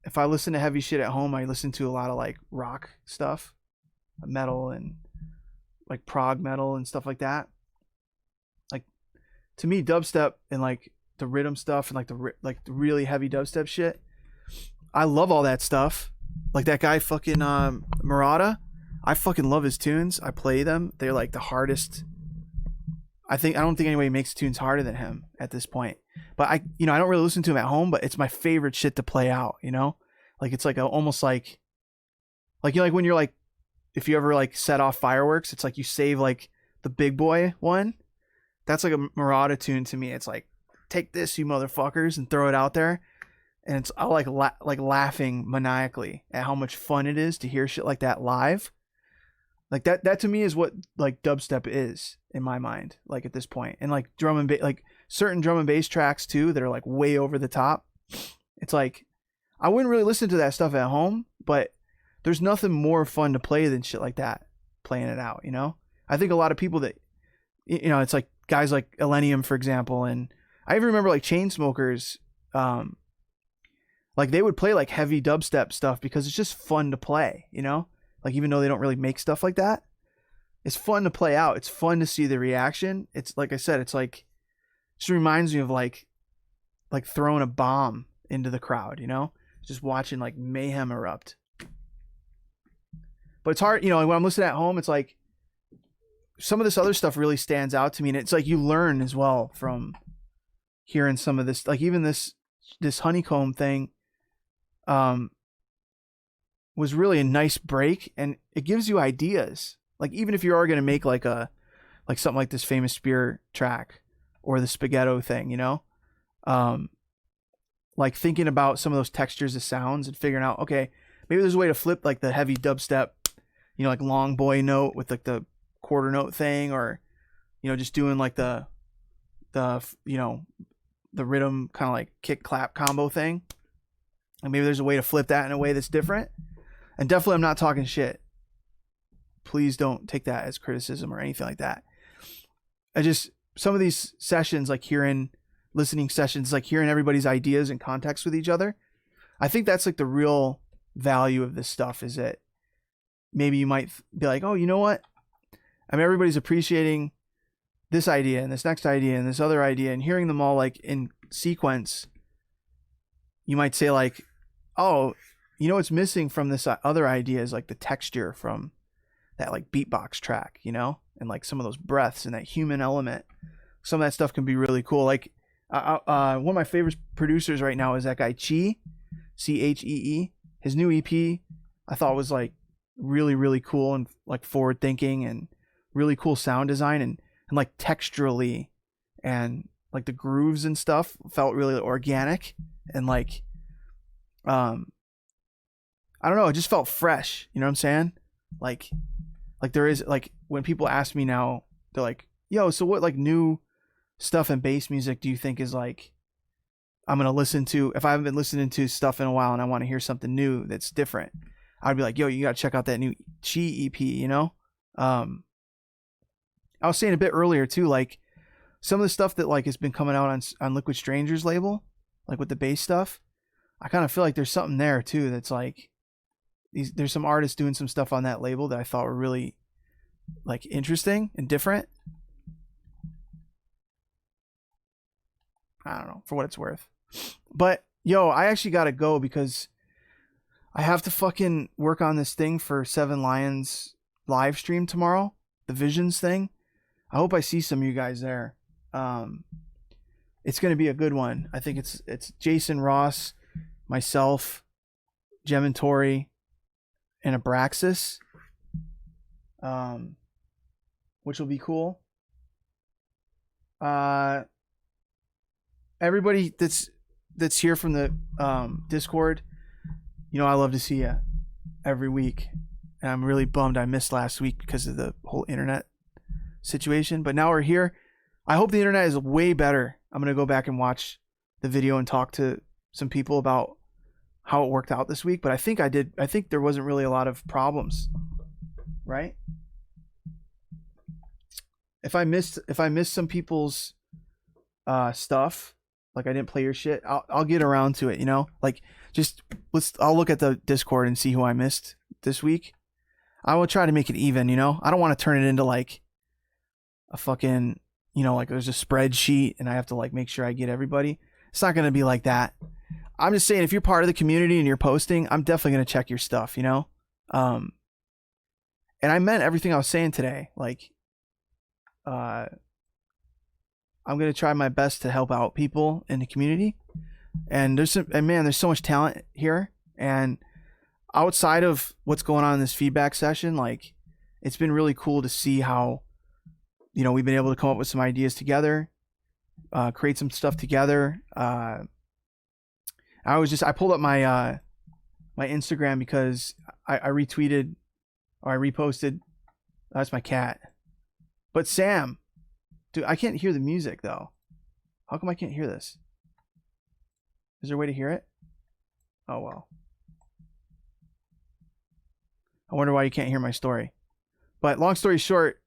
if I listen to heavy shit at home, I listen to a lot of like rock stuff, metal and like prog metal and stuff like that. Like, to me, dubstep and like the rhythm stuff and like the really heavy dubstep shit, I love all that stuff. Like that guy fucking Murata, I fucking love his tunes. I play them. They're like the hardest. I don't think anybody makes tunes harder than him at this point. But I don't really listen to him at home, but it's my favorite shit to play out, you know? Like, it's like almost like you know, like when you're like, if you ever like set off fireworks, it's like you save like the big boy one. That's like a Murata tune to me. It's like, take this, you motherfuckers, and throw it out there. And it's all like laughing maniacally at how much fun it is to hear shit like that live. Like that to me is what like dubstep is in my mind, like at this point. And like drum and bass, like certain drum and bass tracks too that are like way over the top. It's like, I wouldn't really listen to that stuff at home, but there's nothing more fun to play than shit like that, playing it out, you know? I think a lot of people that, you know, it's like guys like Elenium, for example, and I even remember like Chainsmokers, like they would play like heavy dubstep stuff because it's just fun to play, you know? Like, even though they don't really make stuff like that, it's fun to play out. It's fun to see the reaction. It's like I said, it's like, it just reminds me of like throwing a bomb into the crowd, you know? Just watching like mayhem erupt. But it's hard, you know, when I'm listening at home, it's like some of this other stuff really stands out to me. And it's like you learn as well from hearing some of this, like even this honeycomb thing was really a nice break, and it gives you ideas. Like, even if you are going to make like something like this Famous Spear track or the Spaghetto thing, you know, like thinking about some of those textures of sounds and figuring out, okay, maybe there's a way to flip like the heavy dubstep, you know, like long boy note with like the quarter note thing, or, you know, just doing like the you know, the rhythm kind of like kick clap combo thing. And maybe there's a way to flip that in a way that's different. And definitely, I'm not talking shit. Please don't take that as criticism or anything like that. Some of these sessions, like listening sessions, like hearing everybody's ideas and context with each other, I think that's like the real value of this stuff, is that maybe you might be like, oh, you know what? I mean, everybody's appreciating this idea and this next idea and this other idea, and hearing them all like in sequence, you might say like, oh, you know what's missing from this other idea is like the texture from that like beatbox track, you know, and like some of those breaths and that human element. Some of that stuff can be really cool. Like one of my favorite producers right now is that guy Chee, Chee. His new EP I thought was like really, really cool and like forward thinking and really cool sound design and like texturally, and like the grooves and stuff felt really organic and like I don't know, it just felt fresh, you know what I'm saying? Like there is, like, when people ask me now, they're like, yo, so what like new stuff in bass music do you think is like I'm gonna listen to, if I haven't been listening to stuff in a while and I want to hear something new that's different, I'd be like, yo, you gotta check out that new Chi EP, you know? I was saying a bit earlier too, like some of the stuff that like has been coming out on Liquid Strangers label, like with the bass stuff, I kind of feel like there's something there too that's like there's some artists doing some stuff on that label that I thought were really like interesting and different. I don't know, for what it's worth. But yo, I actually gotta go because I have to fucking work on this thing for Seven Lions live stream tomorrow, the Visions thing. I hope I see some of you guys there. It's gonna be a good one. I think it's Jason Ross, myself, Gem and Tori, and Abraxas, which will be cool. Everybody that's here from the Discord, you know I love to see you every week, and I'm really bummed I missed last week because of the whole internet situation. But now we're here. I hope the internet is way better. I'm gonna go back and watch the video and talk to some people about how it worked out this week. But I think I did. I think there wasn't really a lot of problems, right? If I missed some people's stuff, like I didn't play your shit, I'll get around to it, you know? Like just I'll look at the Discord and see who I missed this week. I will try to make it even, you know? I don't want to turn it into like a fucking, you know, like there's a spreadsheet and I have to like make sure I get everybody. It's not going to be like that. I'm just saying if you're part of the community and you're posting, I'm definitely going to check your stuff, you know? And I meant everything I was saying today. Like I'm going to try my best to help out people in the community. And there's so much talent here. And outside of what's going on in this feedback session, like it's been really cool to see how, you know, we've been able to come up with some ideas together, create some stuff together. I pulled up my my Instagram because I retweeted or I reposted. That's my cat. But Sam, dude, I can't hear the music though. How come I can't hear this? Is there a way to hear it? Oh well. I wonder why you can't hear my story. But long story short,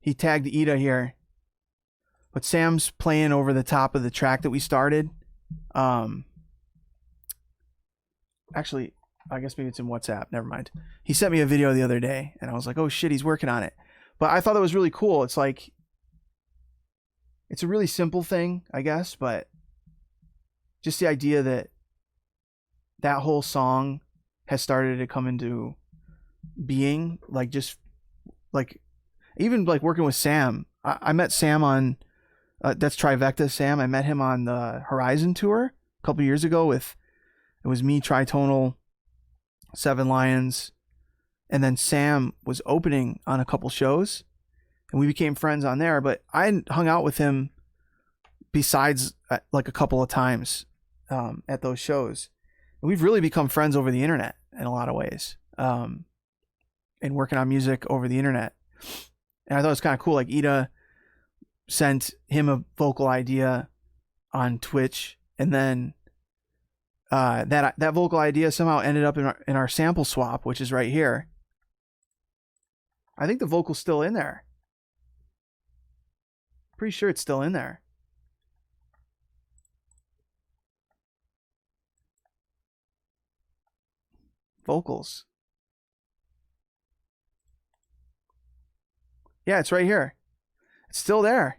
he tagged Ida here. But Sam's playing over the top of the track that we started. Actually, I guess maybe it's in WhatsApp. Never mind. He sent me a video the other day, and I was like, oh shit, he's working on it. But I thought that was really cool. It's like, it's a really simple thing, I guess, but just the idea that that whole song has started to come into being, like just like even like working with Sam. I met Sam on that's Trivecta Sam. I met him on the Horizon tour a couple years ago with, it was me, Tritonal, Seven Lions, and then Sam was opening on a couple shows and we became friends on there. But I hung out with him besides like a couple of times at those shows. And we've really become friends over the internet in a lot of ways, and working on music over the internet. And I thought it was kind of cool. Like Ida sent him a vocal idea on Twitch, and then that vocal idea somehow ended up in our sample swap, which is right here. I think the vocal's still in there. Pretty sure it's still in there. Vocals. Yeah, it's right here. It's still there.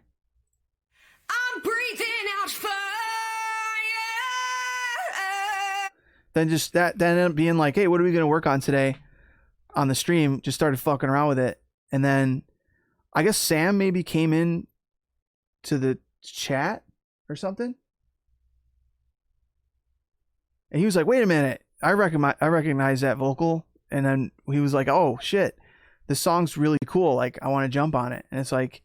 I'm breathing out fire. Then just that ended up being like, hey, what are we going to work on today on the stream? Just started fucking around with it. And then I guess Sam maybe came in to the chat or something. And he was like, wait a minute. I recognize that vocal. And then he was like, oh shit, this song's really cool. Like I want to jump on it. And it's like,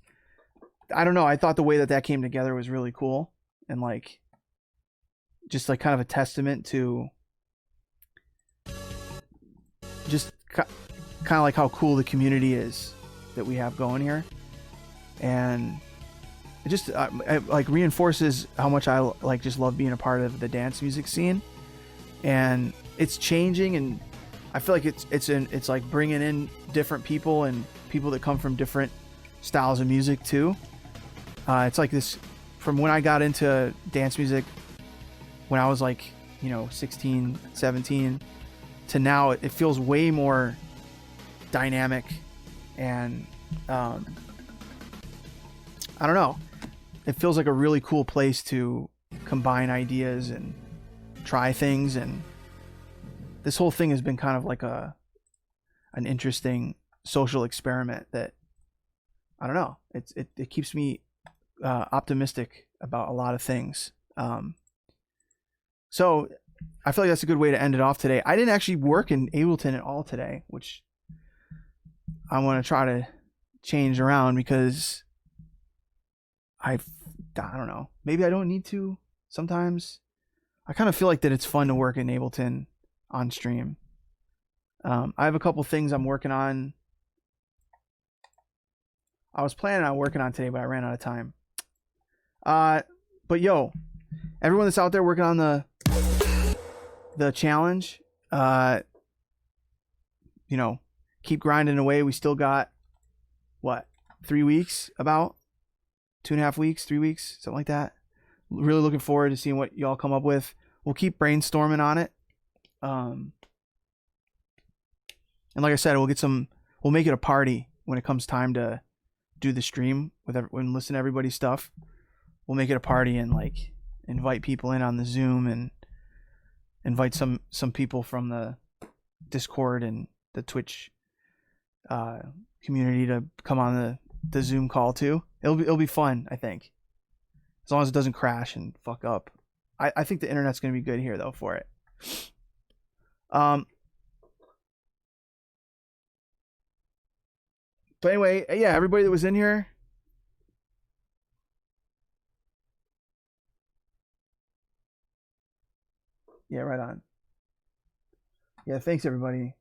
I don't know. I thought the way that came together was really cool. And like, just like kind of a testament to just kind of like how cool the community is that we have going here. And it just it, like reinforces how much I like just love being a part of the dance music scene, and it's changing, and I feel like it's like bringing in different people and people that come from different styles of music too. It's like this from when I got into dance music when I was like, 16, 17 to now, it feels way more dynamic, and I don't know. It feels like a really cool place to combine ideas and try things, and this whole thing has been kind of like an interesting social experiment that I don't know. It keeps me optimistic about a lot of things. So I feel like that's a good way to end it off today. I didn't actually work in Ableton at all today, which I want to try to change around because I don't know. Maybe I don't need to sometimes. I kind of feel like that it's fun to work in Ableton on stream. I have a couple things I'm working on. I was planning on working on today, but I ran out of time. But yo, everyone that's out there working on the challenge, keep grinding away. We still got what, 3 weeks, about 2.5 weeks, 3 weeks, something like that. Really looking forward to seeing what y'all come up with. We'll keep brainstorming on it. And like I said, we'll make it a party when it comes time to do the stream when listen to everybody's stuff. We'll make it a party and like invite people in on the Zoom and invite some people from the Discord and the Twitch community to come on the Zoom call too. It'll be fun, I think, as long as it doesn't crash and fuck up. I think the internet's gonna be good here though for it. But anyway, yeah, everybody that was in here, yeah, right on. Yeah, thanks everybody.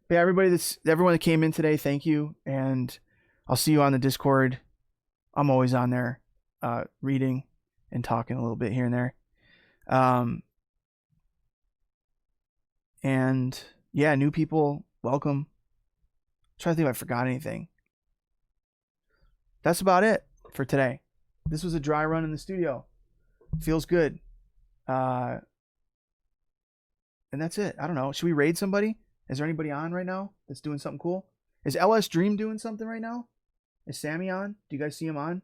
But yeah, everyone that came in today, thank you, and I'll see you on the Discord. I'm always on there, reading and talking a little bit here and there. And yeah, new people, welcome. I'm trying to think if I forgot anything. That's about it for today. This was a dry run in the studio. Feels good. And that's it. I don't know. Should we raid somebody? Is there anybody on right now that's doing something cool? Is LS Dream doing something right now? Is Sammy on? Do you guys see him on?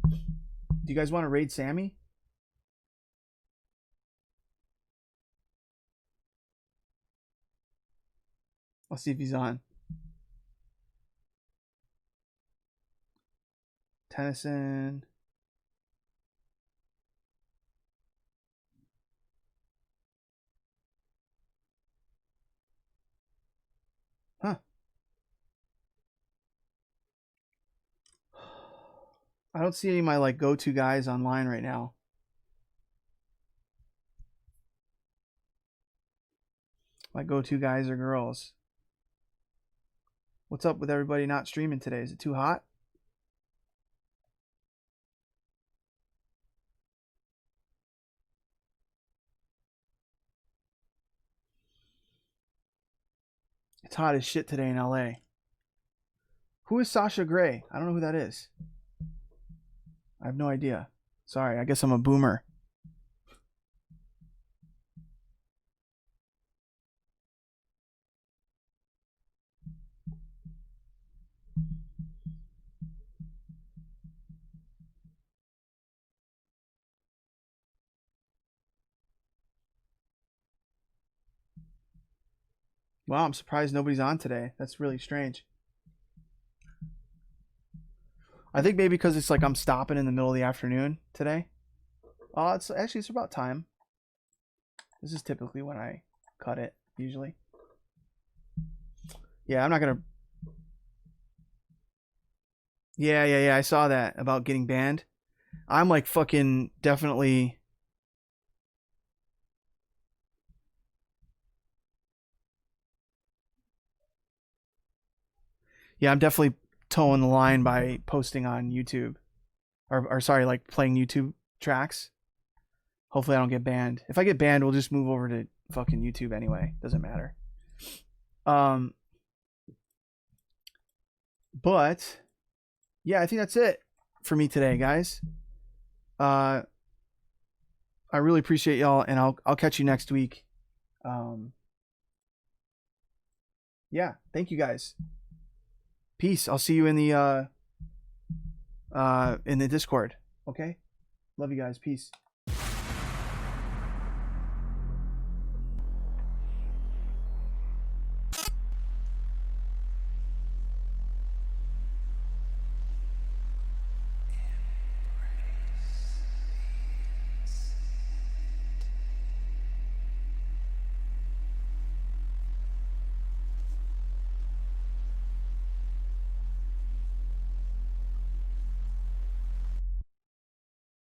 Do you guys want to raid Sammy? I'll see if he's on. Tennyson. Huh. I don't see any of my like go-to guys online right now. My go-to guys or girls. What's up with everybody not streaming today? Is it too hot? It's hot as shit today in LA. Who is Sasha Grey? I don't know who that is. I have no idea. Sorry, I guess I'm a boomer. Wow, I'm surprised nobody's on today. That's really strange. I think maybe because it's like I'm stopping in the middle of the afternoon today. Oh, it's about time. This is typically when I cut it, usually. Yeah, I'm not gonna. Yeah. I saw that about getting banned. I'm like fucking definitely. Yeah, I'm definitely towing the line by posting on YouTube, or sorry, like playing YouTube tracks. Hopefully, I don't get banned. If I get banned, we'll just move over to fucking YouTube anyway. Doesn't matter. But yeah, I think that's it for me today, guys. I really appreciate y'all, and I'll catch you next week. Yeah, thank you guys. Peace. I'll see you in the Discord. Okay? Love you guys. Peace.